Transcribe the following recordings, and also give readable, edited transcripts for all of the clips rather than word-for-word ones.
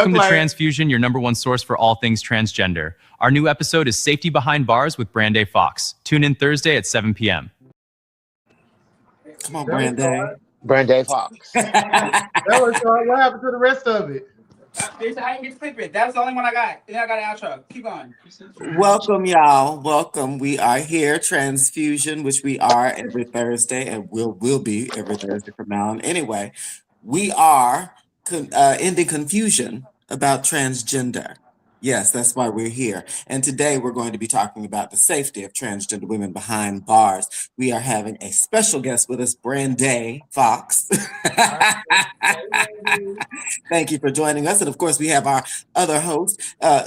Welcome to Transfusion, your #1 source for all things transgender. Our new episode is Safety Behind Bars with Branday Fox. Tune in Thursday at 7 p.m. Come on, Branday. Branday Fox. That was what happened to the rest of it? Bitch, I ain't get to clip it. That was the only one I got. Then I got an outro. Keep going. Welcome, y'all. Welcome. We are here, Transfusion, which we are every Thursday, and will be every Thursday from now on. Anyway, we are ending confusion about transgender. Yes, that's why we're here. And today we're going to be talking about the safety of transgender women behind bars. We are having a special guest with us, Branday Fox. Thank you for joining us. And of course, we have our other host,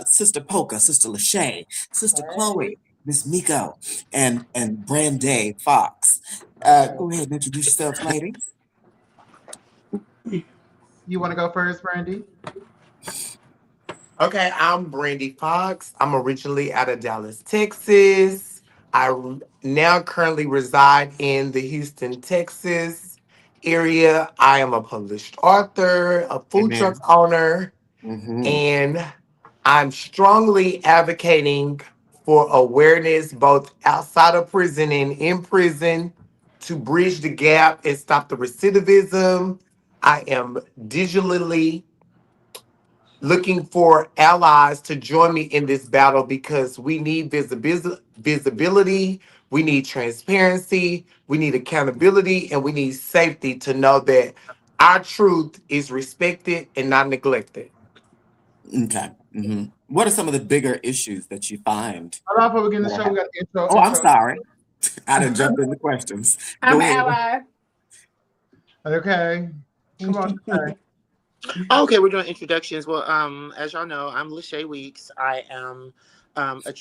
Sister Polka, Sister Lachey, Sister Chloe, Miss Miko, and Branday Fox. Go ahead and introduce yourselves, ladies. You want to go first, Brandy? Okay, I'm Brandy Fox. I'm originally out of Dallas, Texas. I now currently reside in the Houston, Texas area. I am a published author, a food truck owner, and I'm strongly advocating for awareness both outside of prison and in prison to bridge the gap and stop the recidivism. I am digitally looking for allies to join me in this battle because we need visibility, we need transparency, we need accountability, and we need safety to know that our truth is respected and not neglected. Okay. What are some of the bigger issues that you find? Hold on, before we get in the show, we got the intro. Oh, I'm sorry. I didn't jump in the questions. I'm an ally. Okay. Come on. Okay, we're doing introductions. Well, as y'all know, I'm Lachey Weeks. I am a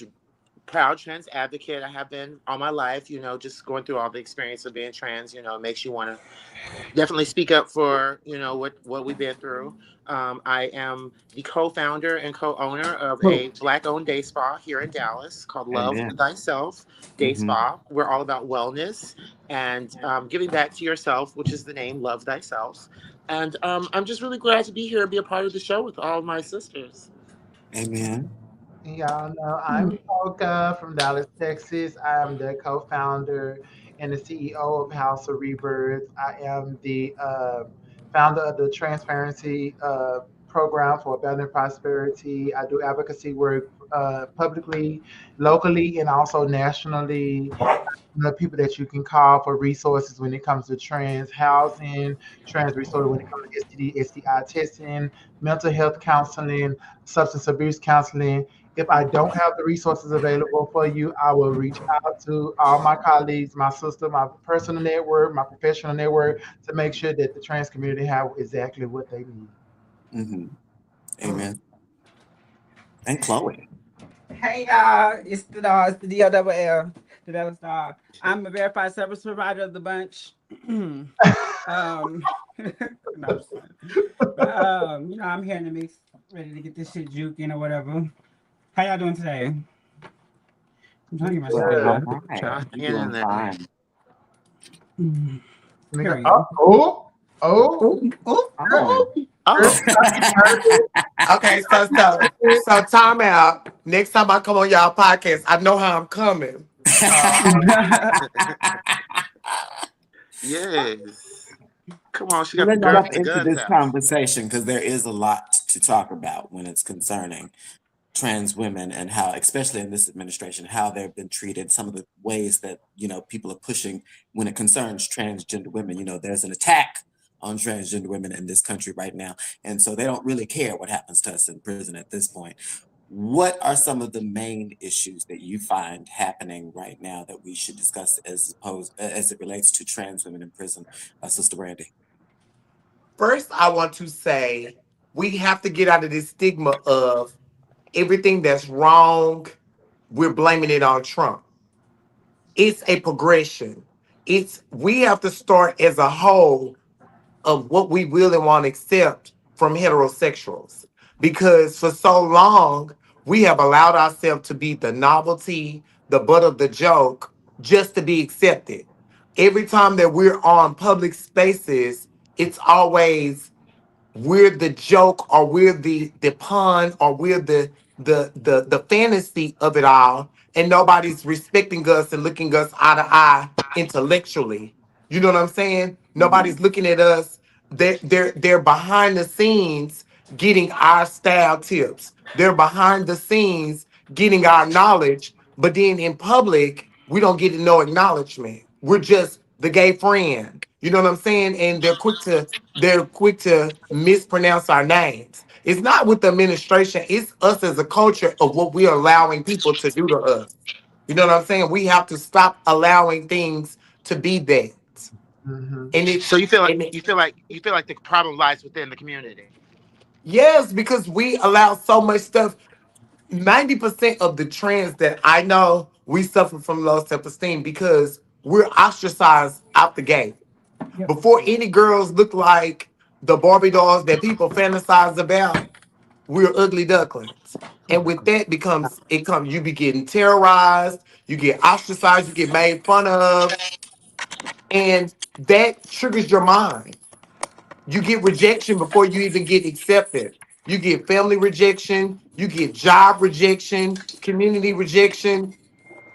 proud trans advocate. I have been all my life, just going through all the experience of being trans, makes you want to definitely speak up for, what we've been through. I am the co-founder and co-owner of a Black-owned day spa here in Dallas called Love Thyself Day Spa. We're all about wellness and giving back to yourself, which is the name Love Thyself. And I'm just really glad to be here and be a part of the show with all my sisters. Amen. Y'all know I'm Polka from Dallas, Texas. I am the co-founder and the CEO of House of Rebirth. I am the founder of the Transparency Program for Better Prosperity. I do advocacy work publicly, locally, and also nationally. The people that you can call for resources when it comes to trans housing, trans resources when it comes to STD, STI testing, mental health counseling, substance abuse counseling. If I don't have the resources available for you, I will reach out to all my colleagues, my sister, my personal network, my professional network to make sure that the trans community have exactly what they need. Amen. And Chloe. Hey, y'all. It's the DOLL. The Dallas Dog. I'm a verified service provider of the bunch. No, I'm I'm here in the mix, ready to get this shit juking or whatever. How y'all doing today? I'm trying to get myself Okay, so time out. Next time I come on y'all podcast, I know how I'm coming. Yes. Come on, she got Let's the get girls into this conversation because there is a lot to talk about when it's concerning trans women and how, especially in this administration, how they've been treated, some of the ways that, people are pushing when it concerns transgender women. There's an attack on transgender women in this country right now. And so they don't really care what happens to us in prison at this point. What are some of the main issues that you find happening right now that we should discuss as it relates to trans women in prison? Sister Brandy. First, I want to say we have to get out of this stigma of everything that's wrong, we're blaming it on Trump. It's a progression. We have to start as a whole of what we will and won't accept from heterosexuals. Because for so long, we have allowed ourselves to be the novelty, the butt of the joke, just to be accepted. Every time that we're on public spaces, it's always we're the joke, or we're the pun, or we're the fantasy of it all, and nobody's respecting us and looking us eye to eye intellectually. You know what I'm saying? Nobody's looking at us. They're behind the scenes getting our style tips. They're behind the scenes getting our knowledge, but then in public, we don't get no acknowledgement. We're just the gay friend. You know what I'm saying? And they're quick to mispronounce our names. It's not with the administration, it's us as a culture of what we're allowing people to do to us. You know what I'm saying? We have to stop allowing things to be that. Mm-hmm. And it So you feel like and it, the problem lies within the community. yes, because we allow so much stuff. 90% of the trends that I know, we suffer from low self-esteem because we're ostracized out the gate. Yep. Before any girls look like the Barbie dolls that people fantasize about, we're ugly ducklings. And with that you be getting terrorized, you get ostracized, you get made fun of, and that triggers your mind. You get rejection before you even get accepted. You get family rejection, you get job rejection, community rejection,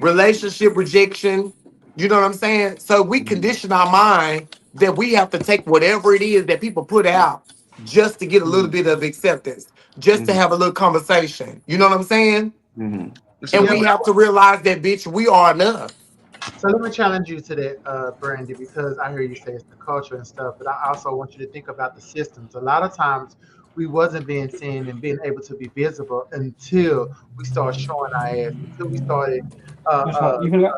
relationship rejection. You know what I'm saying? So we condition our mind that we have to take whatever it is that people put out just to get a little bit of acceptance, just to have a little conversation. You know what I'm saying? So And Yeah, we but have to realize that, bitch, we are enough. so let me challenge you to that, Brandy, because I hear you say it's the culture and stuff, but I also want you to think about the systems. A lot of times we wasn't being seen and being able to be visible until we start showing our ass, until we started Which one? You finna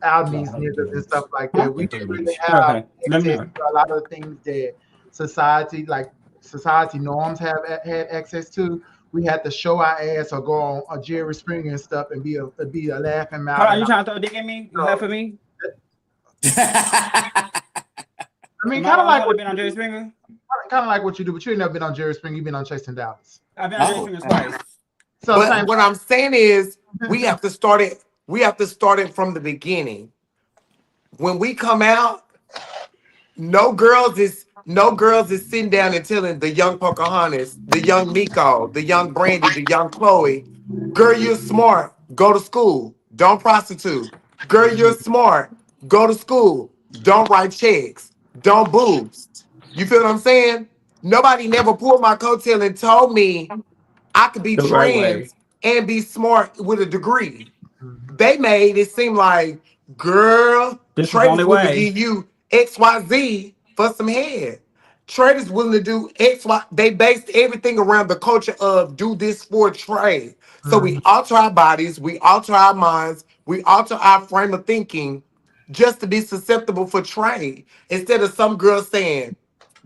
outing go? these niggas and stuff like Huh? that. We didn't really have Okay. Let me access know. to a lot of the things that society, like society norms, had access to. We had to show our ass or go on a Jerry Springer and stuff and be a laughing Hold matter. on, And you trying to throw a dick at me? You left for me? I mean, Am I kind the of only like one what that been on Jerry Springer? you do, but you ain't never been on Jerry Springer. You've been on Chasing Dallas. I've been on Jerry Oh, Springer twice. So But same. what I'm saying is we have to start it from the beginning. When we come out, no girls is sitting down and telling the young Pocahontas, the young Miko, the young Brandy, the young Chloe, girl, you're smart, go to school, don't prostitute. Girl, you're smart, go to school, don't write checks, don't boost. You feel what I'm saying? Nobody never pulled my coattail and told me I could be The right way. trans and be smart with a degree. Mhm. They made it seem like, girl, This is the only traders willing to way. give you XYZ for some head. Traders willing to do XY. They based everything around the culture of do this for trade. So we Mhm. alter our bodies, we alter our minds, we alter our frame of thinking just to be susceptible for trade. Instead of some girl saying,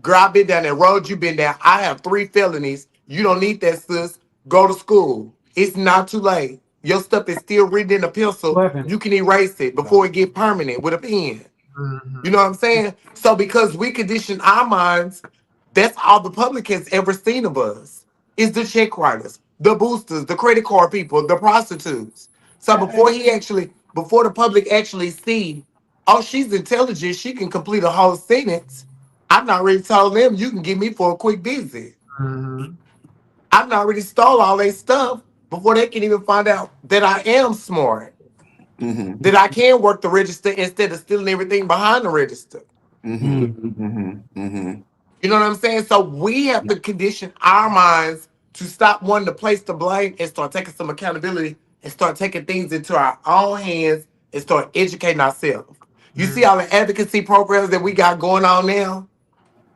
girl, I've been down that road you've been down. I have 3 felonies. You don't need that, sis. Go to school. It's not too late. Your stuff is still written in a pencil. What happened? You can erase it before it get permanent with a pen. You Mhm. know what I'm saying? So because we condition our minds, that's all the public has ever seen of us. Is the check writers, the boosters, the credit card people, the prostitutes. So before the public actually see, oh, she's intelligent, she can complete a whole sentence. I've already told them you can get me for a quick visit. Mhm. I've already stole all their stuff before they can even find out that I am smart, that I can work the register instead of stealing everything behind the register. Mm. You know what I'm saying? So we have to condition our minds to stop wanting to place the blame and start taking some accountability and start taking things into our own hands and start educating ourselves. You see all the advocacy programs that we got going on now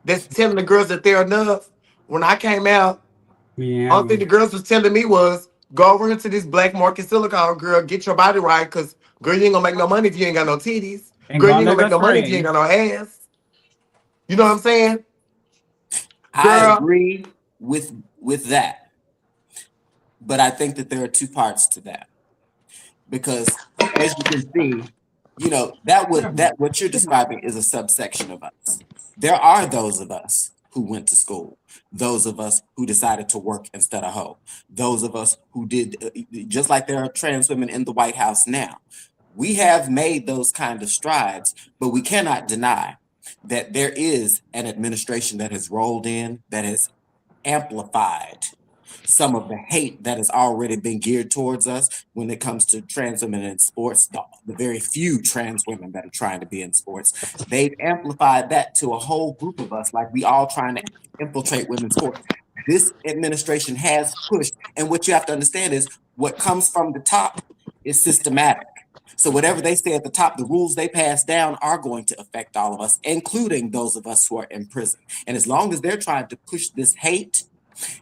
that's telling the girls that they're enough. When I came out, Yeah. only thing the girls was telling me was go over into this black market silicone, girl, get your body right, because girl, you ain't gonna make no money if you ain't got no titties. And Girl, you gone ain't their gonna make best no money if you ain't friend. got no ass. You know what I'm saying? I Girl, agree with that, but I think that there are two parts to that because, as you can see, what you're describing is a subsection of us. There are those of us who went to school, those of us who decided to work instead of hoe, those of us who did just like there are trans women in the White House now. We have made those kind of strides, but we cannot deny that there is an administration that has rolled in that has amplified some of the hate that has already been geared towards us when it comes to trans women in sports, the very few trans women that are trying to be in sports. They've amplified that to a whole group of us, like we all trying to infiltrate women's sports. This administration has pushed, and what you have to understand is what comes from the top is systematic. So whatever they say at the top, the rules they pass down are going to affect all of us, including those of us who are in prison. And as long as they're trying to push this hate,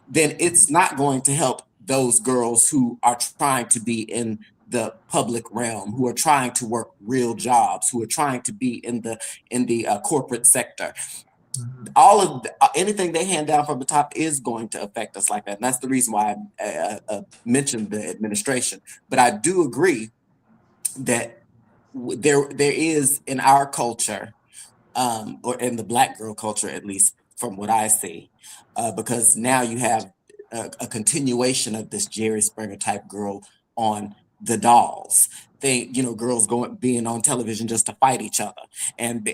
then it's not going to help those girls who are trying to be in the public realm, who are trying to work real jobs, who are trying to be in the corporate sector. All of anything they hand down from the top is going to affect us like that. And that's the reason why I mentioned the administration. But I do agree that there is in our culture, or in the Black girl culture, at least from what I see, because now you have a continuation of this Jerry Springer type girl on the dolls thing, girls being on television just to fight each other and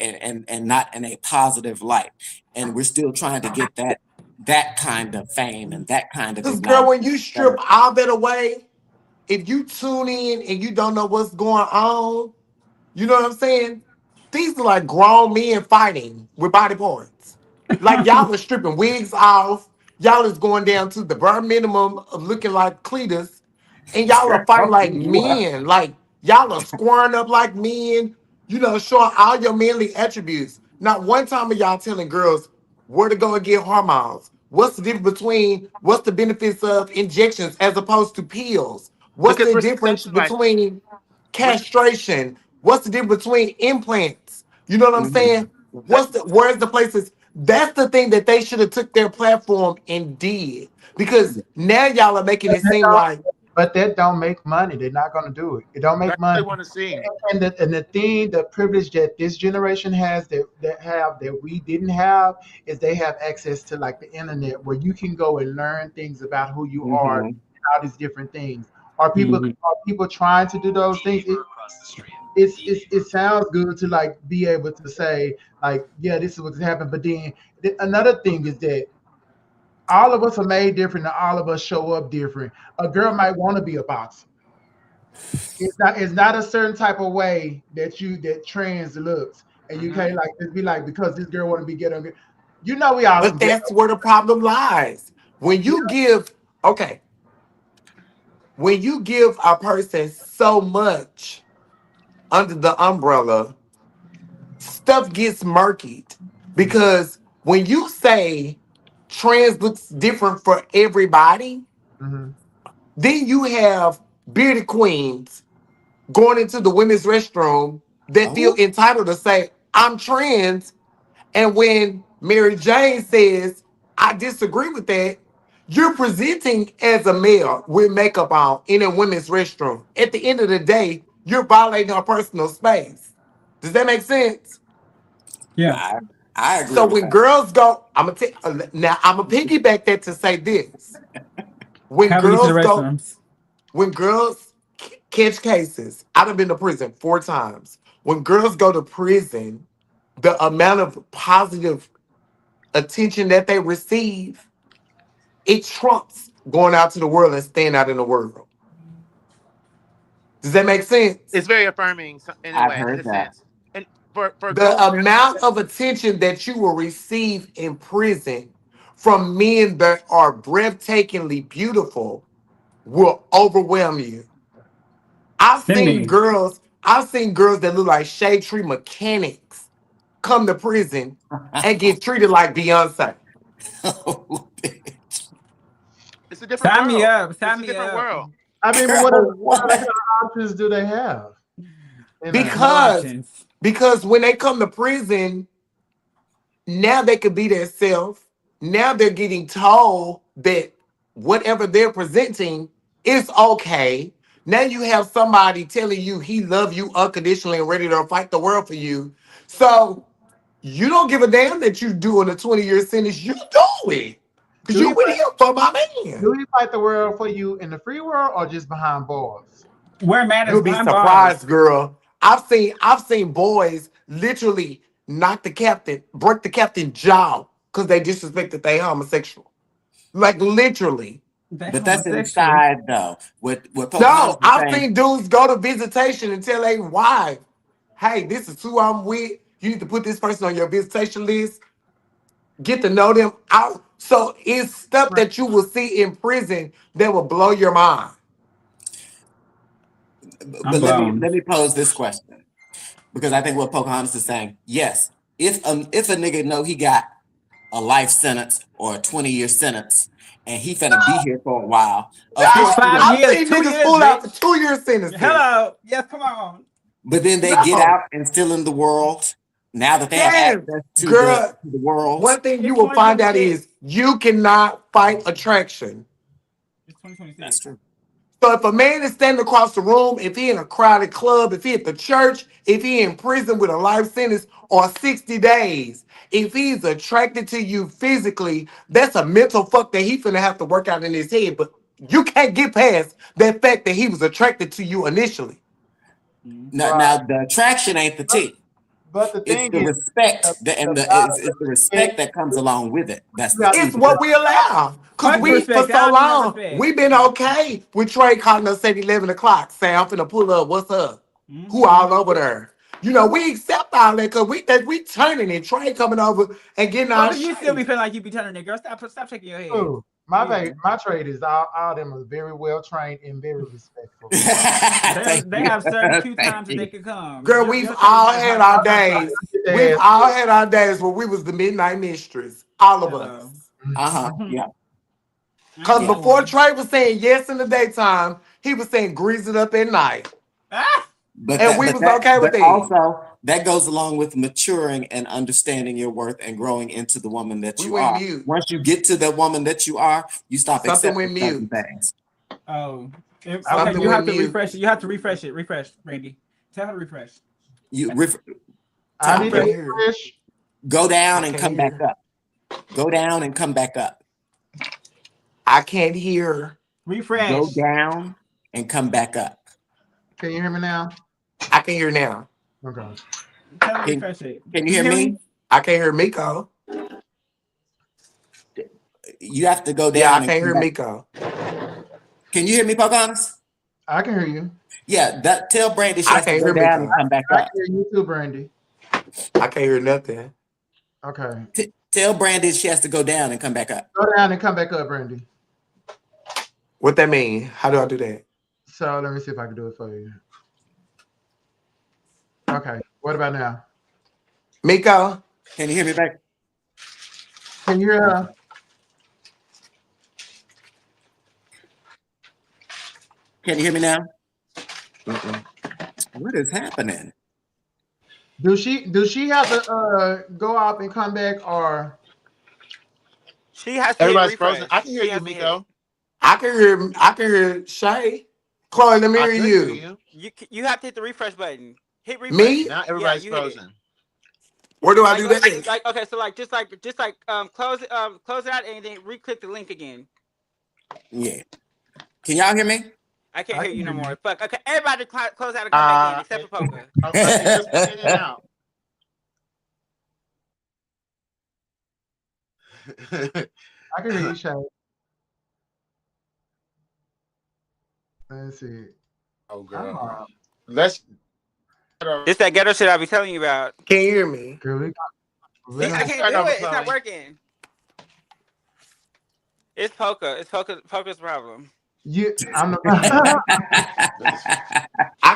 not in a positive light. And we're still trying to get that kind of fame and that kind of Because girl, when you strip acknowledgement. all that away, if you tune in and you don't know what's going on, you know what I'm saying? These are like grown men fighting with body parts. Like y'all are stripping wigs off. Y'all is going down to the bare minimum of looking like Cletus. And y'all are fighting like men. Like y'all are squaring up like men, showing all your manly attributes. Not one time are y'all telling girls where to go and get hormones. What's the difference what's the benefits of injections as opposed to pills? What's Because the we're difference sexualized. between castration? What's the difference between implants? You know what I'm saying? Where's the places? That's the thing that they should have took their platform and did. Because now y'all are making it seem like But that don't make money. They're not going to do it. It don't make That's what they money. want to see. And the thing, the privilege that this generation has that we didn't have is they have access to like the internet where you can go and learn things about who you are, all these different things. Are people trying to do those things? It sounds good to like be able to say like, yeah, this is what's happened. But then another thing is that all of us are made different and all of us show up different. A girl might want to be a boxer. It's not a certain type of way that trans looks. And you can't like just be like, because this girl want to be ghetto. We all but some ghetto. that's where the problem lies. When you give, okay, when you give a person so much under the umbrella, stuff gets murkied. Because when you say trans looks different for everybody, Mhm. then you have bearded queens going into the women's restroom that feel Oh, entitled to say, I'm trans. And when Mary Jane says, I disagree with that, you're presenting as a male with makeup on in a women's restroom. At the end of the day, you're violating her personal space. Does that make sense? Yeah. I agree So with when that. girls go, now I'm gonna piggyback that to say this. When How we get to the girls go, restrooms? when girls catch cases, I've been to prison 4 times. When girls go to prison, the amount of positive attention that they receive, it trumps going out to the world and staying out in the world. Does that make sense? It's very affirming in a I've way, in heard a that. sense. And for The girls, amount of attention that you will receive in prison from men that are breathtakingly beautiful will overwhelm you. Cindy. I've seen girls that look like shade tree mechanics come to prison and get treated like Beyonce. it's a different Sign me world. up. It's Sign a me different up. world. I mean, but what Girl, other kind what? of options do they have? No Because options. because when they come to prison, now they could be themselves. Now they're getting told that whatever they're presenting is okay. Now you have somebody telling you he love you unconditionally and ready to fight the world for you. So you don't give a damn that you doing a 20-year sentence. You do it. Because Do you he with fight, him for my man. do he fight the world for you in the free world or just behind bars? Where matters You'll be behind bars. surprised, girl. I've seen boys literally knock the captain, break the captain jaw because they disrespected they homosexual. Like literally. But that's inside though. What Pocahontas No, is I've saying. seen dudes go to visitation and tell their wife, hey, this is who I'm with. You need to put this person on your visitation list. Get to know them out. So it's stuff that you will see in prison that will blow your mind. But let me pose this question, because I think what Pocahontas is saying, yes, if a nigga know he got a life sentence or a 20-year sentence and he finna be here for a while, of course, 5 years, I've seen 2 niggas years, pull out bitch. for 2-year sentences. Hello. Yes, come on. but then they get out and still in the world. Now that they have access to the world. One thing you will find out is you cannot fight attraction. It's 2026. That's true. So if a man is standing across the room, if he in a crowded club, if he at the church, if he in prison with a life sentence or 60 days, if he's attracted to you physically, that's a mental fuck that he finna have to work out in his head. But you can't get past that fact that he was attracted to you initially. Now the attraction ain't the T. But the thing It's the is, respect, it's the respect that comes along with it. That's the It's T. what we allow. Because we, for so long, we've been okay with Trey calling us at 11 o'clock, saying, I'm finna pull up, what's up? Who all over there? You know, we accept all that because we turning and Trey coming over and getting our You shit. still be feeling like you be turning it, girl. Stop shaking your head. Ooh, my trade is all of them are very well trained and very respectful. They have certain cue times that they can come. Girl, we've all had our days. We've all had our days where we was the midnight mistress. All of us. Yeah. Because before Trey was saying yes in the daytime, he was saying grease it up at night. And we was okay with that. Also, that goes along with maturing and understanding your worth and growing into the woman that you are. Once you get to the woman that you are, you stop accepting certain things. Oh, okay. You have to refresh it. You have to refresh it. Refresh, Randy. Tell her to refresh. I need to refresh. Go down and come back up. Go down and come back up. I can't hear. Refresh. Go down and come back up. Can you hear me now? I can hear now. Okay. Tell her to refresh it. Can you hear me? I can't hear Miko. You have to go down. Yeah, I can't hear Miko. Can you hear me, Pocahontas? I can hear you. Yeah, tell Brandy she has to go down and come back up. I can hear you too, Brandy. I can't hear nothing. Okay. Tell Brandy she has to go down and come back up. Go down and come back up, Brandy. What that mean? How do I do that? So let me see if I can do it for you. Okay. What about now? Miko? Can you hear me back? Can you hear her? Can you hear me now? What is happening? Do she have to go out and come back, or she has to? Everybody's frozen. I can hear you, Miko. I can hear Shay. Chloe, let me hear you. You have to hit the refresh button. Hit refresh. Me? Now everybody's frozen. Where do I do that? Okay, so close it out and then re-click the link again. Yeah. Can y'all hear me? I can't hear you no more. Fuck. Okay, everybody close out and come back in except for Poker. Okay, just in and out. I can hear you, Shay. Let's see. Oh, girl. Let's. It's that ghetto shit I be telling you about. Can you hear me? I can't do it. It's not working. It's Poker. It's Poker's problem. I'm I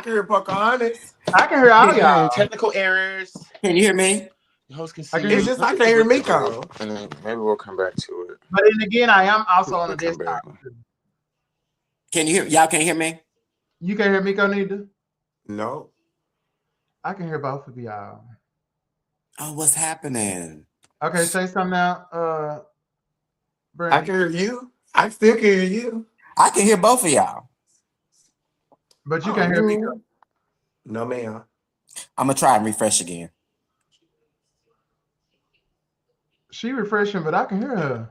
can hear Pocahontas. I can hear all y'all. Technical errors. Can you hear me? The host can see. I can hear Miko. And then maybe we'll come back to it. But then again, I am also on the desktop. Can you hear? Y'all can't hear me? You can't hear Miko neither? No. I can hear both of y'all. Oh, what's happening? Okay, say something now. I can hear you. I still can hear you. I can hear both of y'all. But you can't hear Miko? No, ma'am. I'm gonna try and refresh again. She refreshing, but I can hear her.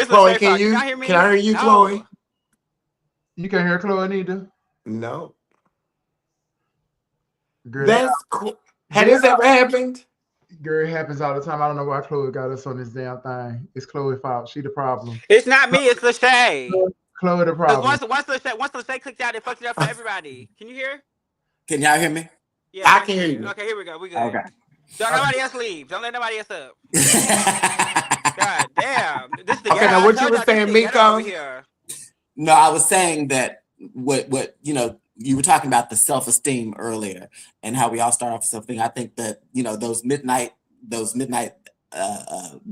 Chloe, can you? Hear me? Can I hear you, Chloe? You can't hear Chloe neither? No. Girl, that's cool. Had this ever happened? Girl, it happens all the time. I don't know why Chloe got us on this damn thing. It's Chloe's fault. She the problem. It's not me. It's Lachey. Chloe the Because problem. once Lachey clicked out, it fucked it up for everybody. Can you hear? Can y'all hear me? Yeah, I can hear you. Okay, here we go. We good. Okay. Don't nobody else leave. Don't let nobody else up. God damn. This is the Okay, now what you were saying, Miko? No, I was saying that what you were talking about the self-esteem earlier and how we all start off with something. I think that those midnight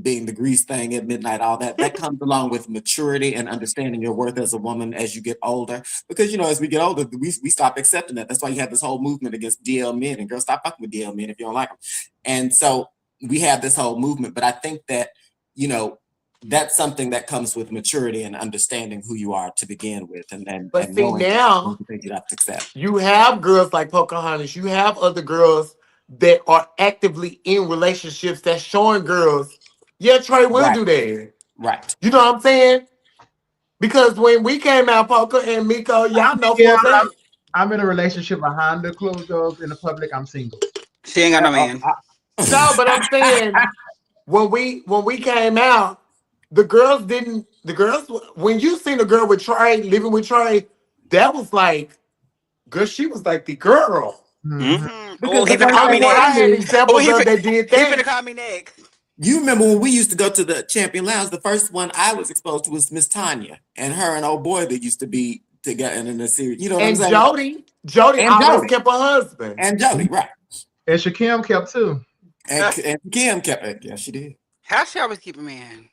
being the grease thing at midnight, all that comes along with maturity and understanding your worth as a woman as you get older. Because as we get older, we stop accepting that. That's why you have this whole movement against DL men, and girls, stop fucking with DL men if you don't like them. And so we have this whole movement. But I think that that's something that comes with maturity and understanding who you are to begin with, But and see, now you have to accept. you have girls like Pocahontas. You have other girls that are actively in relationships that's showing girls, yeah, Trey will do that. Right. You know what I'm saying? Because when we came out, Poca and Miko, y'all know for a fact. I'm in a relationship behind the closed doors. In the public, I'm single. She ain't got no man. No, but I'm saying when we came out, the girls, when you seen a girl with Trey, living with Trey, that was like, girl, she was like the girl. Mm-hmm. Because he finna call me I had next. examples of that did He that. finna call me next. You remember when we used to go to the Champion Lounge? The first one I was exposed to was Miss Tanya and her and old boy that used to be together in a series. You know what I'm saying? Jody always kept her husband. And Jody, right. And Shakim kept too. And Kim kept it. Yeah, she did. How she always keep a man?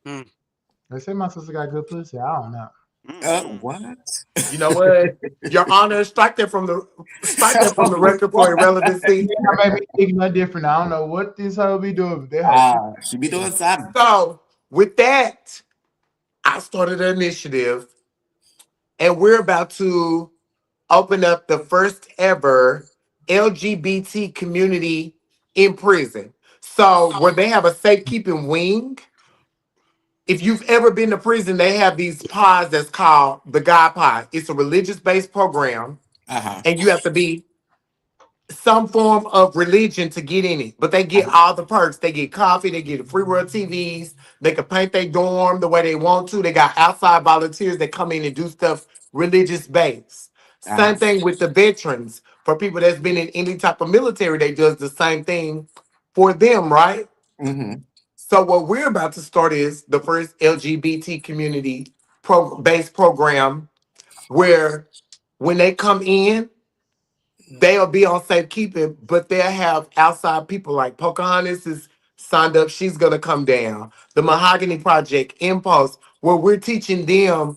They say my sister got good pussy. I don't know. What? You know what? Your Honor, strike that from the record for irrelevancy. I may be thinking nothing different. I don't know what this hoe be doing. She be doing something. So with that, I started an initiative, and we're about to open up the first ever LGBT community in prison. So where they have a safekeeping wing. If you've ever been to prison, they have these pods that's called the God Pod. It's a religious-based program, and you have to be some form of religion to get in it. But they get all the perks. They get coffee. They get free world TVs. They can paint their dorm the way they want to. They got outside volunteers that come in and do stuff religious-based. Same thing with the veterans. For people that's been in any type of military, they does the same thing for them, right? Mm-hmm. So what we're about to start is the first LGBT community based program where when they come in, they'll be on safekeeping, but they'll have outside people like Pocahontas is signed up. She's going to come down. The Mahogany Project, Impulse, where we're teaching them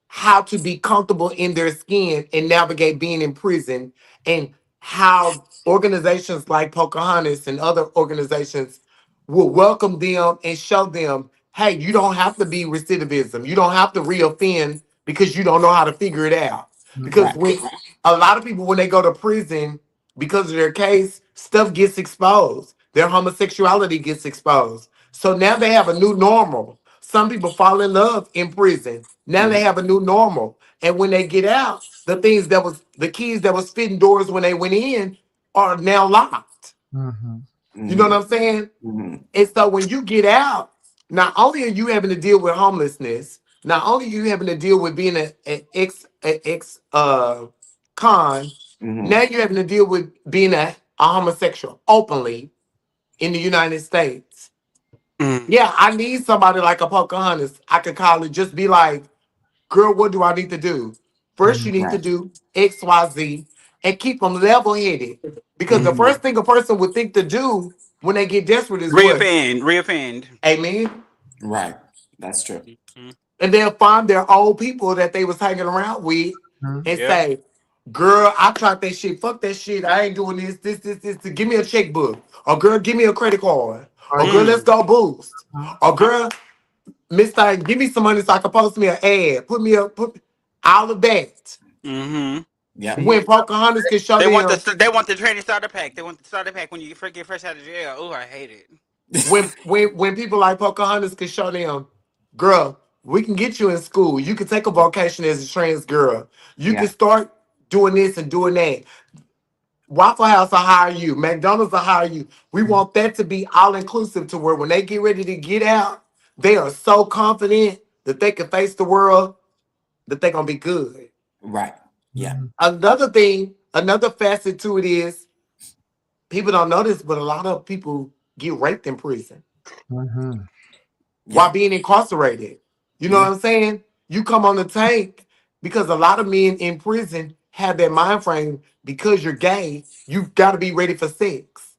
how to be comfortable in their skin and navigate being in prison, and how organizations like Pocahontas and other organizations will welcome them and show them, hey, you don't have to be recidivism. You don't have to reoffend because you don't know how to figure it out. Because when a lot of people, when they go to prison, because of their case, stuff gets exposed. Their homosexuality gets exposed. So now they have a new normal. Some people fall in love in prison. Now they have a new normal. And when they get out, the keys that was fitting doors when they went in are now locked. You know what I'm saying? And so when you get out, not only are you having to deal with homelessness, not only are you having to deal with being an ex con, now you're having to deal with being a homosexual openly in the United States. Yeah, I need somebody like a Pocahontas. I could call it, just be like, girl, what do I need to do? First, you need to do X, Y, Z, and keep them level-headed. Because the first thing a person would think to do when they get desperate is reoffend. Amen. Right. That's true. And they'll find their old people that they was hanging around with and say, girl, I tried that shit. Fuck that shit. I ain't doing this. Give me a checkbook. Or girl, give me a credit card. Or girl, let's go boost. Or girl, Mister, give me some money so I can post me an ad. Put all of that. Yeah. When Pocahontas can show they them, want the training starter pack. They want the starter pack when you get fresh out of jail. Oh, I hate it. when people like Pocahontas can show them, girl, we can get you in school. You can take a vocation as a trans girl. You can start doing this and doing that. Waffle House will hire you. McDonald's will hire you. We want that to be all inclusive to where when they get ready to get out, they are so confident that they can face the world, that they're gonna be good. Right. Yeah. Another thing, another facet to it is people don't know this, but a lot of people get raped in prison Mm-hmm. while Yeah. being incarcerated. You know Yeah. what I'm saying? You come on the tank because a lot of men in prison have that mind frame because you're gay, you've got to be ready for sex.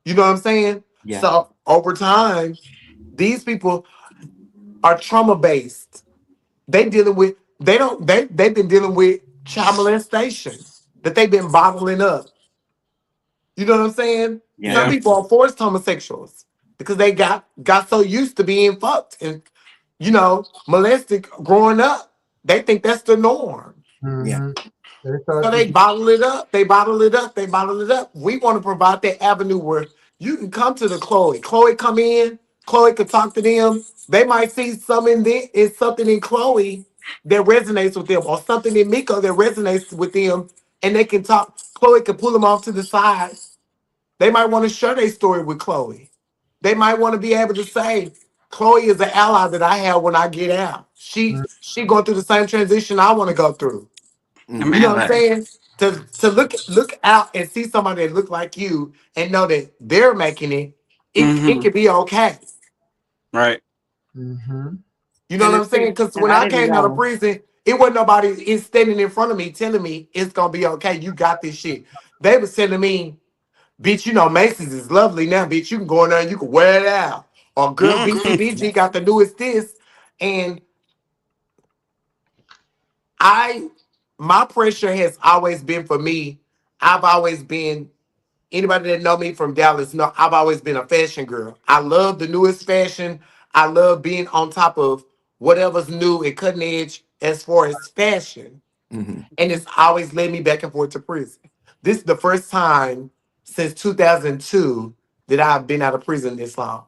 You know what I'm saying? Yeah. So over time, these people are trauma based. They've been dealing with child molestation that they've been bottling up. You know what I'm saying? Some Yeah. people are forced homosexuals because they got so used to being fucked and molested growing up. They think that's the norm. Yeah. Mm-hmm. They So start to they get, bottle it up. They bottle it up. They bottle it up. We want to provide that avenue where you can come to the Chloe. Chloe come in. Chloe could talk to them. They might see something in Chloe that resonates with them, or something in Miko that resonates with them, and they can talk. Chloe can pull them off to the side. They might want to share their story with Chloe. They might want to be able to say, Chloe is an ally that I have when I get out. She going through the same transition I want to go through. I'm You Mm-hmm. know what I'm ally. saying? To look out and see somebody that look like you and know that they're making it, it Mm-hmm. could be okay. Right. mm-hmm. You know And what the I'm saying? thing, Because and when I I didn't came out of know. prison, it wasn't nobody is standing in front of me telling me it's gonna be okay. You got this shit. They was telling me, bitch, Macy's is lovely now, bitch. You can go in there and you can wear it out. Or girl, Yeah. BCBG got the newest this. And I my pressure has always been for me. I've always been anybody that know me from Dallas know I've always been a fashion girl. I love the newest fashion. I love being on top of whatever's new and cutting edge as far as fashion. Mm-hmm. And it's always led me back and forth to prison. This is the first time since 2002 that I've been out of prison this long.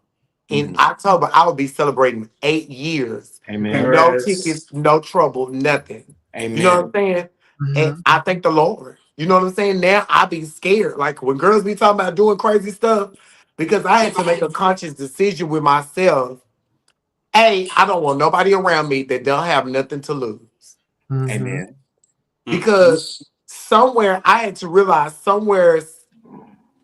In Mm-hmm. October, I will be celebrating 8 years. Amen. No Congrats. tickets, no trouble, nothing. You know what Amen. I'm saying? And Mm-hmm. I thank the Lord. You know what I'm saying? Now I be scared. Like when girls be talking about doing crazy stuff, because I had to make a conscious decision with myself. Hey, I don't want nobody around me that don't have nothing to lose. Mm-hmm. Amen. Mm-hmm. Because somewhere I had to realize somewhere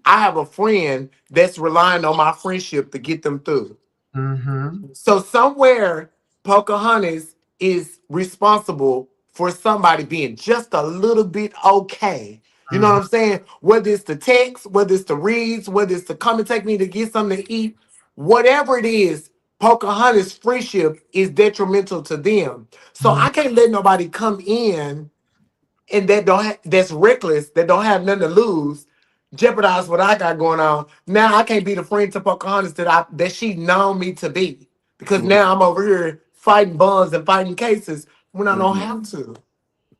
I have a friend that's relying on my friendship to get them through. Mm-hmm. So somewhere Pocahontas is responsible for somebody being just a little bit okay. You know what I'm saying? Whether it's the text, whether it's the reads, whether it's to come and take me to get something to eat, whatever it is, Pocahontas' friendship is detrimental to them. So Mm-hmm. I can't let nobody come in and that's reckless, that don't have nothing to lose, jeopardize what I got going on. Now I can't be the friend to Pocahontas that she known me to be. Because Mm-hmm. now I'm over here fighting bonds and fighting cases when I don't Mm-hmm. have to.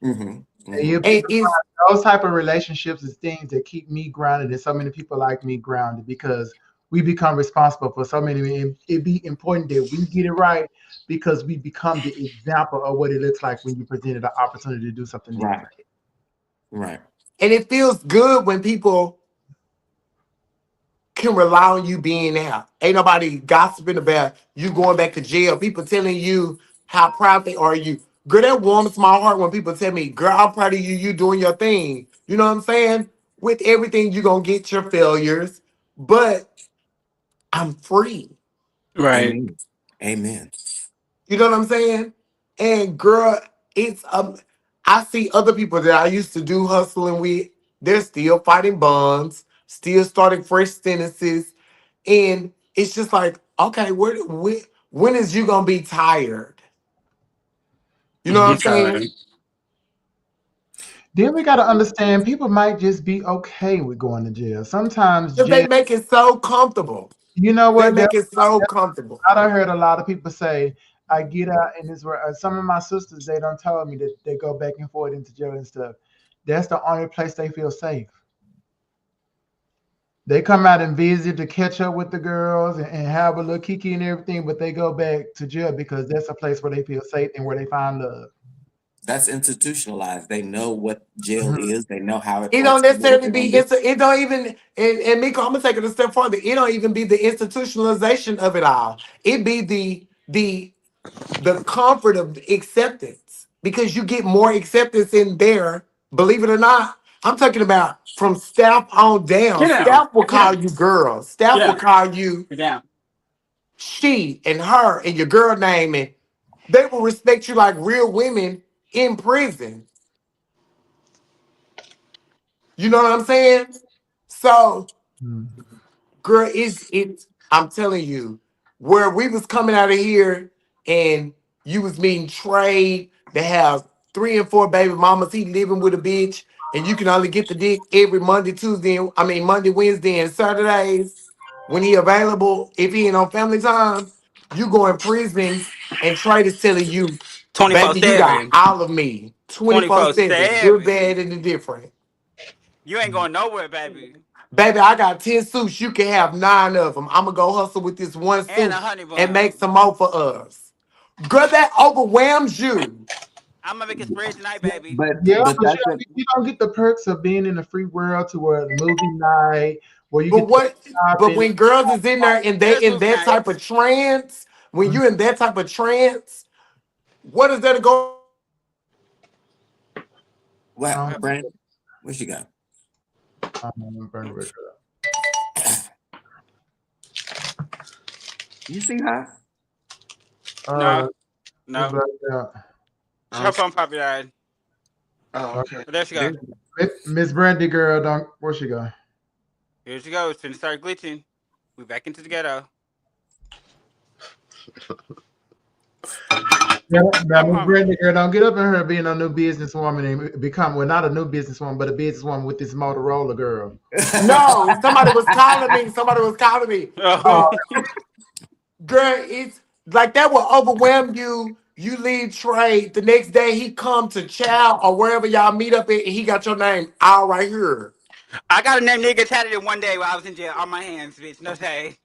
Mm-hmm. And Mm-hmm. you And it's those type of relationships is things that keep me grounded and so many people like me grounded because we become responsible for so many. It be important that we get it right because we become the example of what it looks like when you presented an opportunity to do something Right. different. Right. and it feels good when people can rely on you being out. Ain't nobody gossiping about you going back to jail. People telling you how proud they are of you. Girl, that warms my heart when people tell me, girl, I'm proud of you, you doing your thing. You know what I'm saying? With everything, you're going to get your failures, but I'm free. Right. Amen. Amen. You know what I'm saying? And girl, it's I see other people that I used to do hustling with, they're still fighting bonds, still starting fresh sentences. And it's just like, okay, when is you gonna be tired? You know what I'm I'm saying? trying. Then we got to understand people might just be okay with going to jail. Sometimes Because they jail, make it so comfortable. you know They what? make it so comfortable. I done heard a lot of people say, I get out and this where some of my sisters, they don't tell me that they go back and forth into jail and stuff. That's the only place they feel safe. They come out and visit to catch up with the girls and have a little kiki and everything, but they go back to jail because that's a place where they feel safe and where they find love. That's institutionalized. They know what jail is. They know how it It works. don't necessarily be. It don't even. And Miko, I'm gonna take it a step further. It don't even be the institutionalization of it all. It be the comfort of acceptance, because you get more acceptance in there. Believe it or not, I'm talking about from staff on down. Get down. Staff will Get call down. you girl. Staff Get will down. call you Get down. she and her and your girl name, and they will respect you like real women in prison. You know what I'm saying? So, girl, it's I'm telling you, where we was coming out of here and you was meeting Trey to have 3 and 4 baby mamas, he living with a bitch, and you can only get the dick every Monday, Tuesday, Monday, Wednesday, and Saturdays when he available. If he ain't on family time, you go in prison and Trey is telling you, baby, you got 24/7. all of me. 24/7, good, 24/7. bad, and indifferent. You ain't going nowhere, baby. Baby, I got 10 suits. You can have 9 of them. I'm going to go hustle with this one And suit a honey and make bun. some more for us. Girl, that overwhelms you. I'm gonna make a spread tonight, baby. But Yeah, but but that's a, you don't get the perks of being in the free world to a movie night where you But get to go what? But shopping. when girls is in there and they There's in movie that type nights. of trance, when you in that type of trance, what is there to go? what, Brandon? What you got? Burn the record up. You see her? No, It's no. like, Her phone probably died. Oh, okay. But there she go. Miss Brandy girl, don't where she go? Here she goes. It's finna start glitching. We back into the ghetto. Yeah, now Miss Brandy girl, don't get up in her being a new businesswoman and become not a new businesswoman, but a businesswoman with this Motorola girl. No, somebody was calling me. Somebody was calling me. Oh. But girl, it's like that will overwhelm you. You leave Trey the next day. He come to Chow or wherever y'all meet up at, and he got your name all right here. I got a name nigga tatted one day while I was in jail on my hands, bitch. No shade.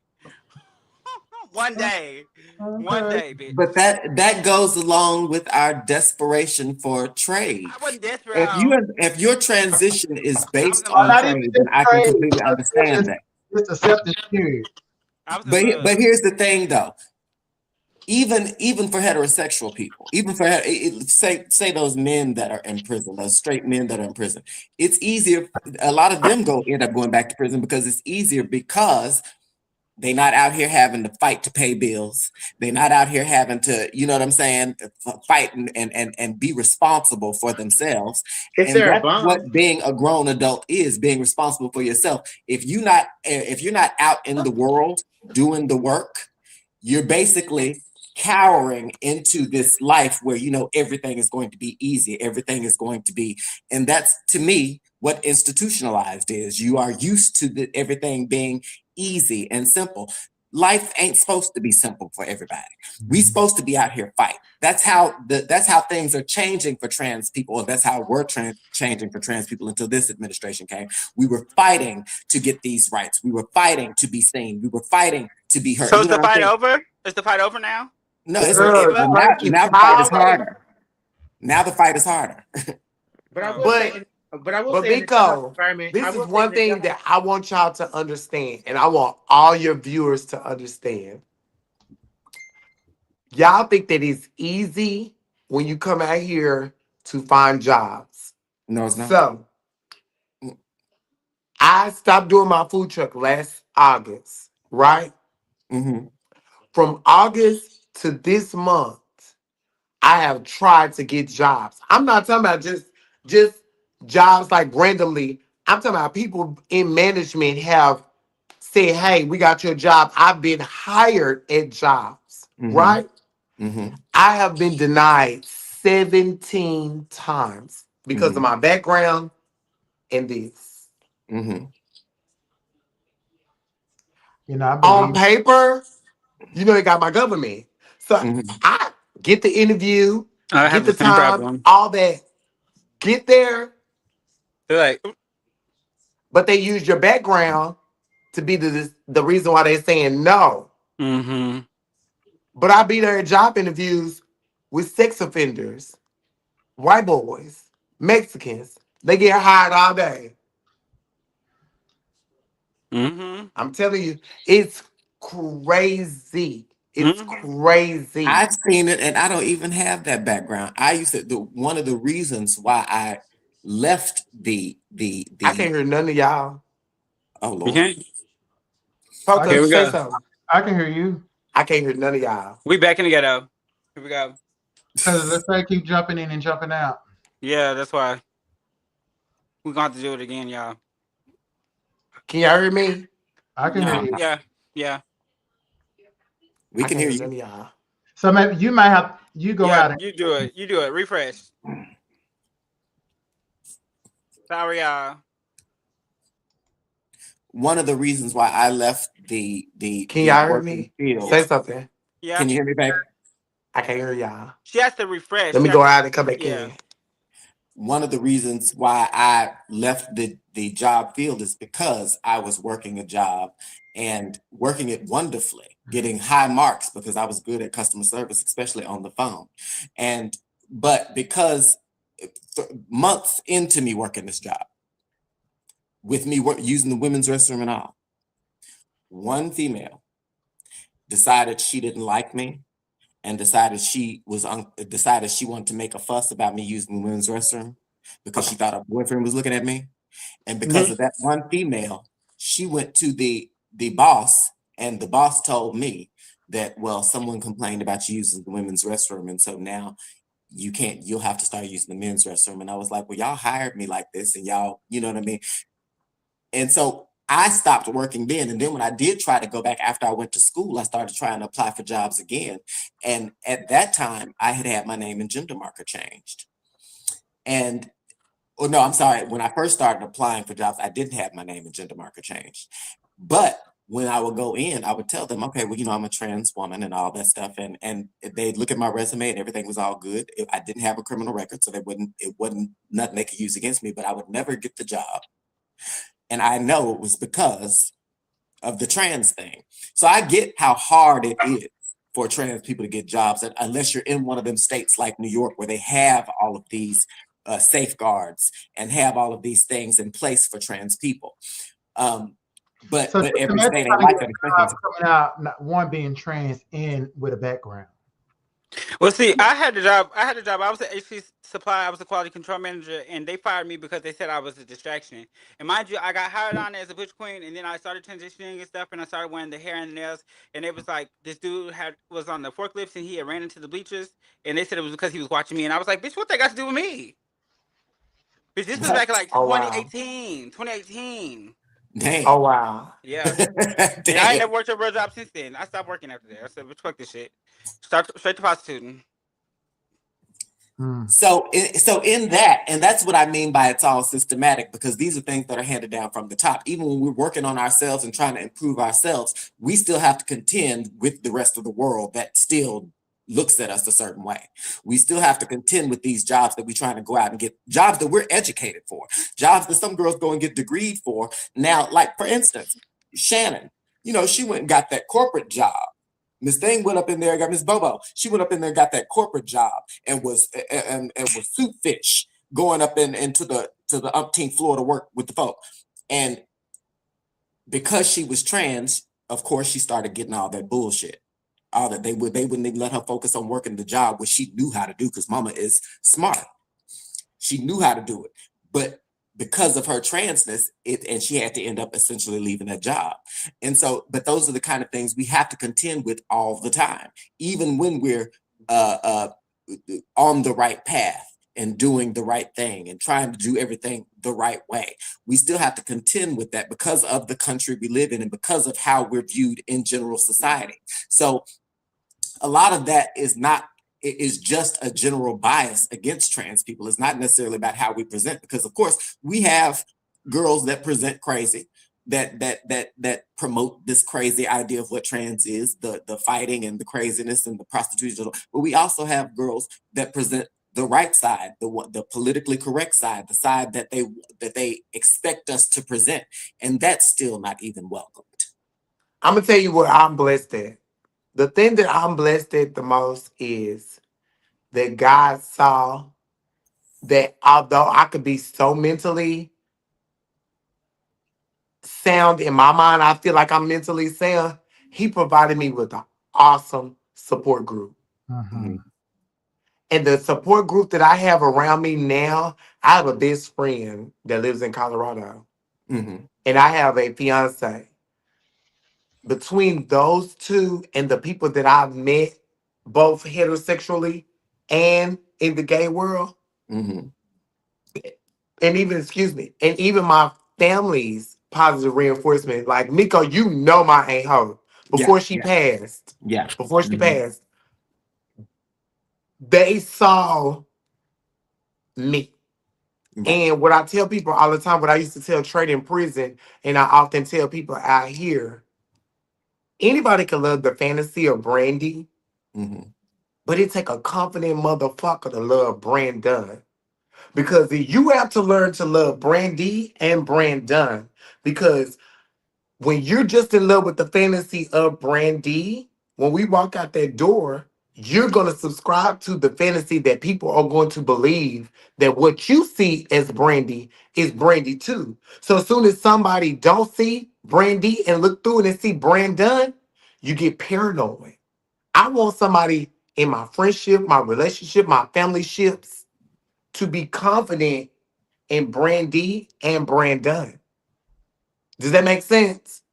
One day. One Okay. day, bitch. But that goes along with our desperation for trade. I wasn't desperate. If your transition is I was based in on love. Not even trade, then just I can trade, completely understand that. just acceptance period. I was in But love. here's the thing, though. Even for heterosexual people, even for say those men that are in prison, those straight men that are in prison, it's easier. A lot of them end up going back to prison because it's easier because they're not out here having to fight to pay bills. They're not out here having to, you know what I'm saying, fight and be responsible for themselves. If And they're a that's bum, what being a grown adult is, being responsible for yourself. If you're not out in the world doing the work, you're basically cowering into this life where everything is going to be easy, everything is going to be, and that's to me what institutionalized is. You are used to everything being easy and simple. Life ain't supposed to be simple for everybody. We supposed to be out here fighting. That's how things are changing for trans people. Or that's how we're changing for trans people until this administration came. We were fighting to get these rights. We were fighting to be seen. We were fighting to be heard. So You is know the what I'm fight saying? over? Is the fight over now? No, Is it's the Girl, give up? now Trey is the fight is power. harder. Now the fight is harder. but I will But say, but I will But say, in the job Miko, environment, this I is will say one in the thing job- that I want y'all to understand, and I want all your viewers to understand. Y'all think that it's easy when you come out here to find jobs. No, it's not. So I stopped doing my food truck last August, right? Mm-hmm. From August to this month, I have tried to get jobs. I'm not talking about just jobs like randomly. I'm talking about people in management have said, hey, we got your job. I've been hired at jobs, Mm-hmm. right? Mm-hmm. I have been denied 17 times because Mm-hmm. of my background and this. Mm-hmm. I On believe. paper, they got my government. So Mm-hmm. I get the interview, I get have the the same time, problem. all that, get there, They're like, but they use your background to be the reason why they're saying no. mm-hmm. But I be there at job interviews with sex offenders. white boys, Mexicans, they get hired all day. Mm-hmm. I'm telling you, it's crazy. It's Mm-hmm. crazy. I've seen it, and I don't even have that background. I used to. One of the reasons why I left I can't hear none of y'all. oh You Lord, can't. I Here Poker, we say go. something. I can hear you. I can't hear none of y'all. We back in the ghetto. Here we go. Because let's say keep jumping in and jumping out. Yeah, that's why. We're gonna have to do it again, y'all. Can y'all hear me? I can hear No, you. yeah. we I can can't hear hear none you. of y'all. So maybe you might have you go Yeah, out and you do it. You do it. Refresh. Sorry, y'all. One of the reasons why I left Can the y'all hear working me? field. Say something. Yeah. Can you hear me, babe? I can't hear y'all. She has to refresh. Let She me has go to, out and come back yeah. in. One of the reasons why I left the job field is because I was working a job and working it wonderfully, getting high marks because I was good at customer service, especially on the phone. But because months into me working this job, with me using the women's restroom and all, one female decided she didn't like me and decided she wanted to make a fuss about me using the women's restroom because she thought her boyfriend was looking at me. And because of that one female, she went to the boss, and the boss told me that, well, someone complained about you using the women's restroom, and so now you'll have to start using the men's restroom. And I was like, well, y'all hired me like this, and y'all, you know what I mean? And so I stopped working then. And then when I did try to go back after I went to school, I started trying to apply for jobs again. And at that time, I had my name and gender marker changed. And, oh no, I'm sorry. When I first started applying for jobs, I didn't have my name and gender marker changed. But when I would go in, I would tell them, okay, well, I'm a trans woman and all that stuff. And they'd look at my resume and everything was all good. I didn't have a criminal record, so it wasn't nothing they could use against me, but I would never get the job. And I know it was because of the trans thing. So I get how hard it is for trans people to get jobs, unless you're in one of them states like New York, where they have all of these safeguards and have all of these things in place for trans people. But so every imagine state trying ain't to like get that. a job coming out, one being trans and with a background. Well, see, I had a job. I was at HC Supply. I was a quality control manager, and they fired me because they said I was a distraction. And mind you, I got hired on as a butch queen, and then I started transitioning and stuff, and I started wearing the hair and the nails. And it was like this dude was on the forklifts, and he had ran into the bleachers, and they said it was because he was watching me. And I was like, bitch, what they got to do with me? Bitch, this was back in like Oh wow. 2018. Damn. Oh wow. Yeah. And I ain't never worked a real job since then. I stopped working after that. I said, bitch, fuck this shit. Start straight to prostituting. So in that, and that's what I mean by it's all systematic, because these are things that are handed down from the top. Even when we're working on ourselves and trying to improve ourselves, we still have to contend with the rest of the world that still looks at us a certain way. We still have to contend with these jobs that we're trying to go out and get, jobs that we're educated for, jobs that some girls go and get degreed for. Now, like for instance, Shannon, she went and got that corporate job. Miss Thing went up in there, got Miss Bobo. She went up in there, got that corporate job, and was soup fish going up into the umpteenth floor to work with the folk. And because she was trans, of course, she started getting all that bullshit. All that they wouldn't even let her focus on working the job, which she knew how to do because Mama is smart. She knew how to do it, but because of her transness, and she had to end up essentially leaving that job. And so, but those are the kind of things we have to contend with all the time, even when we're on the right path and doing the right thing and trying to do everything the right way. We still have to contend with that because of the country we live in and because of how we're viewed in general society. So a lot of that is just a general bias against trans people. It's not necessarily about how we present, because of course we have girls that present crazy, that promote this crazy idea of what trans is, the fighting and the craziness and the prostitution. But we also have girls that present the right side, the politically correct side, the side that they expect us to present, and that's still not even welcomed. I'm gonna tell you what I'm blessed at. The thing that I'm blessed at the most is that God saw that although I could be so mentally sound in my mind, I feel like I'm mentally sound. He provided me with an awesome support group. Mhm. And the support group that I have around me now, I have a best friend that lives in Colorado, Mm-hmm. and I have a fiance. Between those two and the people that I've met, both heterosexually and in the gay world, Mm-hmm. and even, excuse me, and even my family's positive reinforcement. Like, Miko, you know my Aunt Ho. Yeah. Before she Yeah. passed, Yeah. before she Mm-hmm. passed, they saw me. Right. And what I tell people all the time, what I used to tell Trade in prison, and I often tell people out here, anybody can love the fantasy of Brandy, Mm-hmm. but it take a confident motherfucker to love Brandon. Because you have to learn to love Brandy and Brandon. Because when you're just in love with the fantasy of Brandy, when we walk out that door, you're going to subscribe to the fantasy that people are going to believe that what you see as Brandy is Brandy too. So as soon as somebody don't see Brandy and look through it and see Brandon, you get paranoid. I want somebody in my friendship, my relationship, my family ships to be confident in Brandy and Brandon. Does that make sense?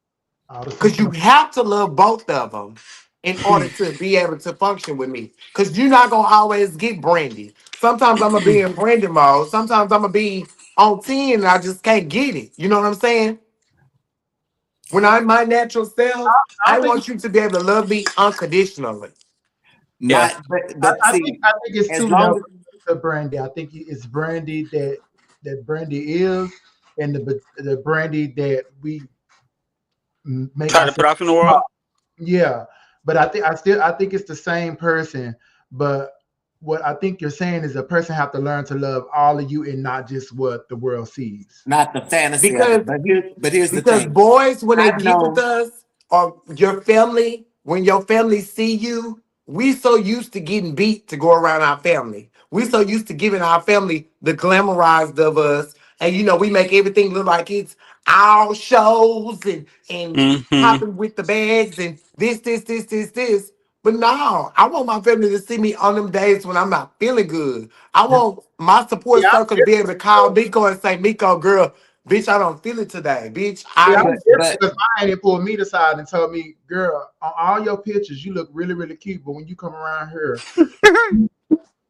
All the Because you symptoms. have to love both of them in order to be able to function with me. Because you're not going to always get Brandy. Sometimes I'm going to be in Brandy mode. Sometimes I'm going to be on 10 and I just can't get it. You know what I'm saying? When I'm my natural self, I I don't think want you to be able to love me unconditionally. Yeah. But see, I think it's as two long levels as to Brandy. I think it's Brandy that Brandy is, and the Brandy that we make Try to put ourselves. off in the world. Yeah, but I think it's the same person. But what I think you're saying is a person have to learn to love all of you and not just what the world sees. not the fantasy of Because it, but here's the Because thing. boys, when they I get with know. us, or your family, when your family see you, we so used to getting beat to go around our family. We so used to giving our family the glamorized of us, and we make everything look like it's our shows and Mm-hmm. popping with the bags and this. But no, I want my family to see me on them days when I'm not feeling good. I want my support Yeah, circle to be able to call Miko and say, Miko, girl, bitch, I don't feel it today. Bitch, yeah, I'm I But different but because my auntie pulled me aside and told me, "Girl, on all your pictures, you look really, really cute, but when you come around here,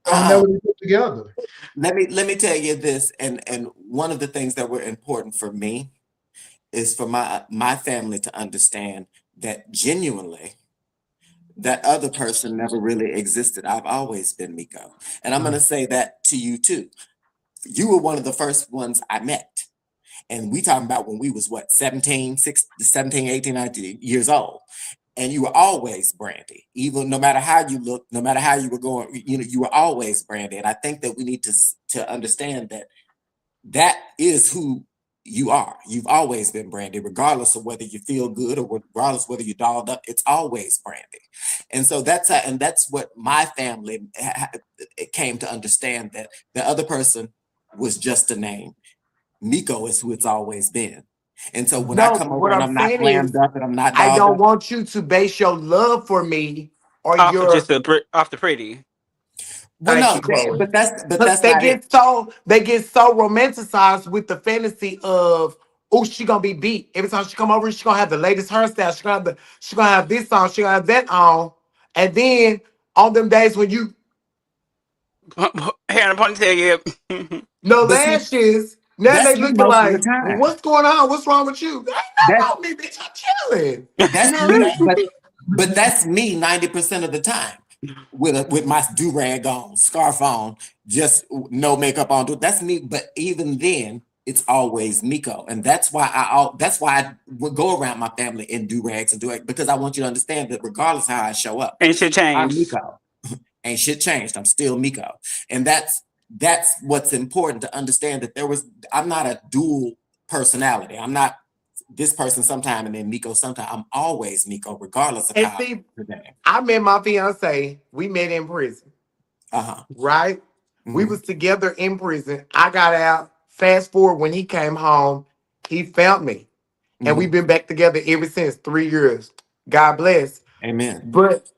don't uh-uh. never be put together." Let me tell you this, and one of the things that were important for me is for my family to understand that genuinely that other person never really existed. I've always been Miko. And I'm going to say that to you too. You were one of the first ones I met. And we talking about when we was what, 17, 18, 19 years old. And you were always Brandy. Even no matter how you looked, no matter how you were going, you were always Brandy. And I think that we need to understand that that is who you are. You've always been Brandy, regardless of whether you feel good or regardless whether you're dolled up. It's always Brandy, and so that's what my family it came to understand, that the other person was just a name. Miko is who it's always been, and so when I no, come over what and I'm I'm not saying glammed is up and I'm not I dolled don't up, want you to base your love for me or Off of just your off the pretty. well, thank no, you, Chloe. but Because that's not it. they get so romanticized with the fantasy of, oh, she gonna be beat. Every time she come over, she gonna have the latest hairstyle, she gonna have this on, she gonna have that on. And then on them days when you Hair in a ponytail. Yeah. no But see, lashes, now that's they me looking most of the like, well, time. what's going on? What's wrong with you? Ain't That's nothing on me, bitch. I'm chilling. You that's know what me, I'm saying? but that's me 90% of the time with my do rag on, scarf on, just no makeup on. That's me. But even then, it's always Miko, and that's why I would go around my family in do rags and do it, because I want you to understand that regardless how I show up, Ain't shit I'm changed. Miko. Ain't shit changed. I'm still Miko, and that's what's important to understand, that I'm not a dual personality. I'm not this person sometime and then Miko sometime. I'm always Miko, regardless of And how I see, today. I met my fiance, we met in prison, Uh-huh. right? We was together in prison. I got out. Fast forward when he came home, he found me. And we've been back together ever since 3 years. God bless. Amen. But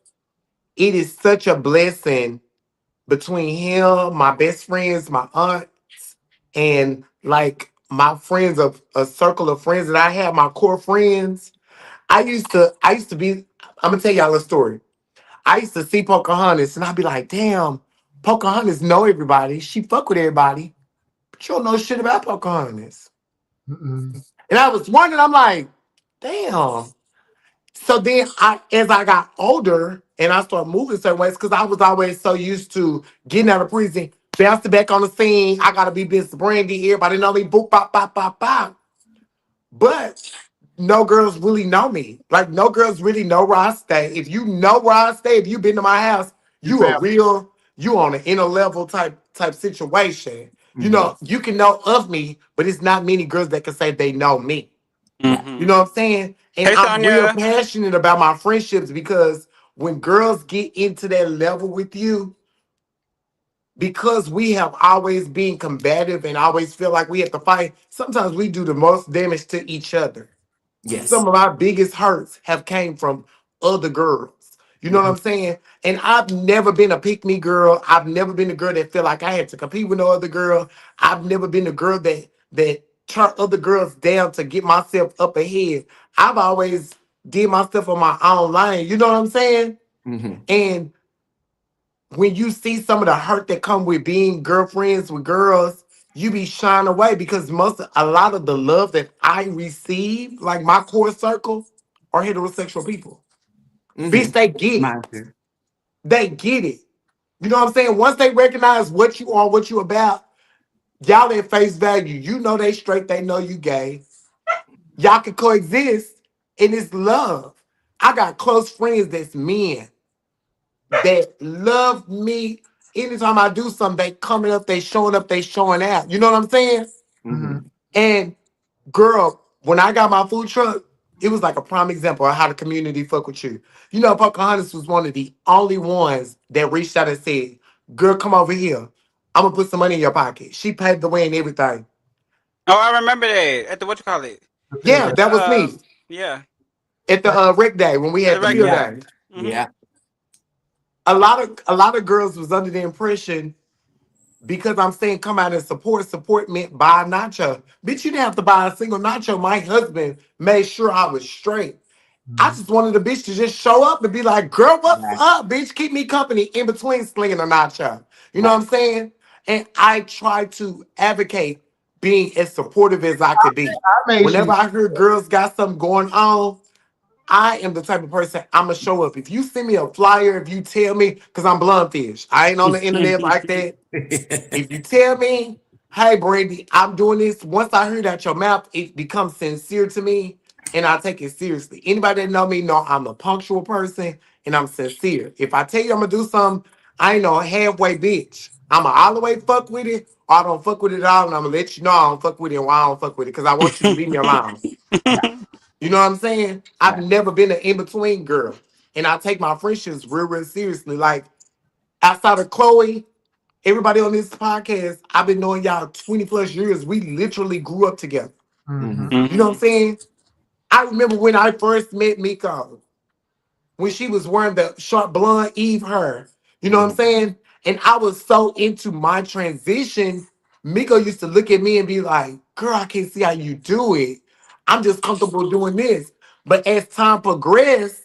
it is such a blessing between him, my best friends, my aunts, and like my friends of a circle of friends that I have, my core friends. I used to be, I'm gonna tell y'all a story. I used to see Pocahontas and I'd be like, damn, Pocahontas know everybody. She fuck with everybody, but you don't know shit about Pocahontas. Mm-mm. And I was wondering, I'm like, damn. So then as I got older and I started moving certain ways, because I was always so used to getting out of prison, bouncing back on the scene. I gotta be Miss Brandy, everybody know me, boop, bop, bop, bop, bop. But no girls really know me. Like no girls really know where I stay. If you know where I stay, if you've been to my house, You you a found. real, you on an inner level type situation. You know, you can know of me, but it's not many girls that can say they know me. Right. You know what I'm saying? And Hey, I'm real Sonya. passionate about my friendships because when girls get into that level with you, because we have always been combative and always feel like we have to fight, sometimes we do the most damage to each other. Yes. Some of my biggest hurts have came from other girls. You know what I'm saying? And I've never been a pick me girl. I've never been a girl that feel like I had to compete with no other girl. I've never been a girl that turn other girls down to get myself up ahead. I've always did my stuff on my own lane. You know what I'm saying? And when you see some of the hurt that come with being girlfriends with girls, you be shying away because a lot of the love that I receive, like my core circle, are heterosexual people. Bitch, they get it. Mine too. They get it. You know what I'm saying? Once they recognize what you are, what you about, y'all at face value. You know they straight, they know you gay. Y'all can coexist, and it's love. I got close friends that's men that love me. Anytime I do something, they coming up, they showing up, they showing out. You know what I'm saying? Mm-hmm. And girl, when I got my food truck, it was like a prime example of how the community fuck with you. You know, Pocahontas was one of the only ones that reached out and said, girl, come over here. I'm gonna put some money in your pocket. She paved the way and everything. Oh, I remember that at the what you call it. The Yeah, field. At the that was me yeah, at the rec day when we at had the the rec field day. Yeah. day. Mm-hmm. Yeah. A lot of girls was under the impression because I'm saying come out and support meant buy a nacho. Bitch, you didn't have to buy a single nacho. My husband made sure I was straight. I Mm-hmm. just wanted the bitch to just show up and be like, girl, what's Right. up, bitch? Keep me company in between slinging a nacho. You know Right. what I'm saying? And I try to advocate being as supportive as I could be. I made sure Whenever you. I hear girls got something going on, I am the type of person I'm gonna show up. If you send me a flyer, if you tell me, because I'm blundfish, I ain't on the internet like that. If you tell me, hey Brandy, I'm doing this, once I hear that your mouth, it becomes sincere to me and I take it seriously. Anybody that know me know I'm a punctual person and I'm sincere. If I tell you I'm gonna do something, I ain't no halfway bitch. I'm all the way fuck with it, or I don't fuck with it at all, and I'm gonna let you know I don't fuck with it and why I don't fuck with it, because I want you to leave me alone. Right. You know what I'm saying? I've Right. never been an in-between girl. And I take my friendships real, real seriously. Like outside of Chloe, everybody on this podcast, I've been knowing y'all 20 plus years. We literally grew up together. Mm-hmm. You know what I'm saying? I remember when I first met Miko, when she was wearing the short blonde Eve hair. You know what I'm saying? And I was so into my transition. Miko used to look at me and be like, girl, I can't see how you do it. I'm just comfortable doing this. But as time progressed,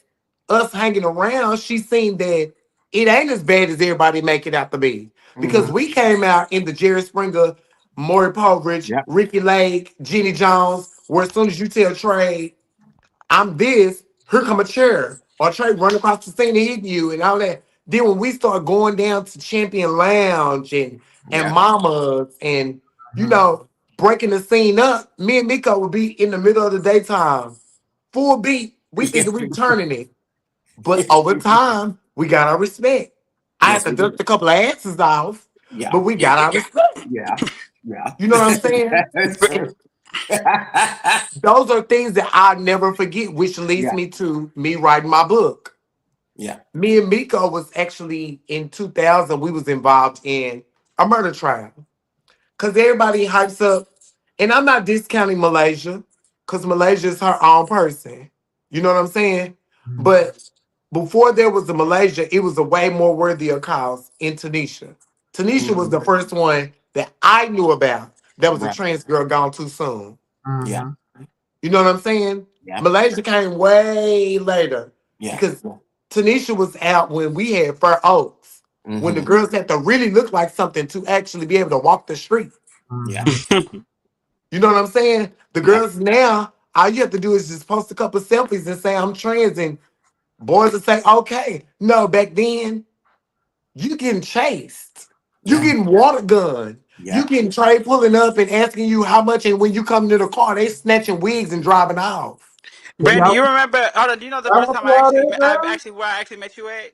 us hanging around, she seen that it ain't as bad as everybody make it out to be. Because we came out in the Jerry Springer, Maury Povich, Yep. Ricky Lake, Jenny Jones, where as soon as you tell Trey, I'm this, here come a chair. Or Trey run across the scene and hit you and all that. Then when we start going down to Champion Lounge and Yeah. Mamas and, you know, breaking the scene up, me and Miko would be in the middle of the daytime. Full beat. We thinking we turning it. But over time, we got our respect. I had Yes, to we do. dust a couple of asses off, Yeah. but we got our respect. Yeah. Yeah. You know what I'm saying? That's true. Those are things that I'll never forget, which leads Yeah. me to me writing my book. Yeah. Me and Miko was actually in 2000, we was involved in a murder trial. Because everybody hypes up, and I'm not discounting Malaysia, because Malaysia is her own person. You know what I'm saying? Mhm. But before there was a Malaysia, it was a way more worthy of cause in Tanisha. Tanisha was the first one that I knew about that was a Right. trans girl gone too soon. Yeah. Mhm. You know what I'm saying? Yeah. Malaysia came way later Yeah. because Tanisha was out when we had Fur Oaks, when the Mm-hmm. girls had to really look like something to actually be able to walk the street. Yeah. Mhm. You know what I'm saying? The Yeah. girls now, all you have to do is just post a couple selfies and say I'm trans, and boys will say, okay. No, back then, you getting chased. You Yeah. getting water gun. You Yeah. getting Trey pulling up and asking you how much, and when you come to the car, they snatching wigs and driving off. But Brandy, y'all, you remember? Hold on. Do you know the y'all first want time water, girl? where I actually met you at?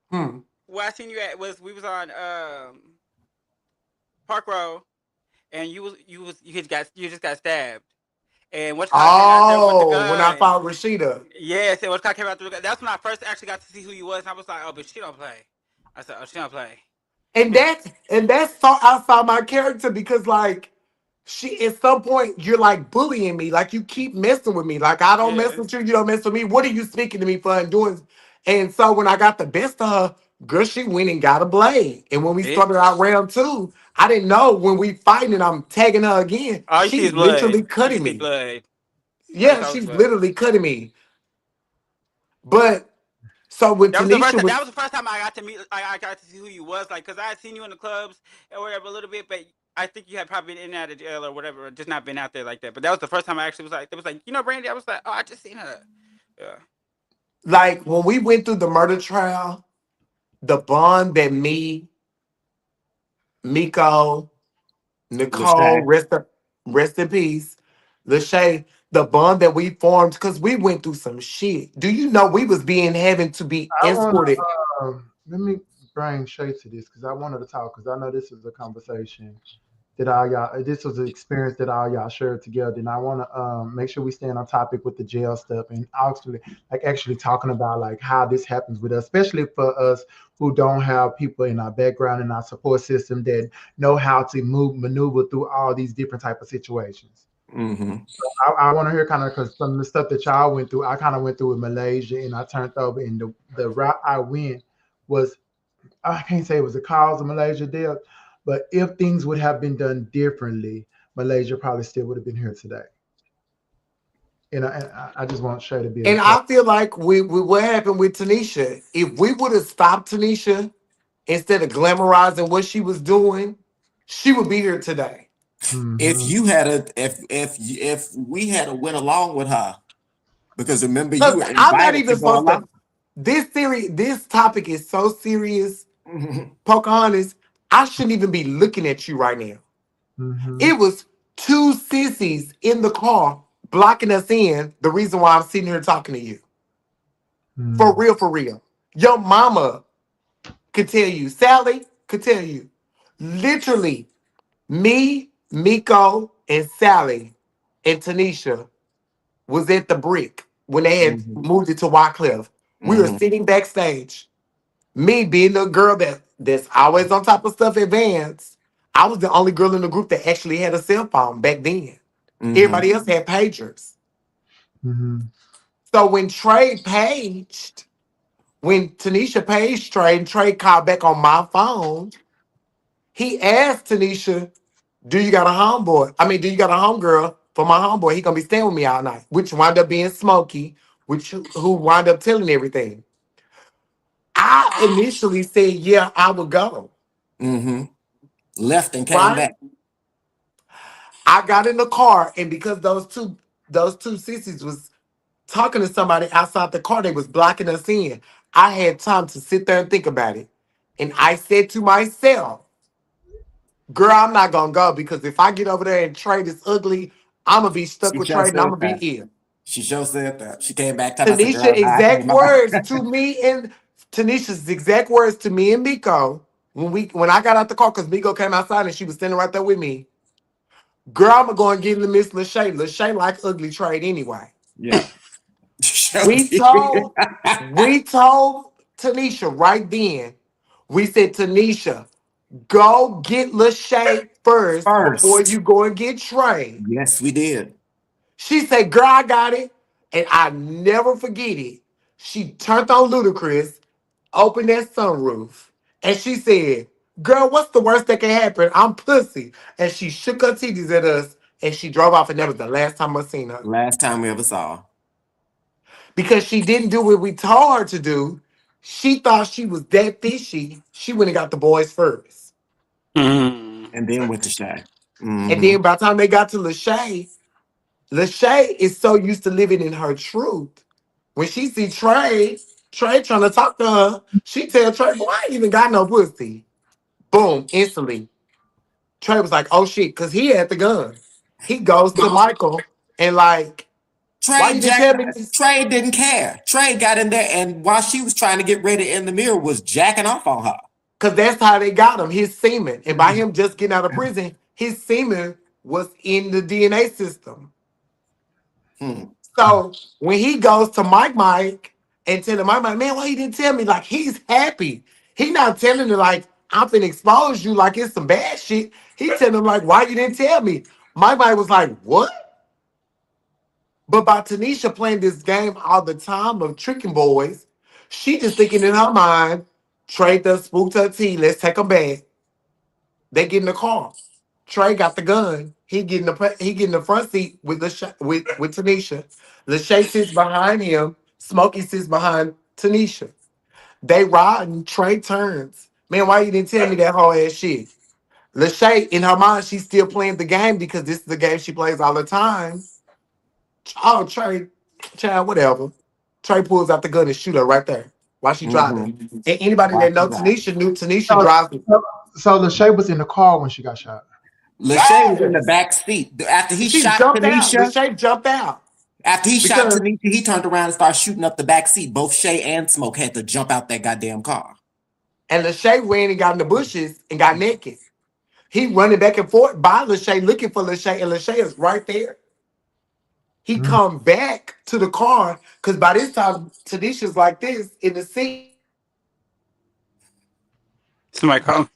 Hmm. Where I seen you at was we was on Park Road, and you just got stabbed, and what's called came out there with the Oh, when I gun. found Rashida. Yes, and what's called came out there with the gun. That's when I first actually got to see who you was, and I was like, oh, but she don't play. I said, oh, she don't play. And that's so outside my character because like she at some point you're like bullying me, like you keep messing with me. Like I don't mess Yes. with you, you don't mess with me. What are you speaking to me for and doing? And so when I got the best of her, girl, she went and got a blade. And when we started out Bitch. round two, I didn't know when we fighting and I'm tagging her again, All you see she's is blood. literally You cutting just see me. blood. All you Yeah, saw was she's blood. literally cutting me. But so when Tanisha That was was the first time I got to meet. I got to see who you was like, cause I had seen you in the clubs or whatever a little bit, but I think you had probably been in and out of jail or whatever, or just not been out there like that. But that was the first time I actually was like, it was like, you know, Brandy. I was like, oh, I just seen her. Yeah. like when we went through the murder trial, the bond that me, Miko, Nicole, Lachey. rest in peace. Lachey, the bond that we formed, because we went through some shit. Do you know we was being having to be I want escorted? to let me bring Shay to this because I wanted to talk because I know this is a conversation that all y'all. This was an experience that all y'all shared together, and I want to make sure we stay on topic with the jail stuff and actually talking about like how this happens with us, especially for us who don't have people in our background and our support system that know how to maneuver through all these different type of situations. Mm-hmm. I want to hear kind of because some of the stuff that y'all went through, I kind of went through with Malaysia, and I turned over, and the route I went was I can't say it was the cause of Malaysia death, but if things would have been done differently, Malaysia probably still would have been here today. And I just want Shay to be a And part. I feel like we what happened with Tanisha. If we would have stopped Tanisha instead of glamorizing what she was doing, she would be here today. If Mm-hmm. you had a if we had a went along with her, because remember you Look, were I'm not invited to even go supposed to. along. This topic is so serious, Mhm. Pocahontas. I shouldn't even be looking at you right now. Mm-hmm. It was two sissies in the car blocking us in. The reason why I'm sitting here talking to you. For Mm-hmm. real, for real. Your mama could tell you. Sally could tell you. Literally, me, Miko, and Sally and Tanisha was at the brick when they had Mhm. moved it to Wycliffe. We were Mhm. sitting backstage. Me being the girl that's always on top of stuff advanced. I was the only girl in the group that actually had a cell phone back then. Mhm. Everybody else had pagers. Mm-hmm. So when Tanisha paged Trey and Trey called back on my phone, he asked Tanisha, do you got a homeboy? I mean, do you got a homegirl for my homeboy? He gonna be staying with me all night, which wound up being Smokey, which who wound up telling everything. I initially said, yeah, I would go. Mhm. Left and came Right? back. I got in the car, and because those two sissies was talking to somebody outside the car, they was blocking us in. I had time to sit there and think about it. And I said to myself, girl, I'm not gonna go because if I get over there and Trey is ugly, I'm gonna be stuck She with sure Trey and I'm said gonna be that. ill. She sure said that. She came back to I said, Tanisha girl, I exact came up. words to me and Tanisha's exact words to me and Miko when I got out the car because Miko came outside and she was standing right there with me. Girl, I'm gonna go and get in the Miss Lachey. Lachey like ugly trade anyway. Yeah. Sure We did. told we told Tanisha right then. We said, Tanisha, Go get Lachey first before you go and get Trey. Yes, we did. She said, girl, I got it. And I never forget it. She turned on Ludacris, opened that sunroof, and she said, girl, what's the worst that can happen? I'm pussy. And she shook her titties at us and she drove off, and that was the last time I seen her. Last time we ever saw her. Because she didn't do what we told her to do. She thought she was that fishy. She went and got the boys first. And then went to Shay. And then by the time they got to Lachey is so used to living in her truth. When she see Trey trying to talk to her, she tell Trey, boy, I ain't even got no pussy. Boom, instantly. Trey was like, oh shit, because he had the gun. He goes to Michael and like, why you didn't tell me this? Trey didn't care. Trey got in there, and while she was trying to get ready in the mirror, was jacking off on her. Because that's how they got him, his semen. And by him just getting out of prison, his semen was in the DNA system. So when he goes to Mike and tell him, Mike, man, why you didn't tell me? Like, he's happy. He not telling her, like, I'm finna expose you like it's some bad shit. He telling him, like, why you didn't tell me? Mike was like, what? But by Tanisha playing this game all the time of tricking boys, she just thinking in her mind, Trey done spooked her tea, let's take them back. They get in the car. Trey got the gun. He get in the front seat with Tanisha. Lachey sits behind him. Smokey sits behind Tanisha. They ride and Trey turns. Man, why you didn't tell me that whole ass shit? Lachey, in her mind, she's still playing the game because this is the game she plays all the time. Oh, Trey, child, whatever. Trey pulls out the gun and shoot her right there while she driving. And anybody that knows Tanisha knew Tanisha drives. So Lachey was in the car when she got shot. Lachey was in the back seat. After he shot Tanisha, Lachey jumped out. After he shot Tanisha, he turned around and started shooting up the back seat. Both Shay and Smoke had to jump out that goddamn car. And Lachey ran and got in the bushes and got naked. He running back and forth by Lachey, looking for Lachey, and Lachey is right there. He come back to the car because by this time Tanisha's like this in the seat. Somebody calling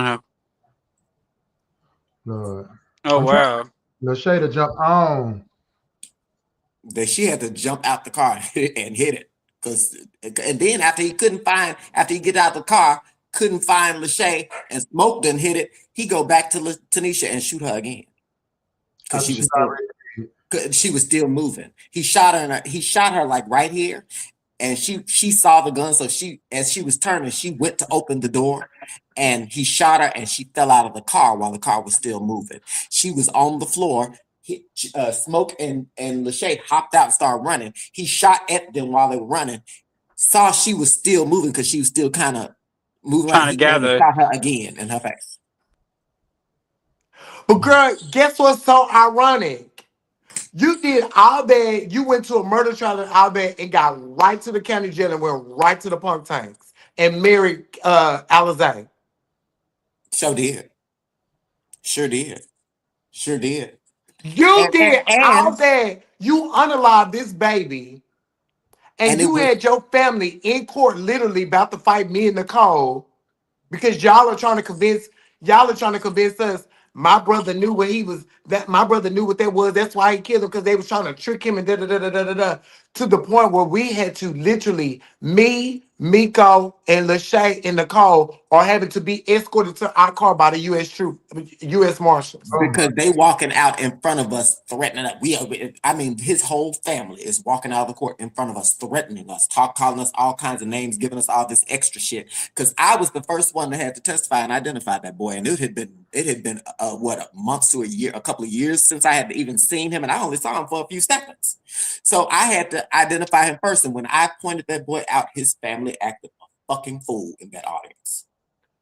her. Lord. Oh, wow. Lachey to jump on. That she had to jump out the car and hit it. And then after he get out the car, couldn't find Lachey, and Smoke done hit it, he go back to Tanisha and shoot her again. Because she was still moving. He shot her like right here, and she saw the gun. So as she was turning, she went to open the door, and he shot her, and she fell out of the car while the car was still moving. She was on the floor. Smoke and Lachey hopped out and started running. He shot at them while they were running. Saw she was still moving because she was still kind of moving. Trying to gather. Shot her again in her face. But girl, guess what's so ironic? You did all that. You went to a murder trial in Albert and got right to the county jail and went right to the punk tanks and married Alizé. Sure did. You did all that. You unalived this baby. And you had your family in court literally about to fight me and Nicole because y'all are trying to convince us my brother knew what that was. That's why he killed him, because they was trying to trick him and to the point where we had to literally, me, Miko, and Lachey and Nicole are having to be escorted to our car by the U.S. Marshals. Because they walking out in front of us, threatening us. His whole family is walking out of the court in front of us, threatening us, calling us all kinds of names, giving us all this extra shit. Because I was the first one that had to testify and identify that boy, and it had been a month to a couple of years since I had even seen him, and I only saw him for a few seconds. So I had to identify him first, and when I pointed that boy out, his family acted a fucking fool in that audience.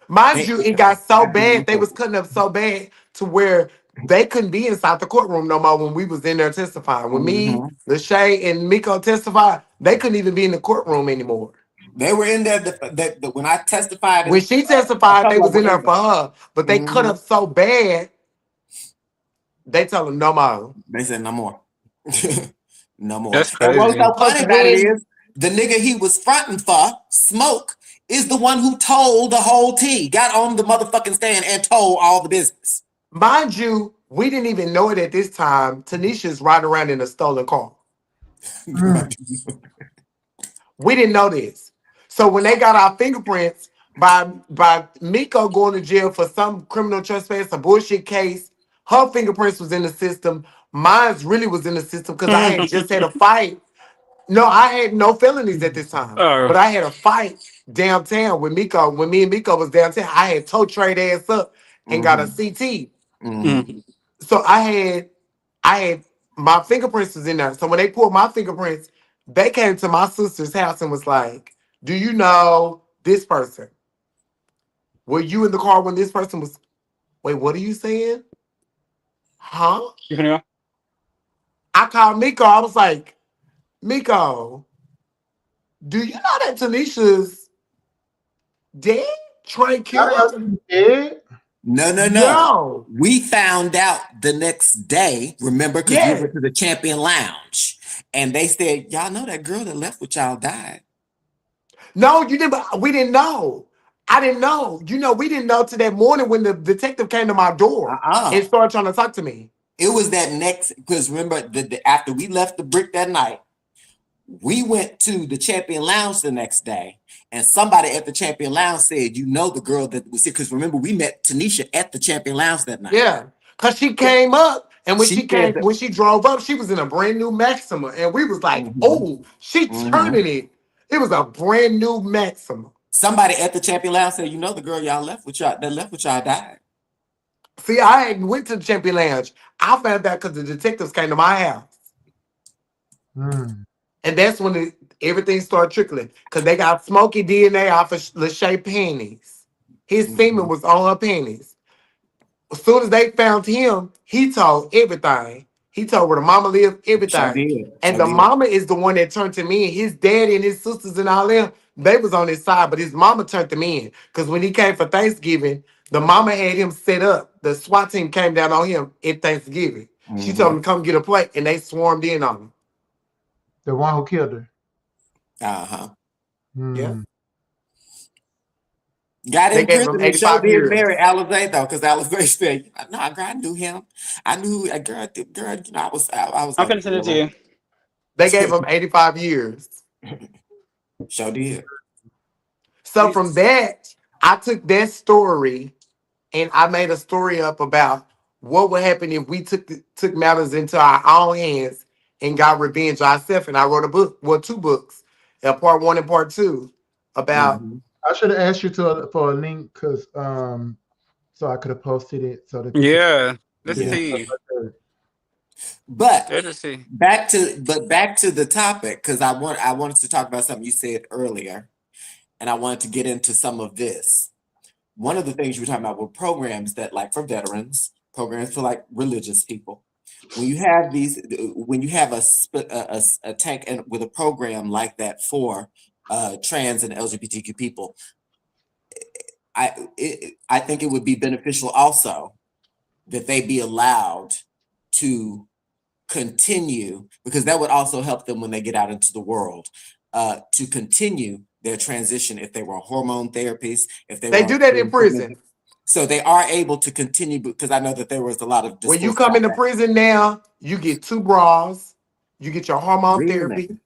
Mind you, it got so bad, they was cutting up so bad to where they couldn't be inside the courtroom no more when we was in there testifying. When me, Lachey, and Miko testified, they couldn't even be in the courtroom anymore. They were in there when I testified. When she testified, they was in there for her, but they cut up so bad, they told them no more. They said no more. No more. That's crazy. What's so funny about it is the nigga he was fronting for, Smoke, is the one who told the whole tea, got on the motherfucking stand and told all the business. Mind you, we didn't even know it at this time. Tanisha's riding around in a stolen car. We didn't know this. So when they got our fingerprints by Miko going to jail for some criminal trespass, a bullshit case, her fingerprints was in the system. Mine's really was in the system because I had just had a fight. No, I had no felonies at this time. But I had a fight downtown with Miko. When me and Miko was downtown, I had tow trade ass up and got a CT. So I had my fingerprints was in there. So when they pulled my fingerprints, they came to my sister's house and was like, "Do you know this person? Were you in the car when this person was?" Wait, what are you saying? Huh? You finna go? I called Miko. I was like, "Miko, do you know that Tanisha's dead? Trey killed her?" No. No. We found out the next day, remember, because we went to the Champion Lounge and they said, y'all know that girl that left with y'all died. No, you didn't. We didn't know. I didn't know. You know, we didn't know till that morning when the detective came to my door and started trying to talk to me. It was that next, because remember, after we left the brick that night, we went to the Champion Lounge the next day, and somebody at the Champion Lounge said, you know the girl that was here, because remember, we met Tanisha at the Champion Lounge that night. Yeah, because she came up, and when she drove up, she was in a brand new Maxima, and we was like, oh, she turning it. It was a brand new Maxima. Somebody at the Champion Lounge said, you know the girl y'all left with y'all died. See, I hadn't went to the Champion Lounge. I found out because the detectives came to my house. And that's when everything started trickling. Because they got smoky DNA off of Lachey panties. His semen was on her panties. As soon as they found him, he told everything. He told where the mama lived, everything. The mama is the one that turned to me. And his daddy and his sisters and all them, they was on his side. But his mama turned him in. Because when he came for Thanksgiving, the mama had him set up. The SWAT team came down on him at Thanksgiving. She told him to come get a plate, and they swarmed in on him. The one who killed her. Yeah. Got in prison and showed did marry Alizé though, because Alizé said, "No, girl, I knew him. I knew a girl. You know, I was." I'm gonna send it to you. They gave him 85 years. Sure did. So from that, I took that story and I made a story up about what would happen if we took matters into our own hands and got revenge ourselves. And I wrote a book, well, 2 books, part 1 and part 2, about. I should have asked you for a link because so I could have posted it so that let's see. But back to the topic, because I wanted to talk about something you said earlier, and I wanted to get into some of this. One of the things you were talking about were programs that, like, for veterans, programs for like religious people. When you have a tank and with a program like that for trans and LGBTQ people, I think it would be beneficial also that they be allowed to continue, because that would also help them when they get out into the world, to continue their transition if they were on hormone therapies, if they do that in prison. So they are able to continue, because I know that there was a lot of when you come into prison now, you get 2 bras, you get your hormone therapy.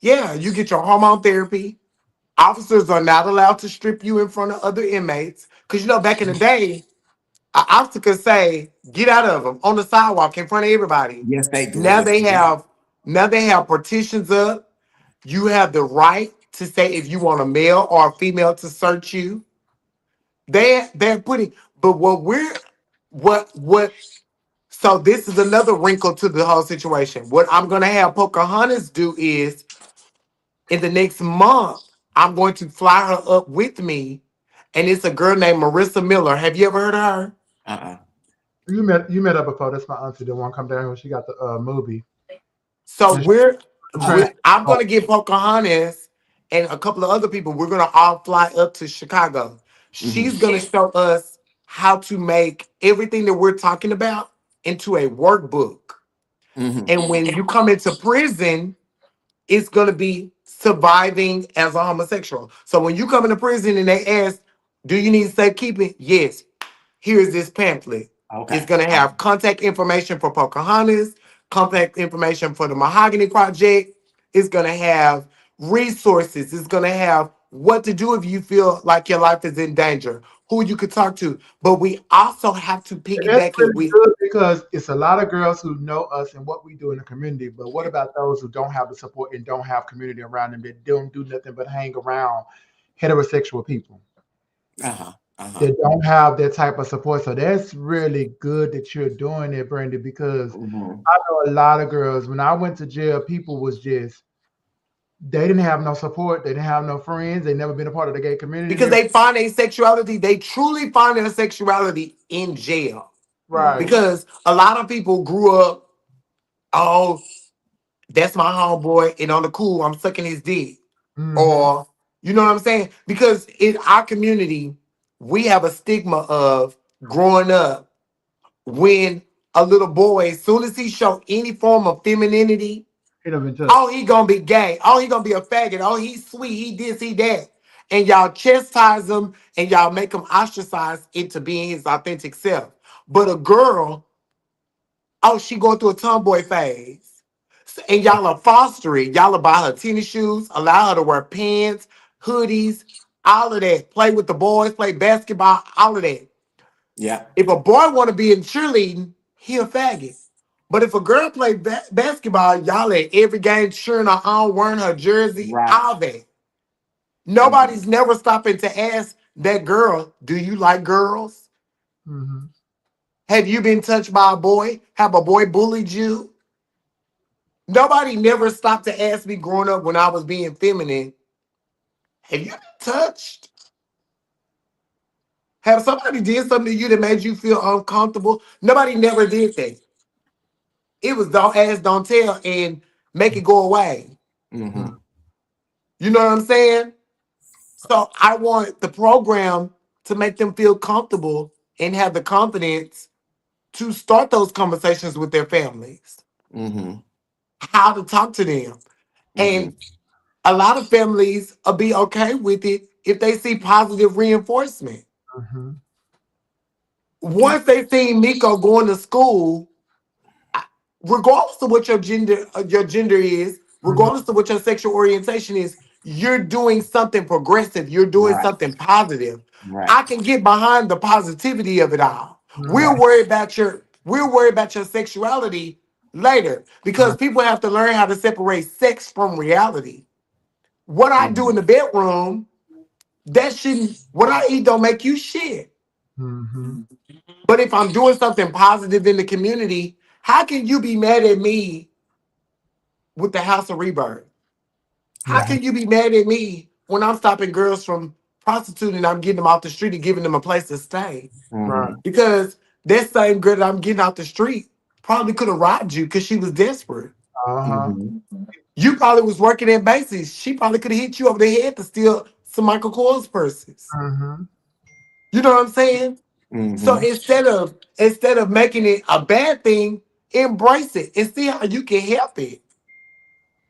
Yeah, you get your hormone therapy. Officers are not allowed to strip you in front of other inmates. Because, you know, back in the day, an officer could say, get out of them on the sidewalk in front of everybody. Yes, they do. Now they have partitions up. You have the right to say if you want a male or a female to search you. They're putting, but so this is another wrinkle to the whole situation. What I'm going to have Pocahontas do is, in the next month, I'm going to fly her up with me, and it's a girl named Marissa Miller. Have you ever heard of her? You met her before. That's my auntie. The one come down here. She got the movie. So I'm going to get Pocahontas and a couple of other people. We're going to all fly up to Chicago. She's going to show us how to make everything that we're talking about into a workbook. And when you come into prison, it's going to be surviving as a homosexual. So when you come into prison and they ask, do you need safekeeping? Yes. Here's this pamphlet. It's Okay. going to have contact information for Pocahontas, contact information for the Mahogany Project. It's going to have resources. It's going to have what to do if you feel like your life is in danger, who you could talk to. But we also have to And that's piggyback it really with, good because it's a lot of girls who know us and what we do in the community. But what about those who don't have the support and don't have community around them that don't do nothing but hang around heterosexual people that don't have that type of support? So that's really good that you're doing it, Brandy, because I know a lot of girls. When I went to jail, people was just they didn't have no support. They didn't have no friends. They never been a part of the gay community. because they find a sexuality, they truly find their sexuality in jail. Right. Because a lot of people grew up, oh, that's my homeboy, and on the cool, I'm sucking his dick. Mhm. Or, you know what I'm saying? Because in our community, we have a stigma of growing up when a little boy, as soon as he show any form of femininity, He done been touched. oh, he gonna be gay. Oh, he gonna be a faggot. Oh, he's sweet. He this, he that. And y'all chastise him and y'all make him ostracize into being his authentic self. But a girl, oh, she going through a tomboy phase. And y'all are fostering. Y'all are buy her tennis shoes, allow her to wear pants, hoodies, all of that. Play with the boys, play basketball, all of that. Yeah. If a boy want to be in cheerleading, he a faggot. But if a girl play basketball, y'all at every game cheering her on, wearing her jersey, Right. all that. Nobody's never stopping to ask that girl, do you like girls? Mhm. Have you been touched by a boy? Have a boy bullied you? Nobody never stopped to ask me growing up when I was being feminine, have you been touched? Have somebody did something to you that made you feel uncomfortable? Nobody never did that. It was don't ask, don't tell, and make it go away. Mm-hmm. You know what I'm saying? So I want the program to make them feel comfortable and have the confidence to start those conversations with their families, Mm-hmm. how to talk to them. And a lot of families will be okay with it if they see positive reinforcement. Mhm. Once they see Miko going to school, regardless of what your gender is, regardless of what your sexual orientation is, you're doing something progressive. You're doing Right. something positive. Right. I can get behind the positivity of it all. We'll Right. worry about your sexuality later because people have to learn how to separate sex from reality. What I do in the bedroom, that shouldn't. What I eat don't make you shit. Mhm. But if I'm doing something positive in the community, how can you be mad at me with the House of Rebirth? How can you be mad at me when I'm stopping girls from prostituting? I'm getting them off the street and giving them a place to stay Right. because that same girl that I'm getting off the street probably could have robbed you because she was desperate. Uh-huh. You probably was working at Macy's. She probably could have hit you over the head to steal some Michael Kors purses. Mhm. You know what I'm saying? So instead of making it a bad thing, embrace it and see how you can help it.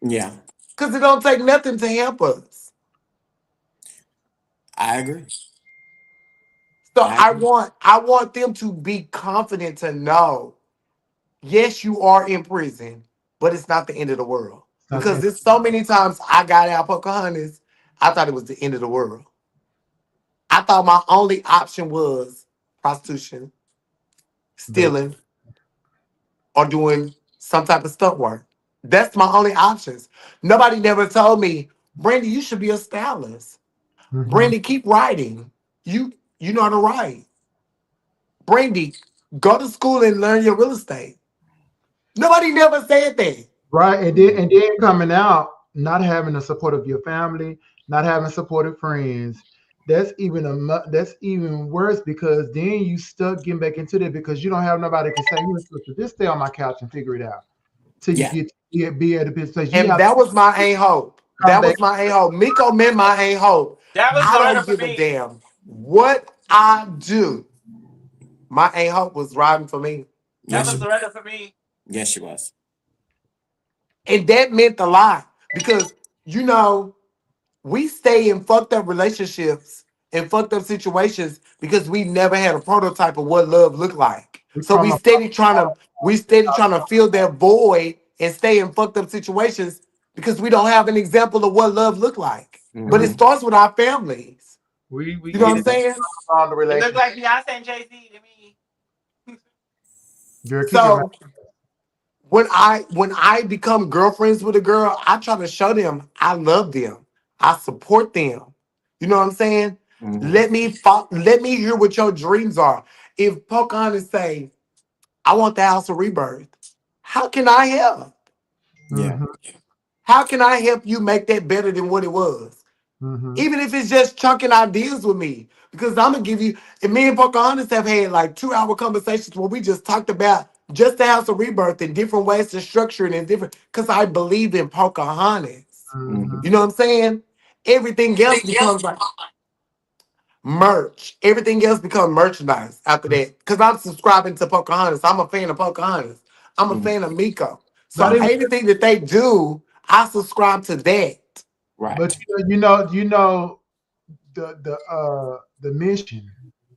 Yeah. Because it don't take nothing to help us. I agree. So I agree. I want them to be confident to know, yes, you are in prison, but it's not the end of the world. Because there's so many times I got out Pocahontas, I thought it was the end of the world. I thought my only option was prostitution, stealing, or doing some type of stunt work. That's my only options. Nobody never told me, Brandy, you should be a stylist. Mhm. Brandy, keep writing. You know how to write. Brandy, go to school and learn your real estate. Nobody never said that. Right. And then coming out, not having the support of your family, not having supportive friends. That's even worse because then you stuck getting back into that because you don't have nobody can say, "You sister, just stay on my couch and figure it out." Till you Yeah. get to be at a place. You And have that to was my ain't hope. come That back. was my ain't hope. Miko meant my ain't hope. That was I Loretta don't for give a me. damn what I do. My ain't hope was riding for me. That Yes, was she, Loretta for me. yes, she was. And that meant a lot because you know, we stay in fucked up relationships and fucked up situations because we never had a prototype of what love looked like. So From a we steady trying to fill that void and stay in fucked up situations because we don't have an example of what love looked like. But it starts with our families. we You know what get I'm saying? on the It look relationship. like Beyonce and Jay-Z to me. Girl, keep your mouth. So when I become girlfriends with a girl, I try to show them I love them. I support them. You know what I'm saying? Let me hear what your dreams are. If Pocahontas say, I want the house of rebirth, how can I help? Yeah. Mhm, How can I help you make that better than what it was? mhm. Even if it's just chunking ideas with me. Because I'm gonna give you, and me and Pocahontas have had like 2-hour conversations where we just talked about just the house of rebirth and different ways to structure it and different because I believe in Pocahontas. Mhm. You know what I'm saying? Everything else becomes like merch. Everything else becomes merchandise after that. Because I'm subscribing to Pocahontas. I'm a fan of Pocahontas. I'm a fan of Miko. Not So even, anything that they do, I subscribe to that. Right. but you know the mission.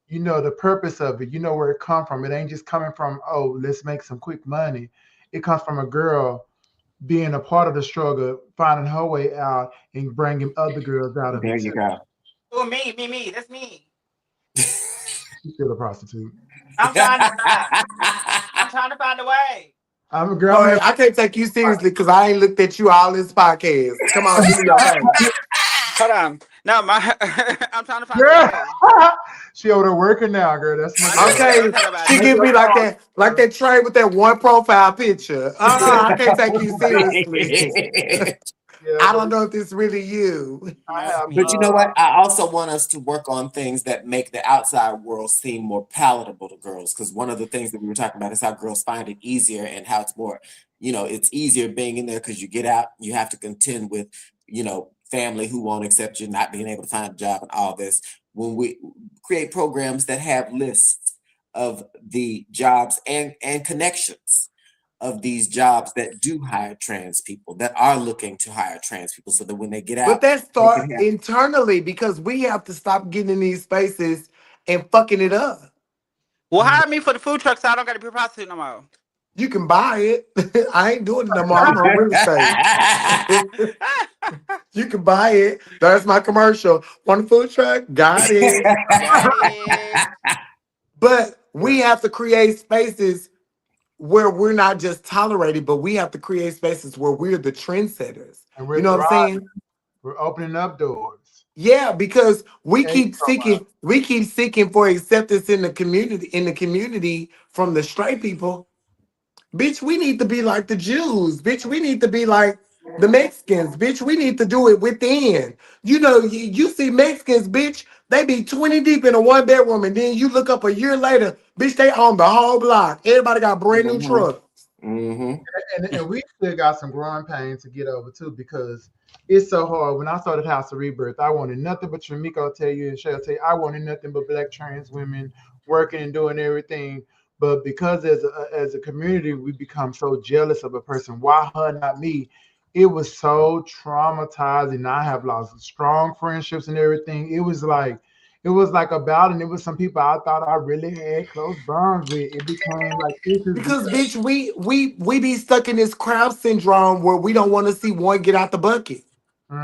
You know the purpose of it. You know where it come from. It ain't just coming from, oh, let's make some quick money. It comes from a girl being a part of the struggle, finding her way out, and bringing other girls out of There it you too. go. Oh, me. That's me. She's still a prostitute. I'm trying to I'm trying to find a way. I'm a girl. I'm Boy, here. I can't take you seriously because I ain't looked at you all this podcast. Come on, do me your thing. Hold on. No, my I'm trying to find a Girl, way. she over there working now, girl. That's my I girl. know. Don't Okay, tell nobody. she give me like that tray with that one profile picture. I can't take you seriously. Yeah, I but don't know if this really you. I That's have. But you me. know what? I also want us to work on things that make the outside world seem more palatable to girls. Because one of the things that we were talking about is how girls find it easier and how it's more, it's easier being in there because you get out, you have to contend with, family who won't accept you, not being able to find a job and all this. When we create programs that have lists of the jobs and connections of these jobs that do hire trans people, that are looking to hire trans people, so that when they get But out, that they can start have. internally because we have to stop getting in these spaces and fucking it up. Well, hire me for the food truck so I don't got to be a prostitute no more. You can buy it. I ain't doing it no more. I'm on real estate. You can buy it. That's my commercial. Want a food truck? Got it. Got it. But we have to create spaces where we're not just tolerated, but we have to create spaces where we're the trendsetters. And You we're know what I'm thriving. saying? We're opening up doors. Yeah, because we Hey, keep seeking for acceptance in the community from the straight people. Bitch, we need to be like the Jews. Bitch, we need to be like the Mexicans. Bitch, we need to do it within. You see Mexicans, bitch, they be 20 deep in a one bedroom, and then you look up a year later, bitch, they own the whole block. Everybody got brand new trucks. And we still got some growing pains to get over too, because it's so hard. When I started House of Rebirth, I wanted nothing but Tramiko will tell you and Shell tell you, I wanted nothing but black trans women working and doing everything. But because as a community, we become so jealous of a person. Why her, not me? It was so traumatizing. I have lost strong friendships and everything. It was like a battle, and it was some people I thought I really had close bonds with. It became like issues Because bitch, we be stuck in this crowd syndrome where we don't want to see one get out the bucket.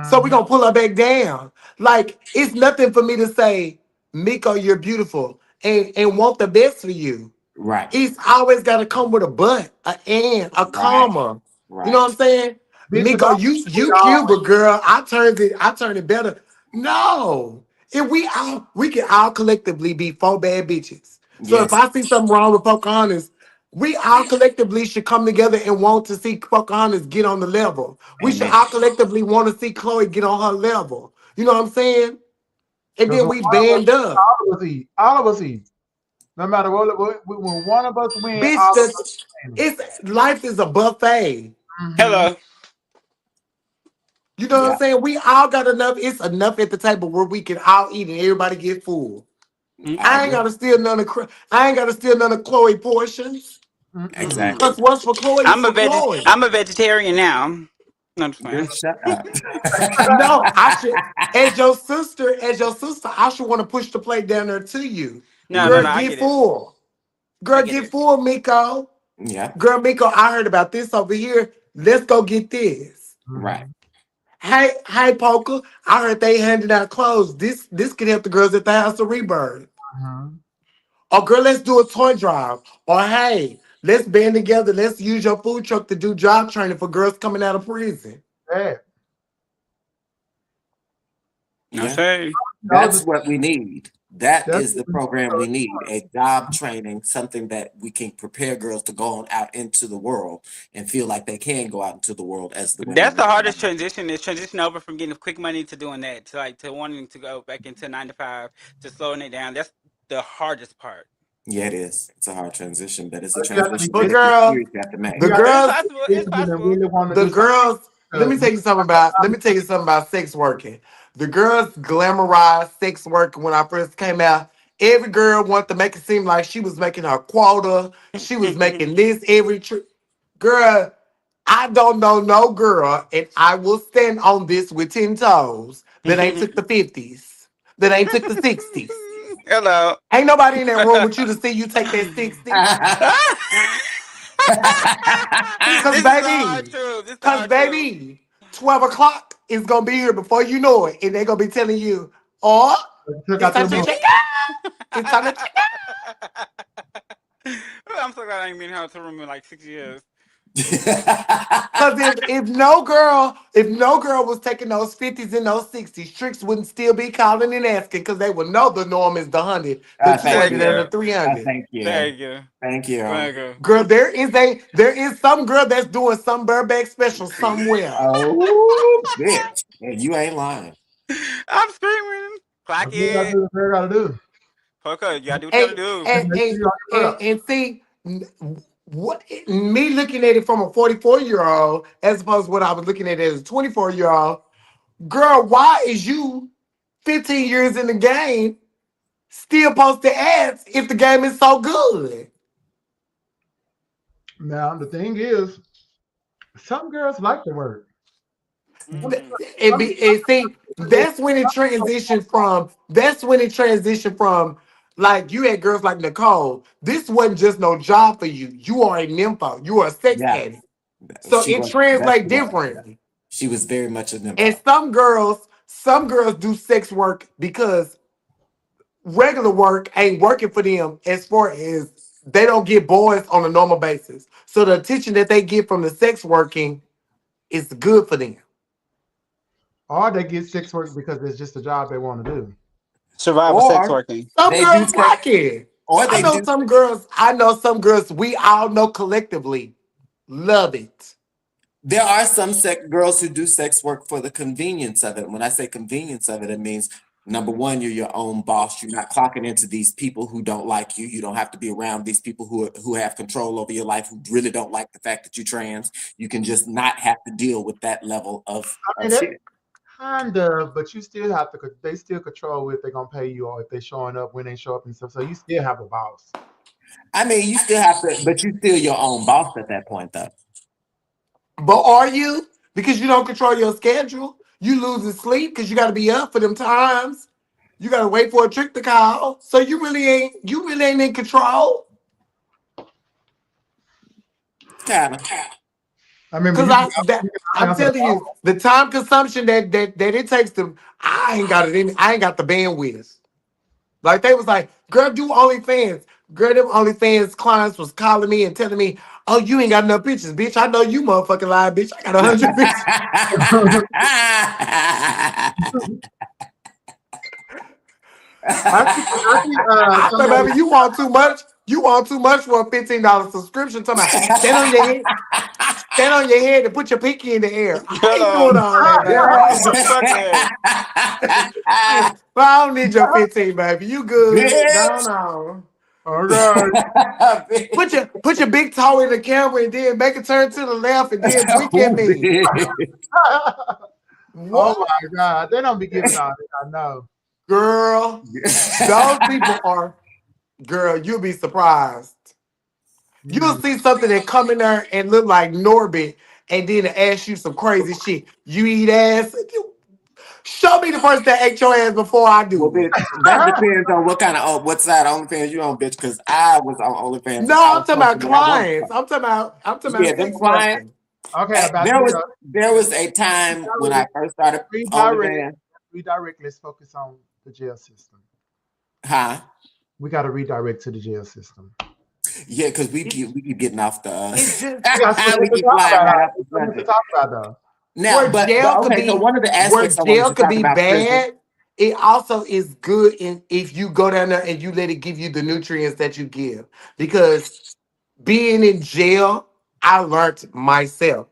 So we gonna pull her back down. Like it's nothing for me to say, Miko, you're beautiful, and want the best for you. Right. It's always gotta come with a but, a and, a comma. You know what I'm saying? Bitch, Miko, you cute, but girl, I turned it better. No. If we can all collectively be four bad bitches. So if Yes. I see something wrong with Pocahontas, we all collectively should come together and want to see Pocahontas get on the level. We should Amen. all collectively want to see Chloe get on her level. You know what I'm saying? And then we band up. all of us eat. All of us eat. No matter when one of us win, Bitch, all of us win. it's life is a buffet. Hello. You know what Yeah. I'm saying? We all got enough. It's enough at the table where we can all eat and everybody get full. I I ain't agree. gotta steal none of Chloe portions. Exactly. Cause what's for Chloe is I'm a for Chloe. I'm a vegetarian now. No, I'm just Girl, playing. shut up. No, I should. As your sister, I should want to push the plate down there to you. No, no, Girl, no. I get get it. full. I Girl, get get it. full, Miko. Yeah, Girl, Miko, I heard about this over here. Let's go get this. right. Hey, Poker. I heard they handing out clothes. This could help the girls at the House of Rebirth. Or girl, let's do a toy drive. Or hey, let's band together. Let's use your food truck to do job training for girls coming out of prison. Yeah. No Yeah. shade. That's what we need. That That's is the program we need. A job training, something that we can prepare girls to go on out into the world and feel like they can go out into the world as the That's women. the hardest transition. Is transition over from getting quick money to doing that, to like to wanting to go back into 9 to 5, to slowing it down. That's the hardest part. Yeah, it is. It's a hard transition, but it's a But you have to be transition But that girl, you have to make. the Yeah, But it's girls, possible. it's It's people that possible. really want to the do something. girls, let me tell you something about sex working. The girls glamorized sex work when I first came out. Every girl wanted to make it seem like she was making her quota. She was making this every trip. Girl, I don't know no girl, and I will stand on this with 10 toes, that ain't took the 50s, that ain't took the 60s. Hello. Ain't nobody in that room with you to see you take that 60. Cause This is the hard baby, truth. This is the cause hard truth. baby, 12 o'clock is gonna be here before you know it, and they're gonna be telling you, oh, Took it's out time the to money. check out. It's time to check out. I'm so glad I ain't been in her room in like 6 years. Cause if no girl was taking those 50s and those 60s, tricks wouldn't still be calling and asking because they would know the norm is the 100, the Thank 200, and the you. 300. Thank you. Thank you. Thank you. Thank you. Girl, there is some girl that's doing some Burbank special somewhere. Oh, bitch. And you ain't lying. I'm screaming. Clock That's what you it. gotta do. Okay, you gotta do what you gotta do. And, Make sure and, you're on your and, and see, what me looking at it from a 44-year-old as opposed to what I was looking at it as a 24-year-old, girl, why is you 15 years in the game still posting ads if the game is so good? Now the thing is, some girls like to work. And see, that's when it transitioned from like you had girls like Nicole. This wasn't just no job for you. You are a nympho. You are a sex Yeah. addict. So She it was, translates differently. she was very much a And nympho. some girls do sex work because regular work ain't working for them as far as they don't get boys on a normal basis. So the attention that they get from the sex working is good for them. Or they get sex work because it's just a job they want to do. Survival sex Or working. Some they do girls sex, like it. or I they know do. some girls. We all know collectively love it. There are some girls who do sex work for the convenience of it. When I say convenience of it, it means number one, you're your own boss. You're not clocking into these people who don't like you. You don't have to be around these people who have control over your life, who really don't like the fact that you're trans. You can just not have to deal with that level of shit. Kind of, but you still have to. They still control if they're gonna pay you or if they're showing up when they show up and stuff. So you still have a boss. I mean, you still have to, but you're still your own boss at that point, though. But are you? Because you don't control your schedule. You losing sleep because you got to be up for them times. You got to wait for a trick to call. So you really ain't in control. Kind of. I mean, Cause I'm telling you, the time consumption that it takes to, I ain't got the bandwidth. Like they was like, girl, do OnlyFans. Girl, them OnlyFans clients was calling me and telling me, oh, you ain't got enough pictures, bitch. I know you motherfucking lie, bitch. I got 100 pictures. I said, baby, you want too much. You want too much for a $15 subscription. Talking about stand on your head. Stand on your head and put your pinky in the air. I ain't doing all that, baby. But I don't need your 15, baby. You good. No. All right. Put your big toe in the camera and then make it turn to the left and then wink at me. Oh my God. They don't be giving all that. I know. Girl, those people are, girl, you'll be surprised. You'll see something that come in there and look like Norbit, and then to ask you some crazy shit. You eat ass. Show me the person that ate your ass before I Well, do it. bitch, that depends on what kind of what side of OnlyFans you on, bitch. Because I was on OnlyFans and No, I I'm was talking about posting. I was, clients. I'm talking about yeah, them sex clients. workers. Okay, about There was a time when I first started redirect. OnlyFans. Redirect. Let's focus on the jail system. Huh? We got to redirect to the jail system. Yeah, because we keep getting off the. It's just We got we something to keep talk flying about. right off the Something to subject. talk about, though. Now, where but jail could okay. So be one of the where aspects I wanted jail to could talk be about prison. bad. It also is good if you go down there and you let it give you the nutrients that you give. Because being in jail, I learned myself.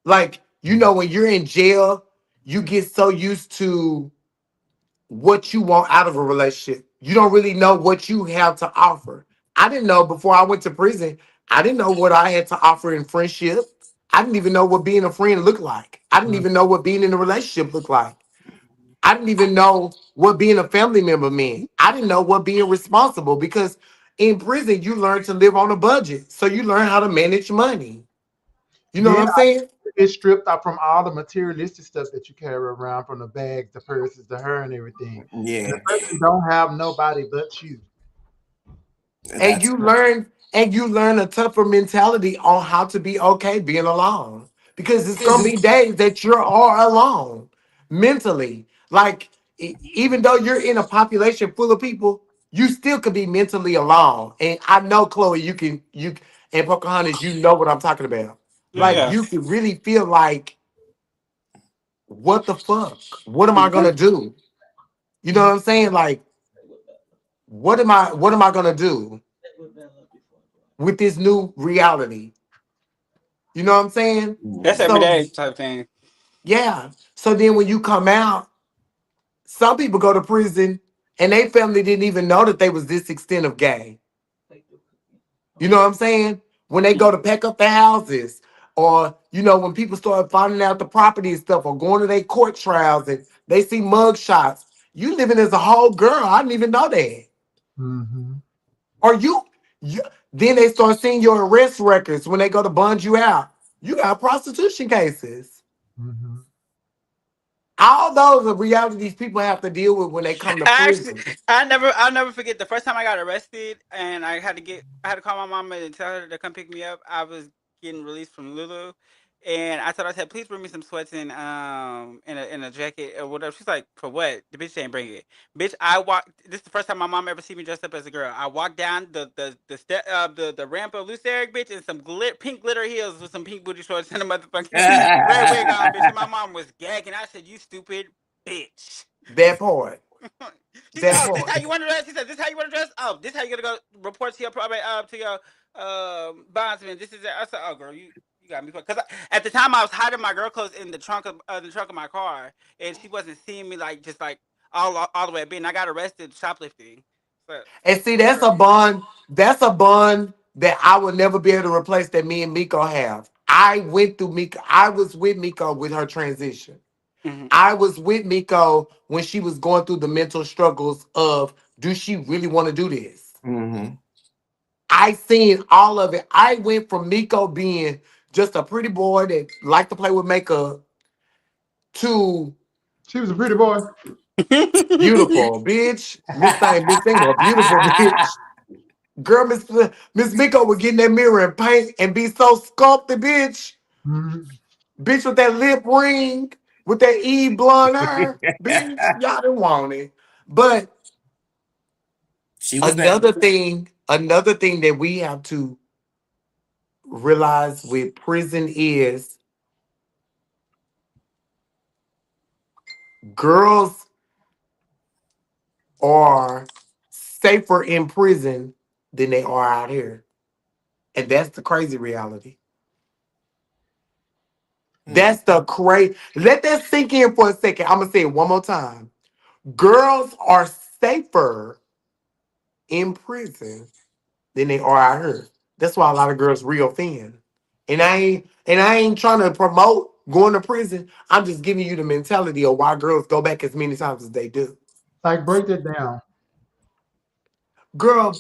Like, when you're in jail, you get so used to what you want out of a relationship. You don't really know what you have to offer. I didn't know before I went to prison. I didn't know what I had to offer in friendship. I didn't even know what being a friend looked like. I didn't even know what being in a relationship looked like. I didn't even know what being a family member meant. I didn't know what being responsible because in prison you learn to live on a budget. So you learn how to manage money. You know what Then I'm saying? it's stripped out from all the materialistic stuff that you carry around, from the bags, the purses, the hair, and everything. And the Yeah, person don't have nobody but you. And that's you true. learn a tougher mentality on how to be okay being alone. Because it's Is gonna it? be days that you're all alone mentally. Like even though you're in a population full of people, you still could be mentally alone. And I know Chloe, you and Pocahontas, you know what I'm talking about. Like Yeah. you could really feel like, what the fuck? What am I gonna do? You know what I'm saying? Like, what am I gonna do with this new reality? You know what I'm saying? That's Mm. So everyday type thing. yeah. So then when you come out, some people go to prison and they family didn't even know that they was this extent of gay. You know what I'm saying? When they go to pack up the houses, or when people start finding out the property and stuff, or going to their court trials and they see mug shots, you living as a whole girl. I didn't even know that. Mm-hmm. Or you then they start seeing your arrest records when they go to bond you out. You got prostitution cases. Mm-hmm. All those are realities people have to deal with when they come to prison. I'll never forget the first time I got arrested and I had to call my mama and tell her to come pick me up. I was getting released from Lulu, and I said, please bring me some sweats and in a jacket or whatever. She's like, for what? The bitch didn't bring it. Bitch, I walked. This is the first time my mom ever seen me dressed up as a girl. I walked down the step the ramp of Loose Eric, bitch, in some pink glitter heels with some pink booty shorts and a motherfucking red wig on, bitch. And my mom was gagging. I said, you stupid bitch. That part. She said, That "Oh, this how part. you want to dress?" She said, "This how you want to dress? Oh, this how you gonna go report to your probate to your bondsman? This is it." I said, "Oh, girl, you got me fucked." Because at the time I was hiding my girl clothes in the trunk of my car, and she wasn't seeing me like just like all the way up in. I got arrested shoplifting. So, And see, that's a girl, bond. That's a bond that I would never be able to replace that me and Miko have. I went through Miko. I was with Miko with her transition. mm-hmm. I was with Miko when she was going through the mental struggles of, do she really want to do this? Mm-hmm. I seen all of it. I went from Miko being just a pretty boy that liked to play with makeup to She was a pretty boy. beautiful, bitch. Miss Thing, Miss Thing, a beautiful bitch. Girl, Miss Miko would get in that mirror and paint and be so sculpted, bitch. Mm-hmm. Bitch with that lip ring, with that Eve blonde hair. Bitch, y'all didn't want it. But She was that. another thing that we have to realize with prison is girls are safer in prison than they are out here. And that's the crazy reality. Mm. That's the crazy. Let that sink in for a second. I'm gonna say it one more time. Girls are safer in prison than they are out here. That's why a lot of girls reoffend. And I ain't trying to promote going to prison. I'm just giving you the mentality of why girls go back as many times as they do. Like, break that down. Girl,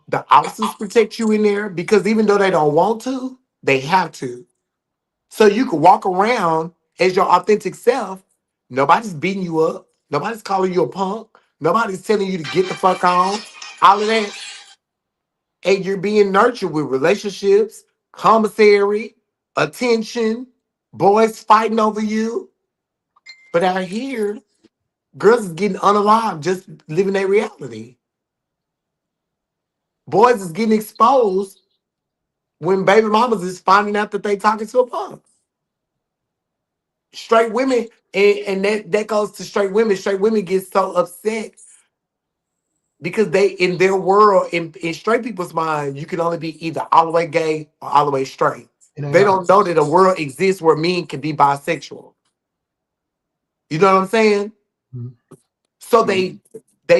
the officers protect you in there because even though they don't want to, they have to. So you can walk around as your authentic self. Nobody's beating you up. Nobody's calling you a punk. Nobody's telling you to get the fuck on. All of that. And you're being nurtured with relationships, commissary, attention, boys fighting over you. But out here, girls is getting unalive, just living their reality. Boys is getting exposed when baby mamas is finding out that they talking to a punk. Straight women, and that goes to straight women. Straight women get so upset because they, in their world, in straight people's mind, you can only be either all the way gay or all the way straight. It ain't They like- don't know that a world exists where men can be bisexual. You know what I'm saying? Mhm. So they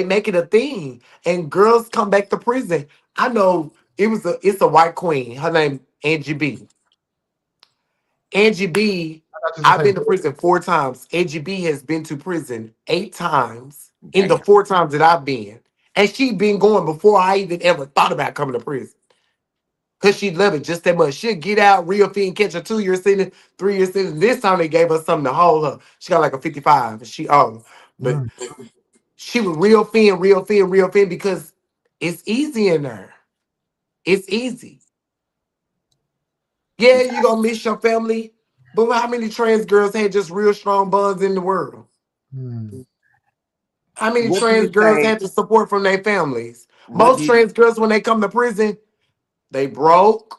make it a thing, and girls come back to prison. I know it's a white queen. Her name Angie B. Angie B. I thought you was I've gonna been say to prison 4 times. Angie B has been to prison 8 times in the Damn. 4 times that I've been, and she been going before I even ever thought about coming to prison. Cause she love it just that much. She'll get out, reoffend, catch a 2-year sentence, 3-year sentence. This time they gave her something to hold her. She got like a 55, and she but Mm. she would reoffend because it's easy in there. It's easy. Yeah, you gonna miss your family, but how many trans girls had just real strong bonds in the world? Mm. How many What do trans you girls say? had the support from their families? What do Most you? trans girls, when they come to prison, they broke,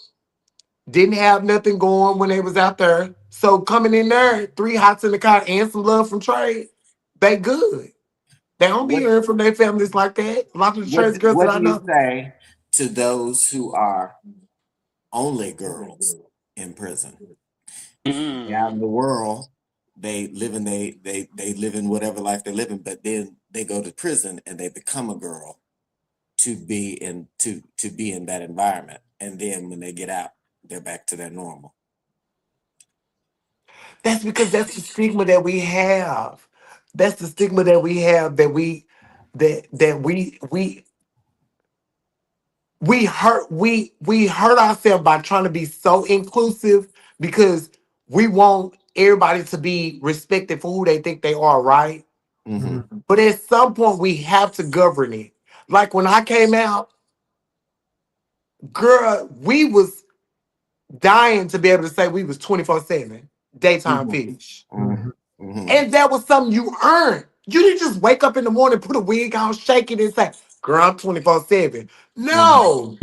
didn't have nothing going when they was out there. So coming in there, 3 hots in the car and some love from trade, they good. They don't be What? hearing from their families like that. A lot of the trans girls that What I do you know. say to those who are only girls in prison? Out in the world, they live in they live in whatever life they're living, but then they go to prison and they become a girl to be in that environment, and then when they get out, they're back to their normal. That's because that's the stigma that we have. That's the stigma that we have that we hurt ourselves by trying to be so inclusive because we want everybody to be respected for who they think they are, right? Mm-hmm. But at some point we have to govern it. Like when I came out, girl, we was dying to be able to say we was 24/7 daytime Mm-hmm. finish. Mm-hmm. Mhm. Mm-hmm. And that was something you earned. You didn't just wake up in the morning, put a wig on, shake it, and say, girl, I'm 24/7. No.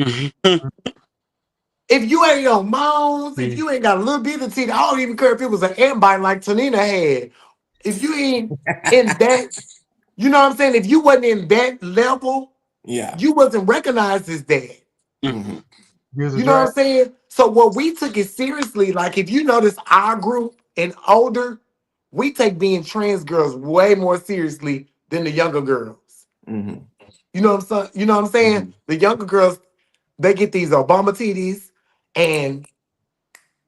If you ain't on moans, if you ain't got a little bit of teeth, I don't even care if it was an ant bite like Tanina had. If you ain't in that, you know what I'm saying? If you wasn't in that level, Yeah. you wasn't recognized as that. Mm-hmm. You was a You know what drag. I'm saying? So what we took it seriously, like if you notice our group and older, we take being trans girls way more seriously than the younger girls. Mm-hmm. You know what I'm saying? You know what I'm saying? Mm-hmm. The younger girls, they get these Obama titties and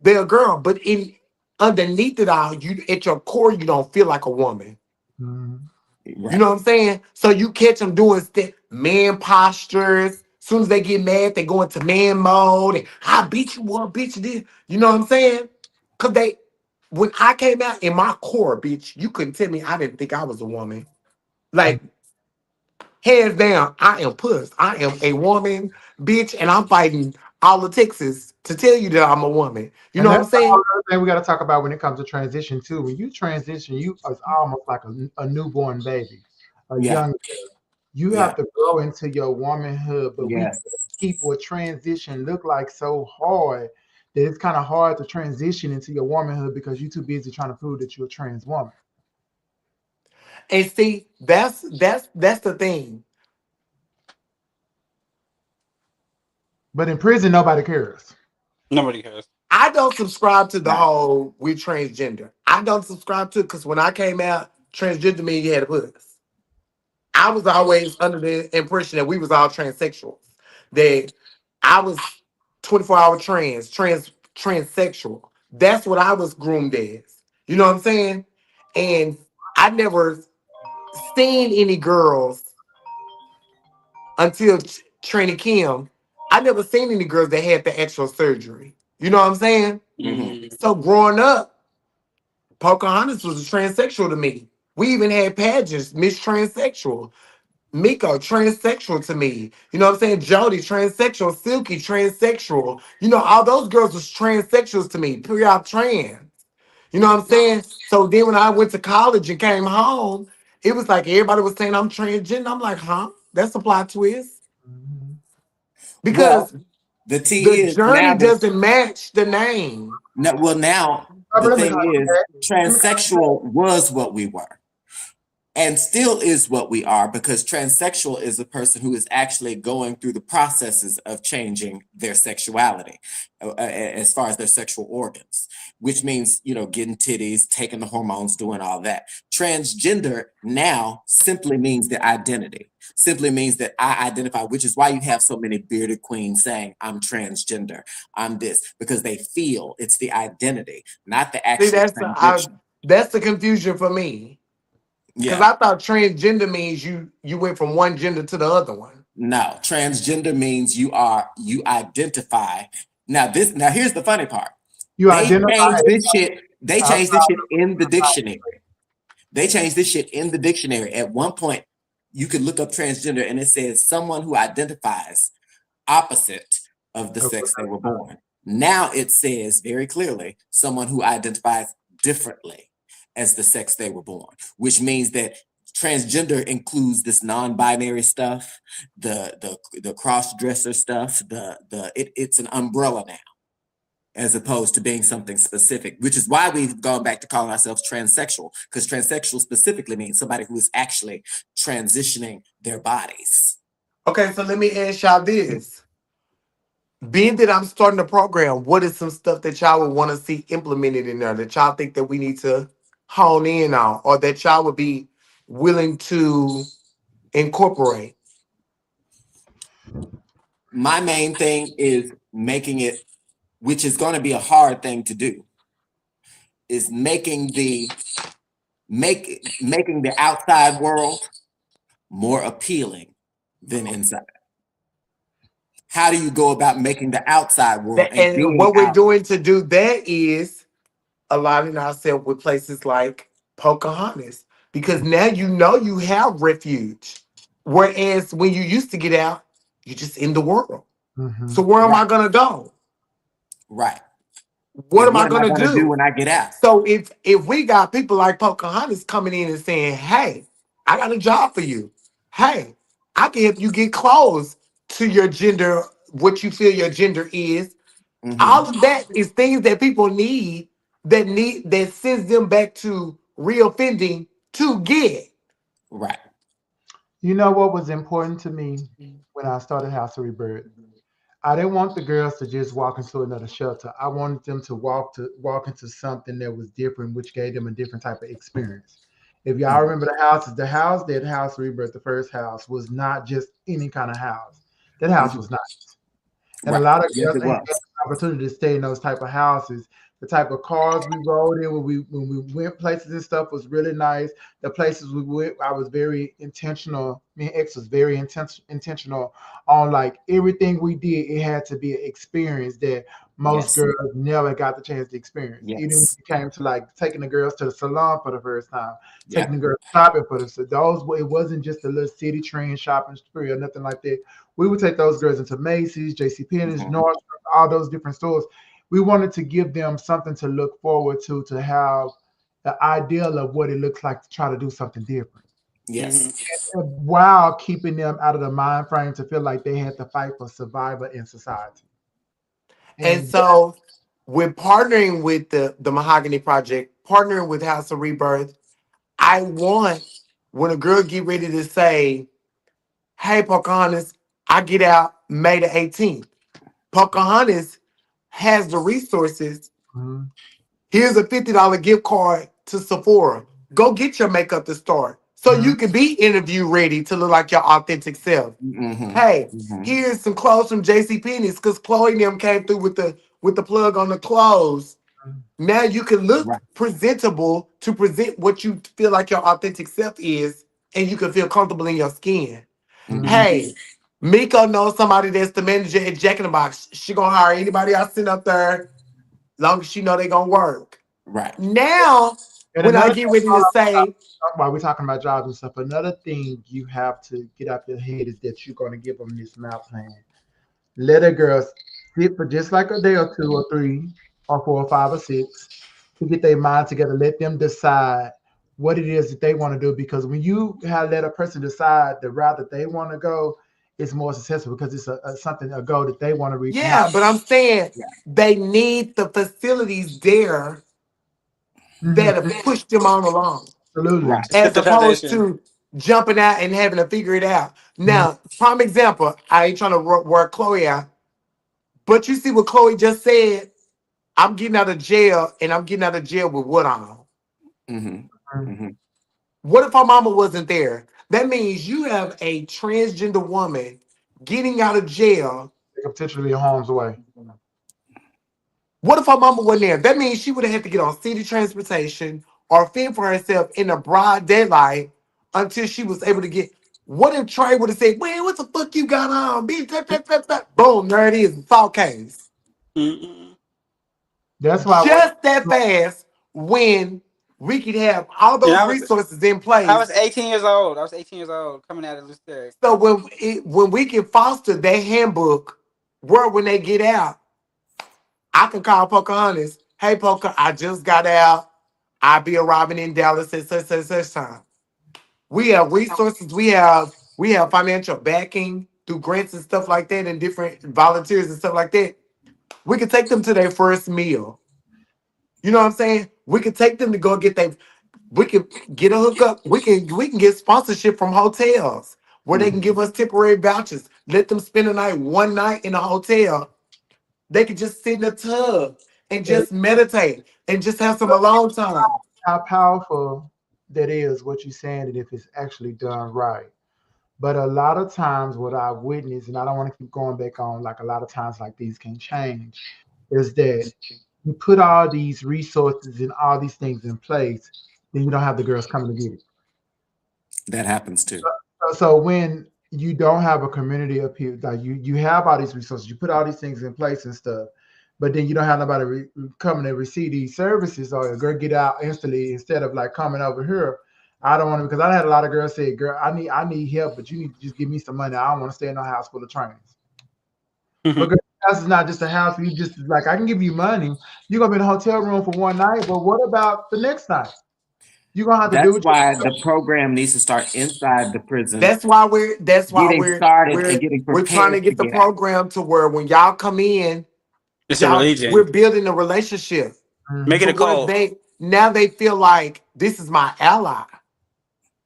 they're a girl, but in underneath it all, you at your core, you don't feel like a woman. Mhm. You Right. know what I'm saying? So you catch them doing man postures. As soon as they get mad, they go into man mode. And I beat you up, bitch. This. You know what I'm saying? Cause when I came out in my core, bitch, you couldn't tell me I didn't think I was a woman. Like hands down, I am puss. I am a woman, bitch, and I'm fighting all of Texas to tell you that I'm a woman. You And know what that's I'm saying? another thing we got to talk about when it comes to transition too. When you transition, you it's almost like a newborn baby, a Yeah. young. You Yeah. have to grow into your womanhood, but we Yes. keep what transition look like so hard that it's kind of hard to transition into your womanhood because you're too busy trying to prove that you're a trans woman. And see, that's the thing. But in prison, nobody cares. Nobody cares. I don't subscribe to the Right. whole we transgender. I don't subscribe to it because when I came out, transgender means you had a puss. I was always under the impression that we was all transsexuals. That I was 24-hour transsexual. That's what I was groomed as. You know what I'm saying? And I never seen any girls until Trini Kim. I never seen any girls that had the actual surgery. You know what I'm saying? Mhm. So growing up, Pocahontas was a transsexual to me. We even had pageants, Miss Transsexual. Miko, transsexual to me. You know what I'm saying? Jody, transsexual. Silky, transsexual. You know, all those girls was transsexuals to me. Period, trans. You know what I'm saying? So then when I went to college and came home, it was like everybody was saying I'm transgender. I'm like, huh? That's a plot twist. Mhm. Because Well, the the T is journey now that doesn't match the name. no, well now Oh, the but let me thing call you is back. Let me call you back. transsexual was what we were. And still is what we are because transsexual is a person who is actually going through the processes of changing their sexuality as far as their sexual organs, which means, you know, getting titties, taking the hormones, doing all that. Transgender now simply means the identity, simply means that I identify, which is why you have so many bearded queens saying, I'm transgender, I'm this, because they feel it's the identity, not the See, actual transition. that's the confusion for me. Because Yeah. I thought transgender means you went from one gender to the other one. No, transgender means you identify. Now here's the funny part. You identify They as changed this shit in the dictionary. They changed this shit in the dictionary. At one point, you could look up transgender and it says someone who identifies opposite of the sex they were born. Now it says very clearly someone who identifies differently as the sex they were born, which means that transgender includes this non-binary stuff, the cross-dresser stuff, it's an umbrella now, as opposed to being something specific, which is why we've gone back to calling ourselves transsexual, because transsexual specifically means somebody who is actually transitioning their bodies. Okay, so let me ask y'all this. Being that I'm starting the program, what is some stuff that y'all would want to see implemented in there that y'all think that we need to hone in on or that y'all would be willing to incorporate? My main thing is making it, which is going to be a hard thing to do, is making the outside world more appealing than inside. How do you go about making the outside world and And being what we're out? doing to do that is aligning ourselves with places like Pocahontas. Because now you know you have refuge. Whereas when you used to get out, you're just in the world. Mhm. So where am Right, I gonna go? right. What And am what I am I gonna going to do do? when I get out? So if we got people like Pocahontas coming in and saying, "Hey, I got a job for you. Hey, I can help you get clothes to your gender, what you feel your gender is." All Mm-hmm. of that is things that people that sends them back to reoffending to get. Right. You know what was important to me when I started House of Rebirth? I didn't want the girls to just walk into another shelter. I wanted them to walk into something that was different, which gave them a different type of experience. If y'all Mm-hmm. remember the house that House of Rebirth, the first house, was not just any kind of house. That house Mm-hmm. was nice. And a Right. lot of Yes, girls it ain't had was. the opportunity to stay in those type of houses. The type of cars we rode in when we went places and stuff was really nice. The places we went, I was very intentional. Me and X was very intentional on like everything we did. It had to be an experience that most Yes. girls never got the chance to experience. Even when Yes. it came to like taking the girls to the salon for the first time, taking Yeah. the girls shopping for the those. It wasn't just a little city trend shopping spree or nothing like that. We would take those girls into Macy's, J.C. Penney's, Mm-hmm. Nordstrom, all those different stores. We wanted to give them something to look forward to have the ideal of what it looks like to try to do something different, Yes. while keeping them out of the mind frame to feel like they had to fight for survival in society. And And so we're partnering with the Mahogany Project, partnering with House of Rebirth. I want when a girl get ready to say, "Hey, Pocahontas, I get out May the 18th." Pocahontas has the resources. mhm, Here's a $50 gift card to Sephora. Go get your makeup to start so mhm, you can be interview ready to look like your authentic self. Mm-hmm. Hey, Mm-hmm. here's some clothes from JCPenney's because Chloe and them came through with the plug on the clothes. Now you can look Right. presentable to present what you feel like your authentic self is, and you can feel comfortable in your skin. Mm-hmm. mhm, Hey, Miko knows somebody that's the manager at Jack in the Box. She gonna hire anybody I send up there long as she know they gonna work. Right. Now, And when I another get ready to say, while we're talking about jobs and stuff, another thing you have to get out your head is that you're going to give them this map plan. Let a girl sit for just like a day or 2 or 3 or 4 or 5 or 6 to get their mind together. Let them decide what it is that they want to do. Because when you have let a person decide the route that they want to go, it's more successful because it's a goal that they want to reach. yeah, but I'm saying Yeah. they need the facilities there that'll push them on along, Absolutely. Right. as the opposed foundation. to jumping out and having to figure it out. Now, prime example, I ain't trying to work Chloe out, but you see what Chloe just said. I'm getting out of jail, and I'm getting out of jail with what on? Mm-hmm. Mm-hmm. What if her mama wasn't there? That means you have a transgender woman getting out of jail. They could potentially be in harm's way. What if her mama wasn't there? That means she would have had to get on city transportation or fend for herself in the broad daylight until she was able to get. What if Trey would have said, "Man, what the fuck you got on? Boom, there it is, fall case. Mm-mm. That's why Just that fast when we could have all And those resources in I was place. 18 years old. I was 18 years old coming out of Loose Tech. So when we can foster that handbook, where when they get out, I can call Pocahontas. Hey, Poca, I just got out. I'll be arriving in Dallas at such time. We have resources. We have financial backing through grants and stuff like that, and different volunteers and stuff like that. We can take them to their first meal. You know what I'm saying? We can take them to go get their. We can get a hookup. We can get sponsorship from hotels where they can give us temporary vouchers. Let them spend a night, one night in a hotel. They can just sit in a tub and just meditate and just have some alone time. how powerful that is, what you're saying, and if it's actually done right. But a lot of times, what I witness, and I don't want to keep going back on, like a lot of times, like these can change, is that you put all these resources and all these things in place, then you don't have the girls coming to get it. That happens too. So when you don't have a community of people, like you have all these resources, you put all these things in place and stuff, but then you don't have nobody coming to receive these services, or a girl get out instantly instead of like coming over here. I don't want to, because I had a lot of girls say, "Girl, I need help, but you need to just give me some money. I don't want to stay in no house full of trains." But girl, house is not just a house. You just like, I can give you money. You're gonna be in a hotel room for one night, but what about the next night? You're gonna have to do That's what why the program needs to start inside the prison, That's why we're getting started and getting we're trying to prepared to get the get out. program to where when y'all come in, It's a religion. we're building a relationship. Make it a To where cult. they feel like this is my ally.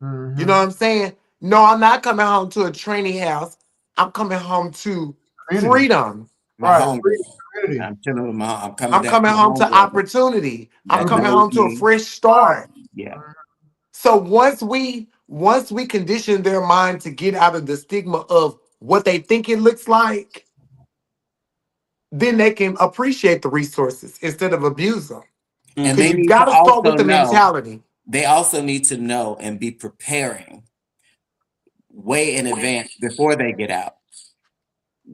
Mhm. You know what I'm saying? No, I'm not coming home to a training house. I'm coming home to Community. freedom. My Right. home. Community. I'm telling them I'm coming I'm down coming to my home to home brother opportunity. I'm that coming knows home to a me. fresh start. Yeah. So once we condition their mind to get out of the stigma of what they think it looks like, then they can appreciate the resources instead of abuse them. And Because they you need got to to start with also the know, mentality. they also need to know and be preparing way in advance before they get out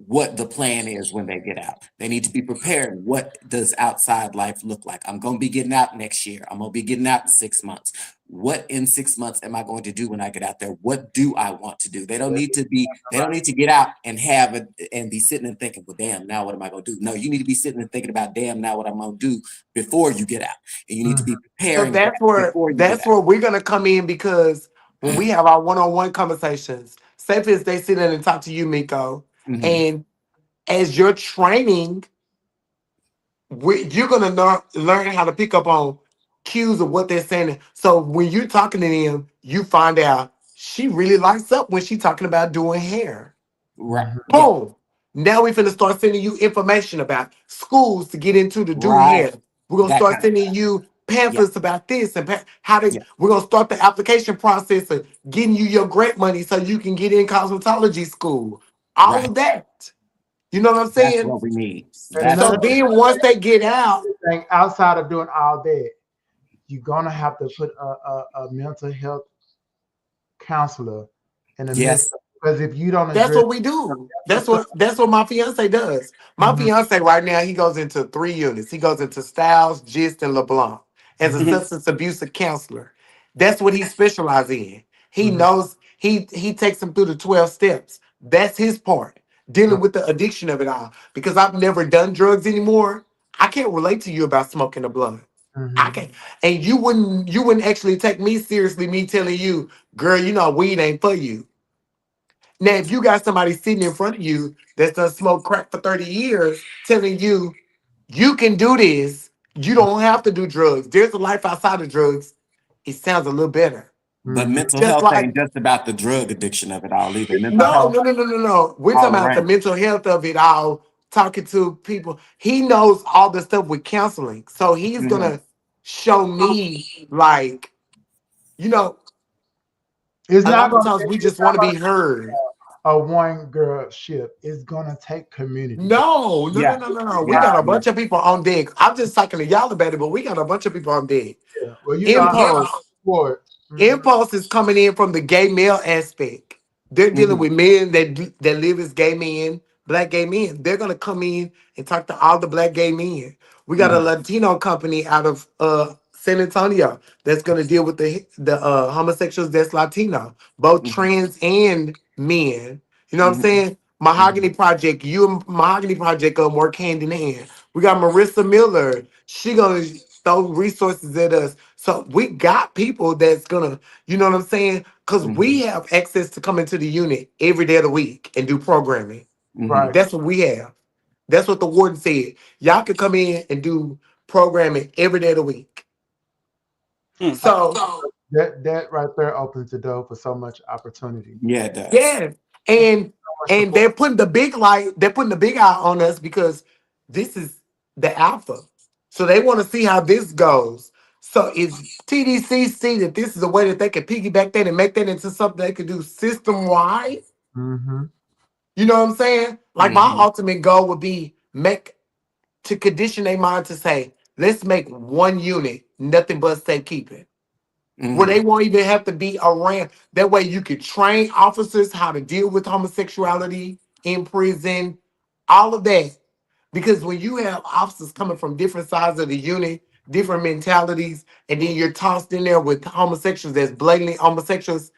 what the plan is when they get out. They need to be prepared. What does outside life look like? I'm going to be getting out next year. I'm going to be getting out in 6 months. What in 6 months am I going to do when I get out there? What do I want to do? They don't need to get out and have it and be sitting and thinking, well, damn, now what am I going to do? No, you need to be sitting and thinking about, damn, now what I'm going to do before you get out. And you need to be So preparing before you get that's out. where we're gonna come in, because when we have our one-on-one conversations, say for instance, they sit in and talk to you, Miko, Mhm. and as you're training, you're gonna learn how to pick up on cues of what they're saying. So when you're talking to them, you find out she really lights up when she's talking about doing hair. Right. Yeah. Boom. Now we finna start sending you information about schools to get into to do Right. hair. We're gonna That start kind of sending you pamphlets about this and Yeah. we're gonna start the application process of getting you your grant money so you can get in cosmetology school. All Right. of that. You know what I'm That's saying? what we need. And That's So another what we then once they get out, thing outside of doing all that, you're gonna have to put a mental health counselor in the Yes. midst of Because if you don't That's address what we do. That's what my fiance does. My fiance right now, he goes into 3 units. He goes into Styles, Gist, and LeBlanc as a substance abuse counselor. That's what he specializes in. He knows he takes them through the 12 steps. That's his part, dealing with the addiction of it all. Because I've never done drugs anymore. I can't relate to you about smoking a blunt. I can't, and you wouldn't actually take me seriously, me telling you, girl, you know weed ain't for you. Now, if you got somebody sitting in front of you that's done smoked crack for 30 years telling you you can do this, you don't have to do drugs. There's a life outside of drugs. It sounds a little better. But mental Just health like ain't just about the drug addiction of it all either. Mental no, health no, no, no, no, no. We're talking all about the around. mental health of it all, talking to people. He knows all the stuff with counseling. So he's gonna show me like, you know, it's a not lot of gonna times we it's just not want to gonna be heard. a one girl ship. It's gonna take community. No, no, no, Yeah. no, no, no. We Yeah. got a Yeah. bunch of people on deck. I'm just talking to y'all about it, but we got a bunch of people on deck. Yeah. Well, you know, I'm Impulse. support. Impulse is coming in from the gay male aspect. They're dealing with men that live as gay men, black gay men. They're gonna come in and talk to all the black gay men. We got a Latino company out of San Antonio that's gonna deal with the homosexuals that's Latino, both trans and men. You know what I'm saying? Mahogany Project, you and Mahogany Project gonna work hand in hand. We got Marissa Miller. She gonna throw resources at us. So we got people that's gonna, you know what I'm saying? Because we have access to come into the unit every day of the week and do programming. Right. That's what we have. That's what the warden said. Y'all can come in and do programming every day of the week. So That right there opens the door for so much opportunity. Yeah, it does. yeah, and they're putting the big light, they're putting the big eye on us because this is the alpha. So they want to see how this goes. So is TDC see that this is a way that they can piggyback that and make that into something they could do system wide? Mm-hmm. You know what I'm saying? Like my ultimate goal would be to condition their mind to say, let's make one unit, nothing but safekeeping. Where they won't even have to be around. That way you could train officers how to deal with homosexuality in prison, all of that. Because when you have officers coming from different sides of the unit, different mentalities, and then you're tossed in there with homosexuals that's blatantly homosexuals,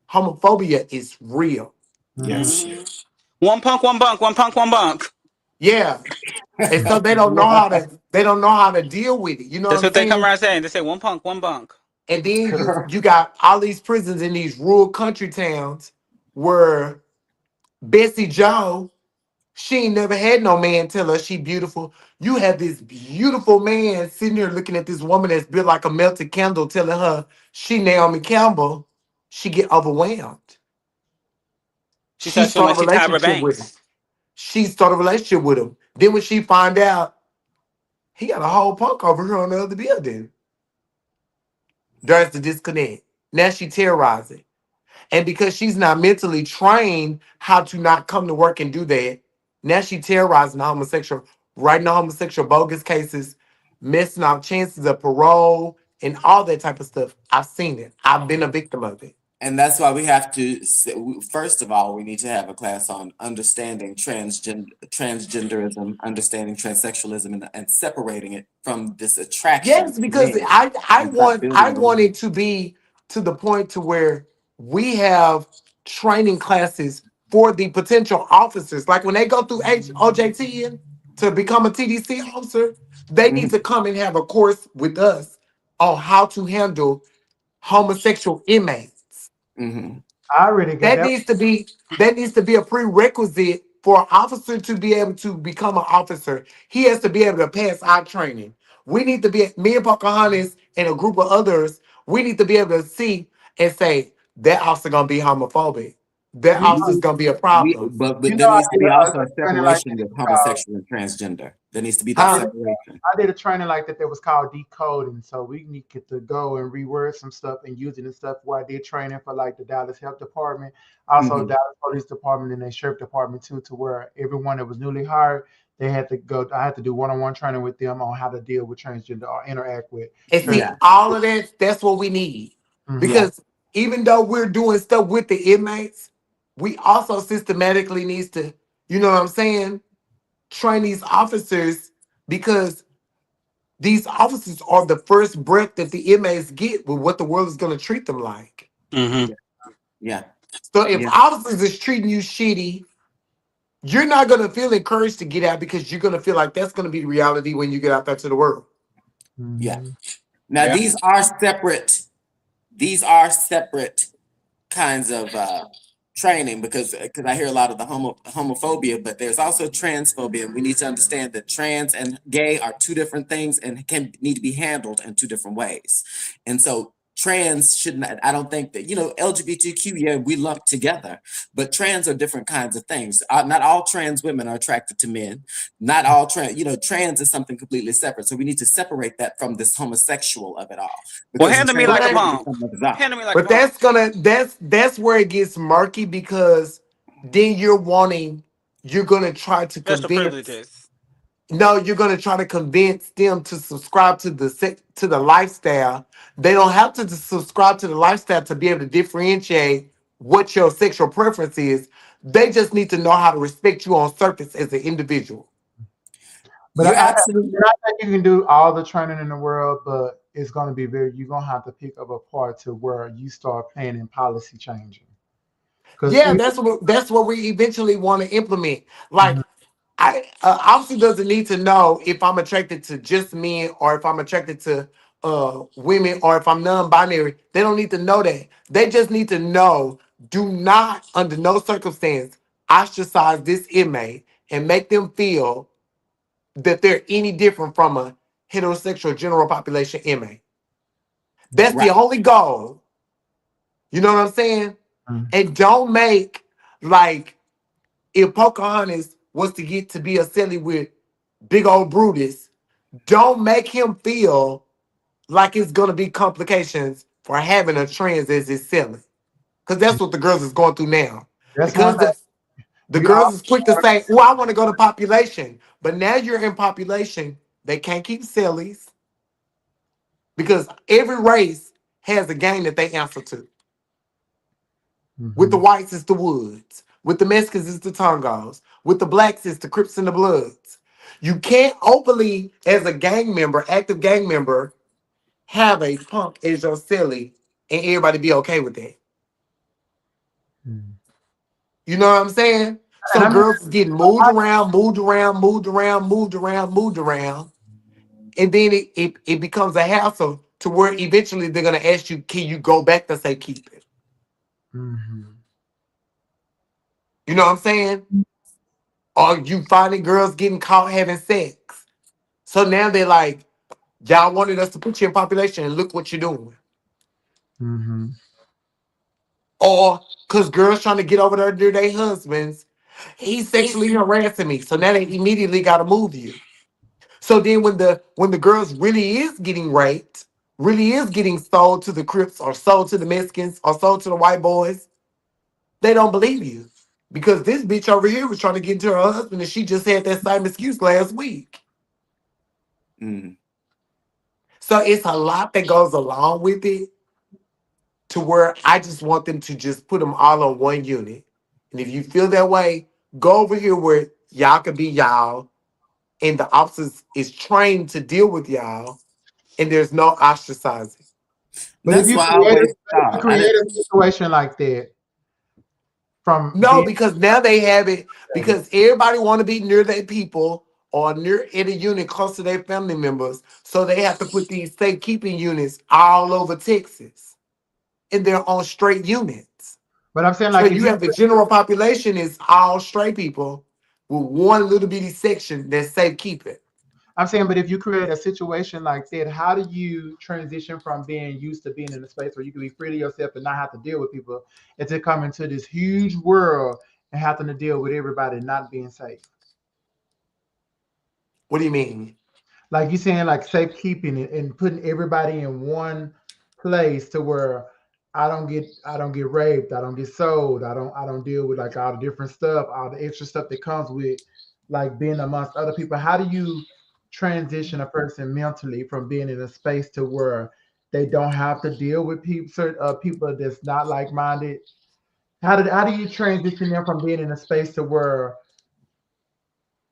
homophobia is real. Yes. One punk, one bunk, one punk, one bunk. Yeah. And so they don't know how to deal with it. You know what That's I'm what they come saying? around saying. They say one punk, one bunk. And then you got all these prisons in these rural country towns where Bessie Joe, she ain't never had no man tell her she beautiful. You have this beautiful man sitting here looking at this woman that's built like a melted candle, telling her she Naomi Campbell. She get overwhelmed. She She starts feeling start like a she Tyra relationship with him. Banks. She started a relationship with him. Then when she find out he got a whole punk over here on the other building, there's the disconnect. Now she terrorizing. And because she's not mentally trained how to not come to work and do that, now she terrorizing the homosexual, writing the homosexual bogus cases, messing up chances of parole and all that type of stuff. I've seen it. I've been a victim of it. And that's why we have to, first of all, we need to have a class on understanding transgenderism, understanding transsexualism, and separating it from this attraction Yes, to because men. I And stop I building want belief. it to be to the point to where we have training classes for the potential officers. Like when they go through OJT to become a TDC officer, they need to come and have a course with us on how to handle homosexual inmates. I already got That that. needs to be a prerequisite for an officer to be able to become an officer. He has to be able to pass our training. We need to be me and Pocahontas and a group of others. We need to be able to see and say that officer gonna be homophobic. That You officer's know, gonna be a problem. But you know, there I needs to did be also a a training like separation that. It with was called. homosexual and transgender. There needs to be that Huh? separation. I did a training like that was called decoding. So we need to go and reword some stuff and use it and stuff. Where I did training for like the Dallas Health Department, also Dallas Police Department and the Sheriff Department too, to where everyone that was newly hired, they had to go. I had to do one-on-one training with them on how to deal with transgender or interact with And trans. see, Yeah. all of that's what we need. Mhm. Yeah. Because even though we're doing stuff with the inmates, we also systematically needs to, you know what I'm saying, train these officers, because these officers are the first breath that the inmates get with what the world is going to treat them like. Mm-hmm. Yeah. So if Yeah. officers is treating you shitty, you're not going to feel encouraged to get out, because you're going to feel like that's going to be the reality when you get out there to the world. Yeah. Mhm. Now Yeah. these are separate. These are separate kinds of training, because I hear a lot of the homophobia, but there's also transphobia, and we need to understand that trans and gay are two different things and can need to be handled in two different ways. And so trans should not, I don't think that, LGBTQ, yeah, we lump together, but trans are different kinds of things. Not all trans women are attracted to men. Not all trans is something completely separate. So we need to separate that from this homosexual of it all. Well, Because the handle me like a But transgender is punk. something bizarre. Handle me like a but punk. that's where it gets murky, because then you're gonna try to Special convince. privileges. No, you're gonna try to convince them to subscribe to the lifestyle. They don't have to subscribe to the lifestyle to be able to differentiate what your sexual preference is. They just need to know how to respect you on surface as an individual. But You're I absolutely think you can do all the training in the world, but it's going to be you're going to have to pick up a part to where you start planning policy changing. Because Yeah, that's what we eventually want to implement. Like, officer doesn't need to know if I'm attracted to just men, or if I'm attracted to women, or if I'm non-binary. They don't need to know that. They just need to know, do not under no circumstance ostracize this inmate and make them feel that they're any different from a heterosexual general population inmate. That's the right. only goal. You know what I'm saying? And don't make, like, if Pocahontas was to get to be a silly with big old Brutus, don't make him feel like it's gonna be complications for having a trans as his silly. Because that's what the girls is going through now. that's one Because thing the we all girls is quick to say, oh, I want to go to population. But now you're in population, they can't keep sillies, because every race has a game that they answer to. With the whites, it's the Woods. With the Mexicans, it's the Tongos. With the blacks, it's the Crips and the Bloods. You can't openly, as a gang member, active gang member, have a punk as your silly and everybody be okay with that. You know what I'm saying? and So I mean, girls is getting moved around, moved around, moved around, moved around, moved around. And then it becomes a hassle to where eventually they're going to ask you, can you go back to say keep it? You know what I'm saying? Or you finding girls getting caught having sex. So now they're like, y'all wanted us to put you in population and look what you're doing. Or because girls trying to get over there to their husbands, he's sexually harassing me. So now they immediately got to move you. So then when the girls really is getting raped, really is getting sold to the Crips or sold to the Mexicans or sold to the white boys, they don't believe you. Because this bitch over here was trying to get to her husband and she just had that same excuse last week. Mm. So it's a lot that goes along with it, to where I just want them to just put them all on one unit. And if you feel that way, go over here where y'all can be y'all and the officers is trained to deal with y'all and there's no ostracizing. but if That's you why I create always thought. a situation like that from No, being because now they have it, because everybody want to be near their people or near in a unit close to their family members. So they have to put these safekeeping units all over Texas. And they're on straight units. but I'm saying So like if you you have the general population is all straight people with one little bitty section that's safekeeping. I'm saying, but if you create a situation like that, how do you transition from being used to being in a space where you can be free to yourself and not have to deal with people, and to come into this huge world and having to deal with everybody not being safe? What do you mean? Like you saying, like safekeeping and putting everybody in one place to where I don't get raped, I don't get sold, I don't deal with like all the different stuff, all the extra stuff that comes with like being amongst other people. How do you transition a person mentally from being in a space to where they don't have to deal with people, people that's not like minded? how do you transition them from being in a space to where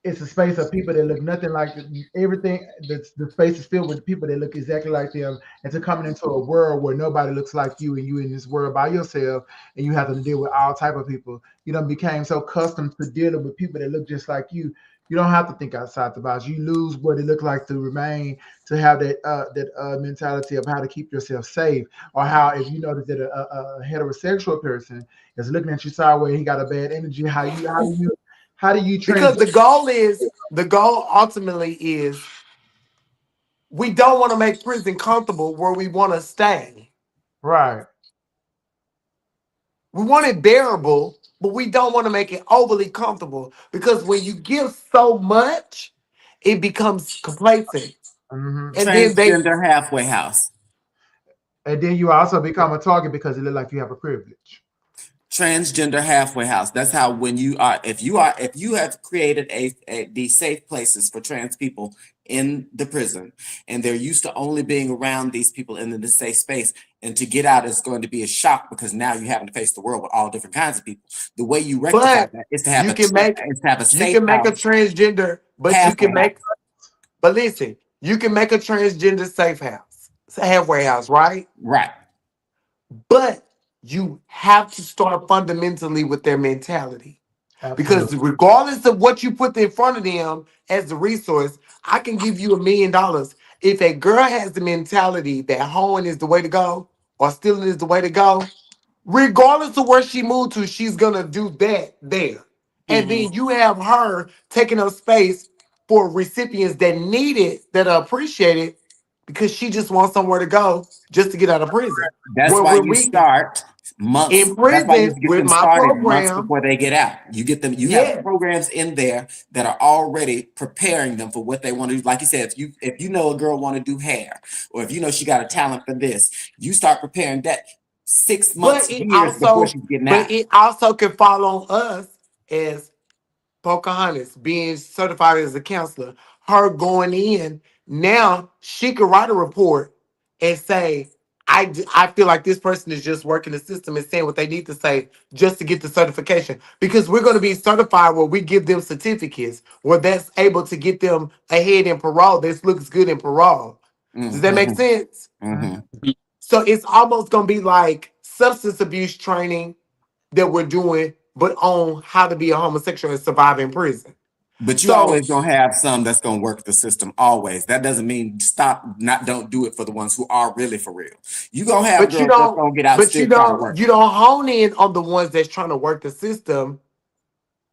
it's a space of people that look nothing like everything. The space is filled with people that look exactly like them, and to coming into a world where nobody looks like you, and you in this world by yourself, and you have to deal with all type of people. You don't became so accustomed to dealing with people that look just like you. You don't have to think outside the box. You lose what it looked like to remain to have that mentality of how to keep yourself safe, or how if you notice that a heterosexual person is looking at you sideways, he got a bad energy. How do you Because transition? the goal ultimately is we don't want to make prison comfortable where we want to stay. Right. We want it bearable, but we don't want to make it overly comfortable because when you give so much, it becomes complacent. Hmm. And then they, Transgender halfway house. And then you also become a target because it look like you have a privilege. Transgender halfway house. That's how when if you have created these safe places for trans people in the prison, and they're used to only being around these people in the safe space, and to get out is going to be a shock because now you're having to face the world with all different kinds of people. The way you rectify but that is to you can make a you safe can make a house, transgender, but you halfway can house. make but listen, you can make a transgender safe house. It's a halfway house, right? Right. But you have to start fundamentally with their mentality. Because Absolutely. regardless of what you put in front of them as the resource, I can give you $1 million. If a girl has the mentality that hoeing is the way to go or stealing is the way to go, regardless of where she moved to, she's gonna do that there. And Mm-hmm. then you have her taking up space for recipients that need it, that are appreciated, because she just wants somewhere to go just to get out of prison. That's Well, why when you we start months. in That's why you prison get with them my started months program, before they get out. You get them. You have yeah. programs in there that are already preparing them for what they want to do. Like you said, if you know a girl want to do hair, or if you know she got a talent for this, you start preparing that six But months, years before she's getting out. it also can fall on us as Pocahontas being certified as a counselor. Her going in now, she could write a report and say, I feel like this person is just working the system and saying what they need to say just to get the certification. Because we're going to be certified where we give them certificates where that's able to get them ahead in parole. This looks good in parole. Does that make Mm-hmm, sense? mm-hmm. So it's almost gonna be like substance abuse training that we're doing, but on how to be a homosexual and survive in prison. But you So, always gonna have some that's gonna work the system. Always. That doesn't mean don't do it for the ones who are really for real. You gonna have but girls that's gonna get out and still try to work. you don't hone in on the ones that's trying to work the system.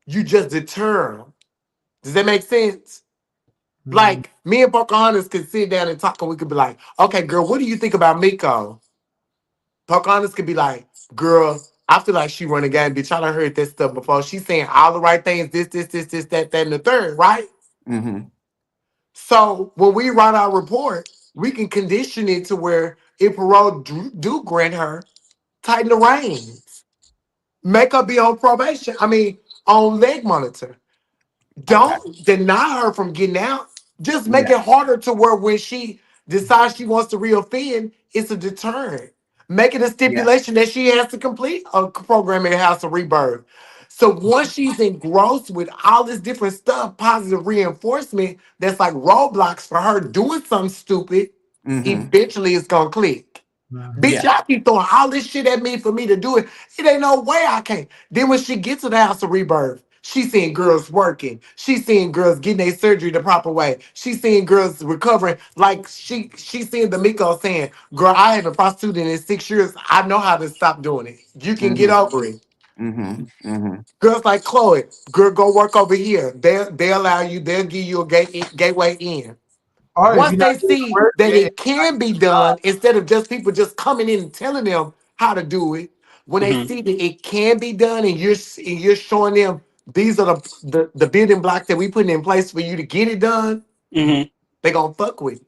You just deter them. Does that make sense? Mhm. Like me and Pocahontas could sit down and talk, and we could be like, "Okay, girl, what do you think about Miko?" Pocahontas could be like, "Girl, I feel like she running game, bitch. I done heard that stuff before. She's saying all the right things, this, that, and the third, right?" Mm-hmm. So when we write our report, we can condition it to where if parole do grant her, tighten the reins, make her be on probation. I mean, on leg monitor. Okay. Don't deny her from getting out. Just make Yeah. it harder to where when she decides she wants to reoffend, it's a deterrent. Make it a Yeah. stipulation that she has to complete a program in the House of Rebirth. So once she's engrossed with all this different stuff, positive reinforcement, that's like roadblocks for her doing something stupid, Mm-hmm. eventually it's gonna click. Mhm. Bitch, Yeah. y'all keep throwing all this shit at me for me to do it. It ain't no way I can't. Then when she gets to the House of Rebirth, she's seeing girls working. She's seeing girls getting their surgery the proper way. She's seeing girls recovering. Like she's seeing the Miko saying, "Girl, I haven't prostituted in 6 years. I know how to stop doing it. You can get Mm-hmm. over it." Mm-hmm. Mm-hmm. Girls like Chloe, girl, go work over here. They allow you. They'll give you a gateway in. Or if Once you're not they doing the see work, that then it can be done, instead of just people just coming in and telling them how to do it, when they Mm-hmm. see that it can be done, and you're showing them these are the building blocks that we putting in place for you to get it done, Mm-hmm. they gonna fuck with it.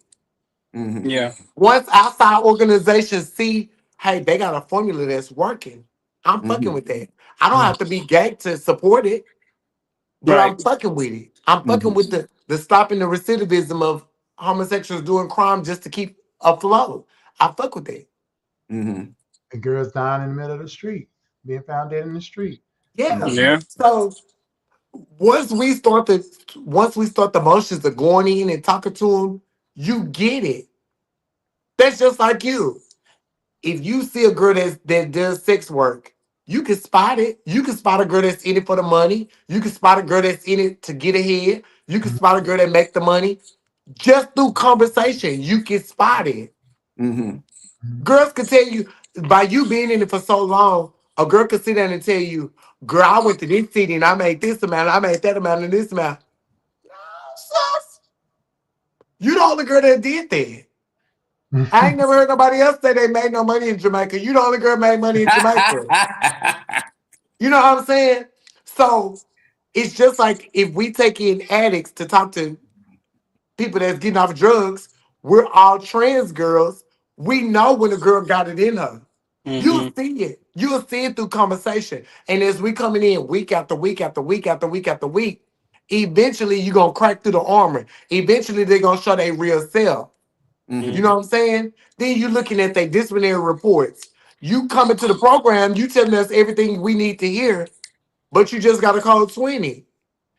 Mm-hmm. Yeah. Once outside organizations see, hey, they got a formula that's working, I'm fucking Mm-hmm. with that. I don't have to be gay to support it, but Right. I'm fucking with it. I'm fucking Mm-hmm. with the stopping the recidivism of homosexuals doing crime just to keep afloat. I fuck with that. Mm-hmm. the girls dying in the middle of the street. being found dead in the street. Yeah. Yeah. So once we start the motions of going in and talking to them, you get it. That's just like you. If you see a girl that does sex work, you can spot it. You can spot a girl that's in it for the money. You can spot a girl that's in it to get ahead. You can spot a girl that make the money. Just through conversation, you can spot it. Mm-hmm. Girls can tell you, by you being in it for so long, a girl can sit down and tell you, girl, I went to this city and I made this amount, I made that amount, and this amount. Sus, you the only girl that did that. I ain't never heard nobody else say they made no money in Jamaica. You the only girl made money in Jamaica. You know what I'm saying? So it's just like if we take in addicts to talk to people that's getting off drugs, we're all trans girls. We know when a girl got it in her. You'll see it. You'll see it through conversation. And as we coming in week after week after week after week after week, eventually you're going to crack through the armor. Eventually they're going to show their real self. Mm-hmm. You know what I'm saying? Then you're looking at their disciplinary reports. You coming to the program, you telling us everything we need to hear, but you just got a code 20.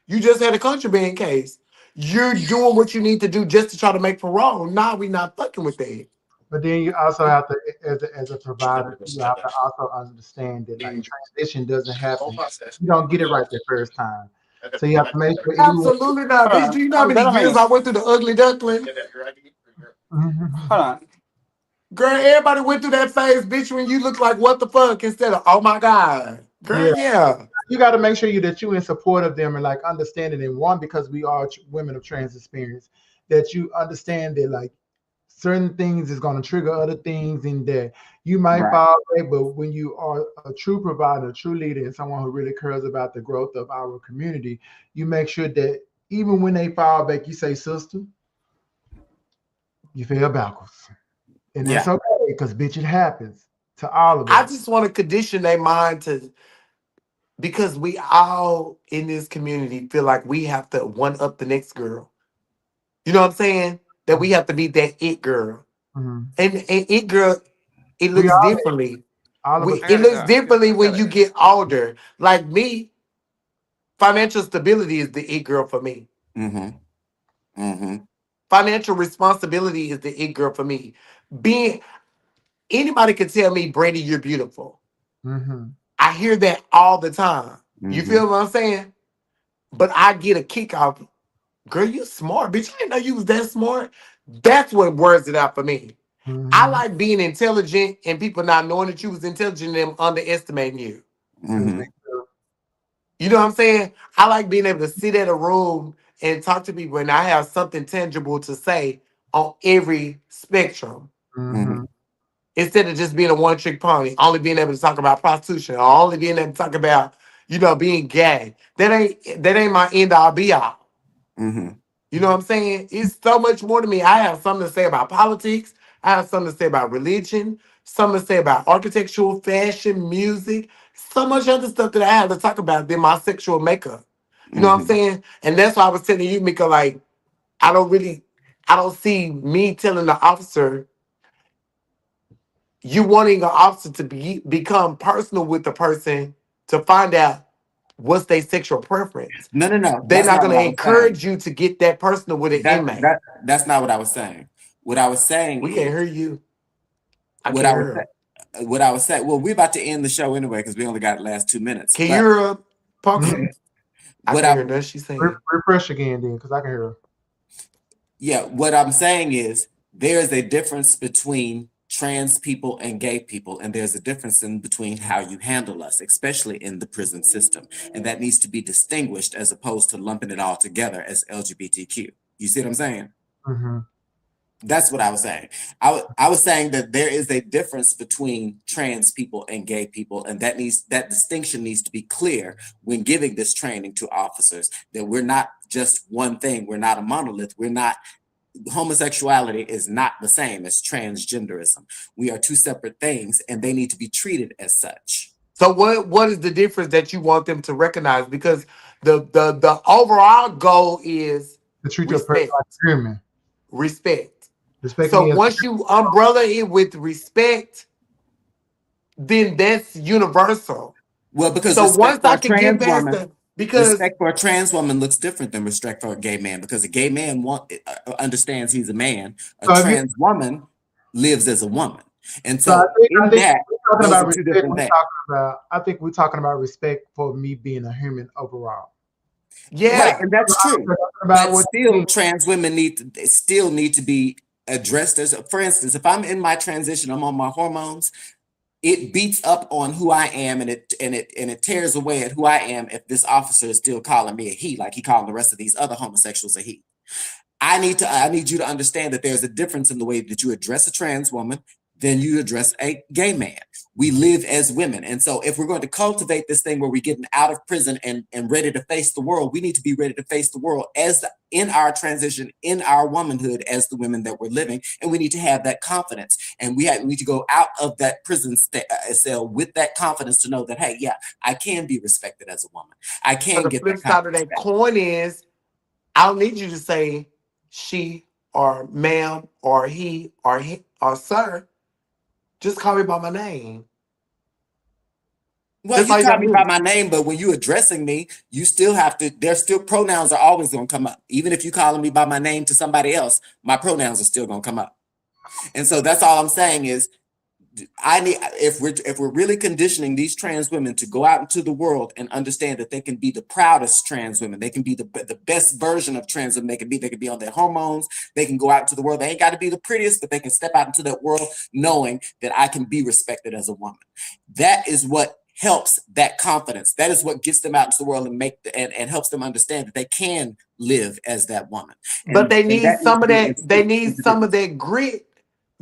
You just had a contraband case. You're doing what you need to do just to try to make parole. Nah, we not fucking with that. But then you also have to, as a provider, you have to also understand that like transition doesn't happen. You don't get it right the first time. So you have to make sure anyone. Absolutely not. Bitch, do you know how many years I went through the ugly duckling? Hold on. Girl, everybody went through that phase, bitch, when you look like what the fuck instead of oh my God. Girl, yeah. You got to make sure that you in support of them and like understanding and one, because we are women of trans experience, that you understand that like certain things is going to trigger other things and that you might fall away, but when you are a true provider, a true leader, and someone who really cares about the growth of our community, you make sure that even when they fall back, you say, sister, you fell backwards. And that's okay, because bitch, it happens to all of us. I just want to condition their mind to, because we all in this community feel like we have to one up the next girl. You know what I'm saying? That we have to be that it girl. Mm-hmm. And it girl, it looks differently. It looks differently when you get older. Like me, financial stability is the it girl for me. Mm-hmm. Mm-hmm. Financial responsibility is the it girl for me. Anybody can tell me, Brandy, you're beautiful. Mm-hmm. I hear that all the time. Mm-hmm. You feel what I'm saying? But I get a kick off. Girl, you smart, bitch. I didn't know you was that smart. That's what words it out for me. Mm-hmm. I like being intelligent and people not knowing that you was intelligent and them underestimating you. Mm-hmm. You know what I'm saying? I like being able to sit at a room and talk to people and I have something tangible to say on every spectrum. Mm-hmm. Instead of just being a one-trick pony, only being able to talk about prostitution, or only being able to talk about, being gay. That ain't my end all be all. Mm-hmm. You know what I'm saying? It's so much more to me. I have something to say about politics. I have something to say about religion, something to say about architectural, fashion, music, so much other stuff that I have to talk about than my sexual makeup. You know what I'm saying? And that's why I was telling you, Mika, like, I don't see me telling the officer, you wanting an officer to become personal with the person to find out what's their sexual preference. No. They're not going to encourage you to get that personal with an inmate. That's not what I was saying. What I was saying we can't hear you. What I was saying. Well, we're about to end the show anyway because we only got the last 2 minutes. Can you hear her, Parker? I What can hear her. She's saying. Refresh again, then, because I can hear her. Yeah, what I'm saying is there is a difference between trans people and gay people, and there's a difference in between how you handle us, especially in the prison system, and that needs to be distinguished as opposed to lumping it all together as LGBTQ. You see what I'm saying? Mm-hmm. That's what I was saying. I was saying that there is a difference between trans people and gay people, and that distinction needs to be clear when giving this training to officers, that we're not just one thing. We're not a monolith. Homosexuality is not the same as transgenderism. We are two separate things, and they need to be treated as such. So what is the difference that you want them to recognize? Because the overall goal is to treat your person like human. Respect. So once you umbrella it with respect, then that's universal. Well, because So once I can get past that, because respect for a trans woman looks different than respect for a gay man, because a gay man understands he's a man. A So, trans woman lives as a woman. And so I so think, in I think that, we're talking those about are two respect. different We're things. talking about. I think we're talking about respect for me being a human overall. yeah, Right, and that's true. We're talking about But what you still, mean. trans women need to be addressed as, for instance, if I'm in my transition, I'm on my hormones, it beats up on who I am, and it tears away at who I am if this officer is still calling me a he, like he calling the rest of these other homosexuals a he. I need you to understand that there's a difference in the way that you address a trans woman than you address a gay man. We live as women. And so if we're going to cultivate this thing where we're getting out of prison and ready to face the world, we need to be ready to face the world in our transition, in our womanhood as the women that we're living. And we need to have that confidence. And we need to go out of that prison cell with that confidence to know that, hey, yeah, I can be respected as a woman. I can the get flip that side kind of of that respect. coin is I don't need you to say she or ma'am or he or sir. Just call me by my name. Well, That's you all you call gotta me do. by my name, but when you addressing me, you still have to, there's still pronouns are always going to come up. Even if you calling me by my name to somebody else, my pronouns are still going to come up. And so that's all I'm saying is if we're really conditioning these trans women to go out into the world and understand that they can be the proudest trans women, they can be the best version of trans women they can be on their hormones, they can go out into the world, they ain't got to be the prettiest, but they can step out into that world knowing that I can be respected as a woman. That is what helps that confidence. That is what gets them out into the world and helps them understand that they can live as that woman. But they need that needs some to of be that. They instilled need into some them. of that grit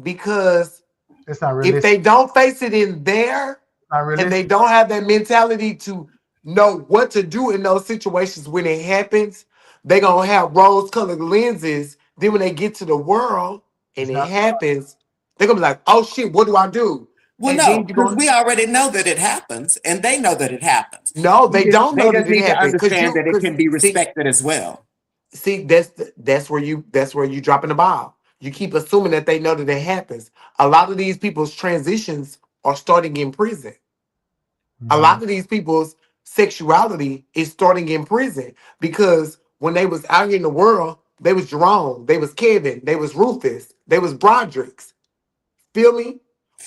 because It's not if realistic. they don't face it in there Not and they realistic. don't have that mentality to know what to do in those situations when it happens, they're gonna have rose-colored lenses. Then when they get to the world and It's it not. happens, they're gonna be like, "Oh shit, what do I do?" Well, And no, then you're because gonna we already know that it happens, and they know that it happens. no, they don't They know just that it need to happened because understand that it can be respected as well. see that's where you dropping the ball. You keep assuming that they know that it happens. A lot of these people's transitions are starting in prison. A lot of these people's sexuality is starting in prison because when they was out here in the world, they was Jerome, they was Kevin, they was Rufus, they was Broderick's. Feel me?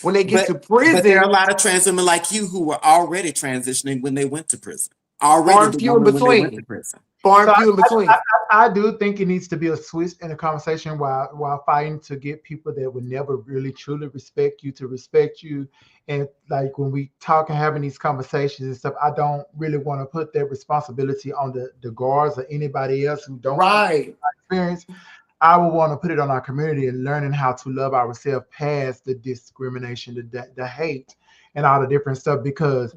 When they get But to there are a prison, lot of trans women like you who were already transitioning when they went to prison. Already far and the few in woman when they went to between. prison. Far So and few in between. I do think it needs to be a switch in the conversation while fighting to get people that would never really truly respect you to respect you. And like when we talk and having these conversations and stuff, I don't really want to put that responsibility on the guards or anybody else who don't Right. experience. I would want to put it on our community and learning how to love ourselves past the discrimination, the hate, and all the different stuff because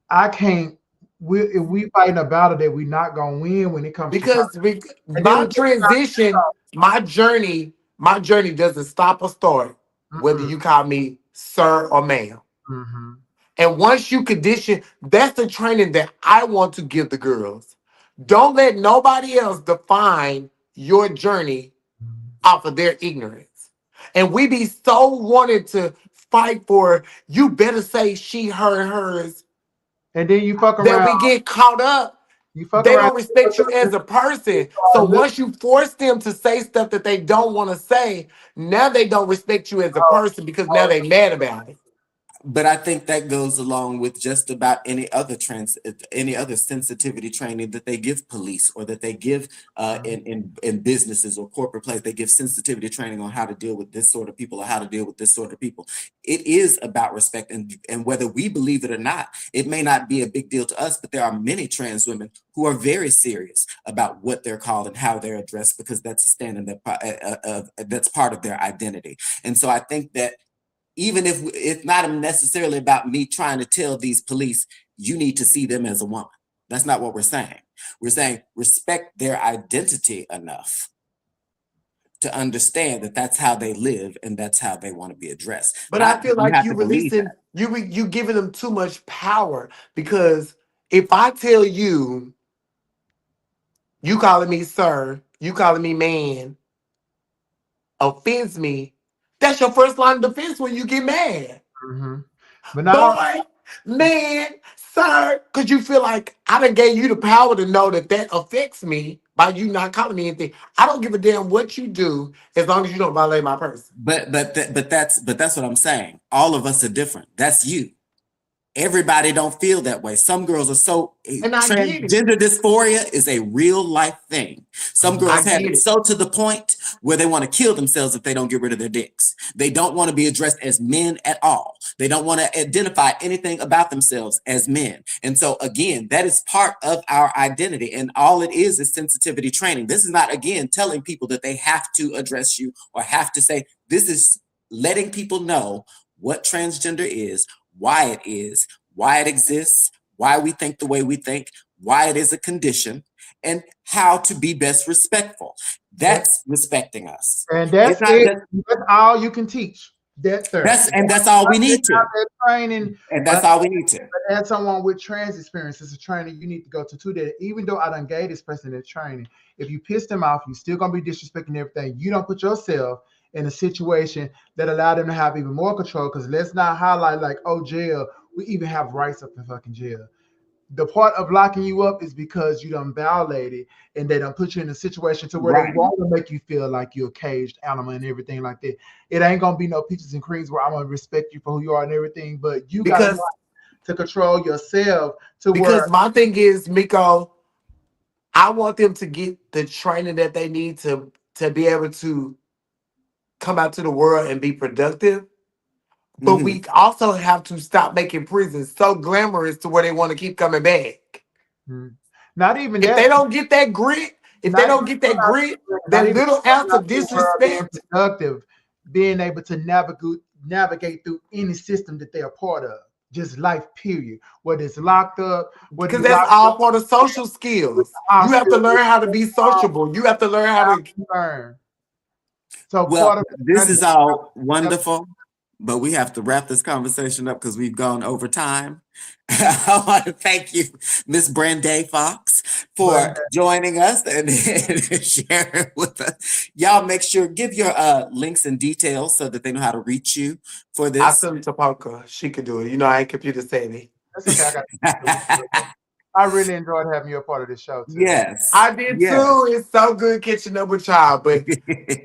I can't. If we fighting a battle that we're not gonna win when it comes to Because and then my we transition, my journey doesn't stop or start whether mm-mm, you call me sir or ma'am. mm-hmm, And once you condition, that's the training that I want to give the girls. Don't let nobody else define your journey off of their ignorance. And we be so wanted to fight for you better say she, her, and hers and then you fuck that around. we get caught up. You fuck They around. don't respect you as a person. So once you force them to say stuff that they don't want to say, now they don't respect you as a person because now they mad about it. But I think that goes along with just about any other sensitivity training that they give police or that they give in businesses or corporate place. They give sensitivity training on how to deal with this sort of people or how to deal with this sort of people. It is about respect, and whether we believe it or not, it may not be a big deal to us, but there are many trans women who are very serious about what they're called and how they're addressed because that's a standing that's part of their identity. And so I think that even if it's not necessarily about me trying to tell these police, you need to see them as a woman. That's not what we're saying. We're saying respect their identity enough to understand that that's how they live and that's how they want to be addressed. But I Not feel that you like have you to believe releasing that. you giving them too much power because if I tell you, you calling me sir, you calling me man, offends me, that's your first line of defense when you get mad. Mm-hmm. But now, Boy, man, sir, because you feel like I done gave you the power to know that that affects me by you not calling me anything. I don't give a damn what you do as long as you don't violate my person. But that's what I'm saying. All of us are different. That's you. Everybody don't feel that way. Some girls are so And I get it. transgender dysphoria is a real life thing. Some girls I have get it it. so to the point where they want to kill themselves if they don't get rid of their dicks. They don't want to be addressed as men at all. They don't want to identify anything about themselves as men. And so again, that is part of our identity. And all it is sensitivity training. This is not, again, telling people that they have to address you or have to say, this is letting people know what transgender is, why it exists, why we think the way we think, why it is a condition, and how to be best respectful. That's respecting us. and that's It's not it. just, That's all you can teach. That's that's all we need to. training. And that's all we need to. But as someone with trans experience, it's a training you need to go to too. That even though I done gave this person that training, if you piss them off, you still gonna be disrespecting everything. You don't put yourself in a situation that allow them to have even more control. Because let's not highlight like, oh, jail. We even have rights up in fucking jail. The part of locking you up is because you done violated and they done put you in a situation to where Right. they want to make you feel like you're a caged animal and everything like that. It ain't gonna be no peaches and creams where I'm gonna respect you for who you are and everything, but you got Because to control yourself to because where my thing is, Miko, I want them to get the training that they need to be able to come out to the world and be productive. But we also have to stop making prisons so glamorous to where they want to keep coming back. not even If that. they don't get that grit, if they don't get that grit, that little ounce of being disrespect, productive, being able to navigate through any system that they're a part of, just life, period. Whether it's locked up, whether because you that's locked all up, part of social skills. You have to learn how to be sociable. You have to learn how to. learn. So Well, part of this is all wonderful, but we have to wrap this conversation up because we've gone over time. I want to thank you, Miss Brandae Fox, for joining us and sharing with us. Y'all make sure, give your links and details so that they know how to reach you for I this. send it to Parker. She could do it. You know, I ain't computer savvy. That's okay. I really enjoyed having you a part of this show too. Yes. I did too. It's so good catching up with y'all, but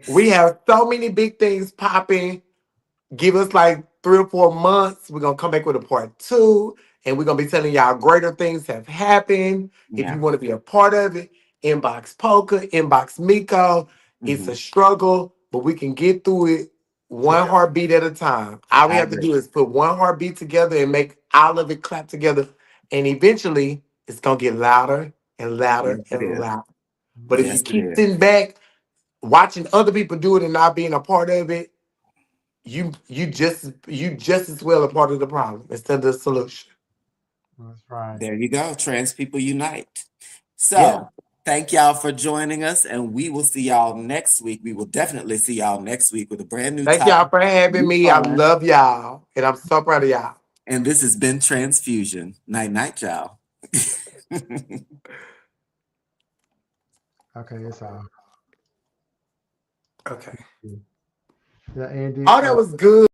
we have so many big things popping. Give us like 3 or 4 months. We're gonna come back with a part 2, and we're gonna be telling y'all greater things have happened. If you want to be a part of it, inbox Poker, inbox Miko. It's a struggle, but we can get through it one heartbeat at a time. All we have to do is put one heartbeat together and make all of it clap together, and eventually it's gonna get louder and louder and louder. But if you keep sitting back, watching other people do it and not being a part of it, you just as well a part of the problem instead of the solution. That's right. There you go. Trans people unite. So thank y'all for joining us, and we will see y'all next week. We will definitely see y'all next week with a brand new Thank topic. y'all for having me. I love y'all, and I'm so proud of y'all. And this has been Transfusion. Night night, y'all. Okay, it's all. Okay. Yeah, Andy. Oh, that was good.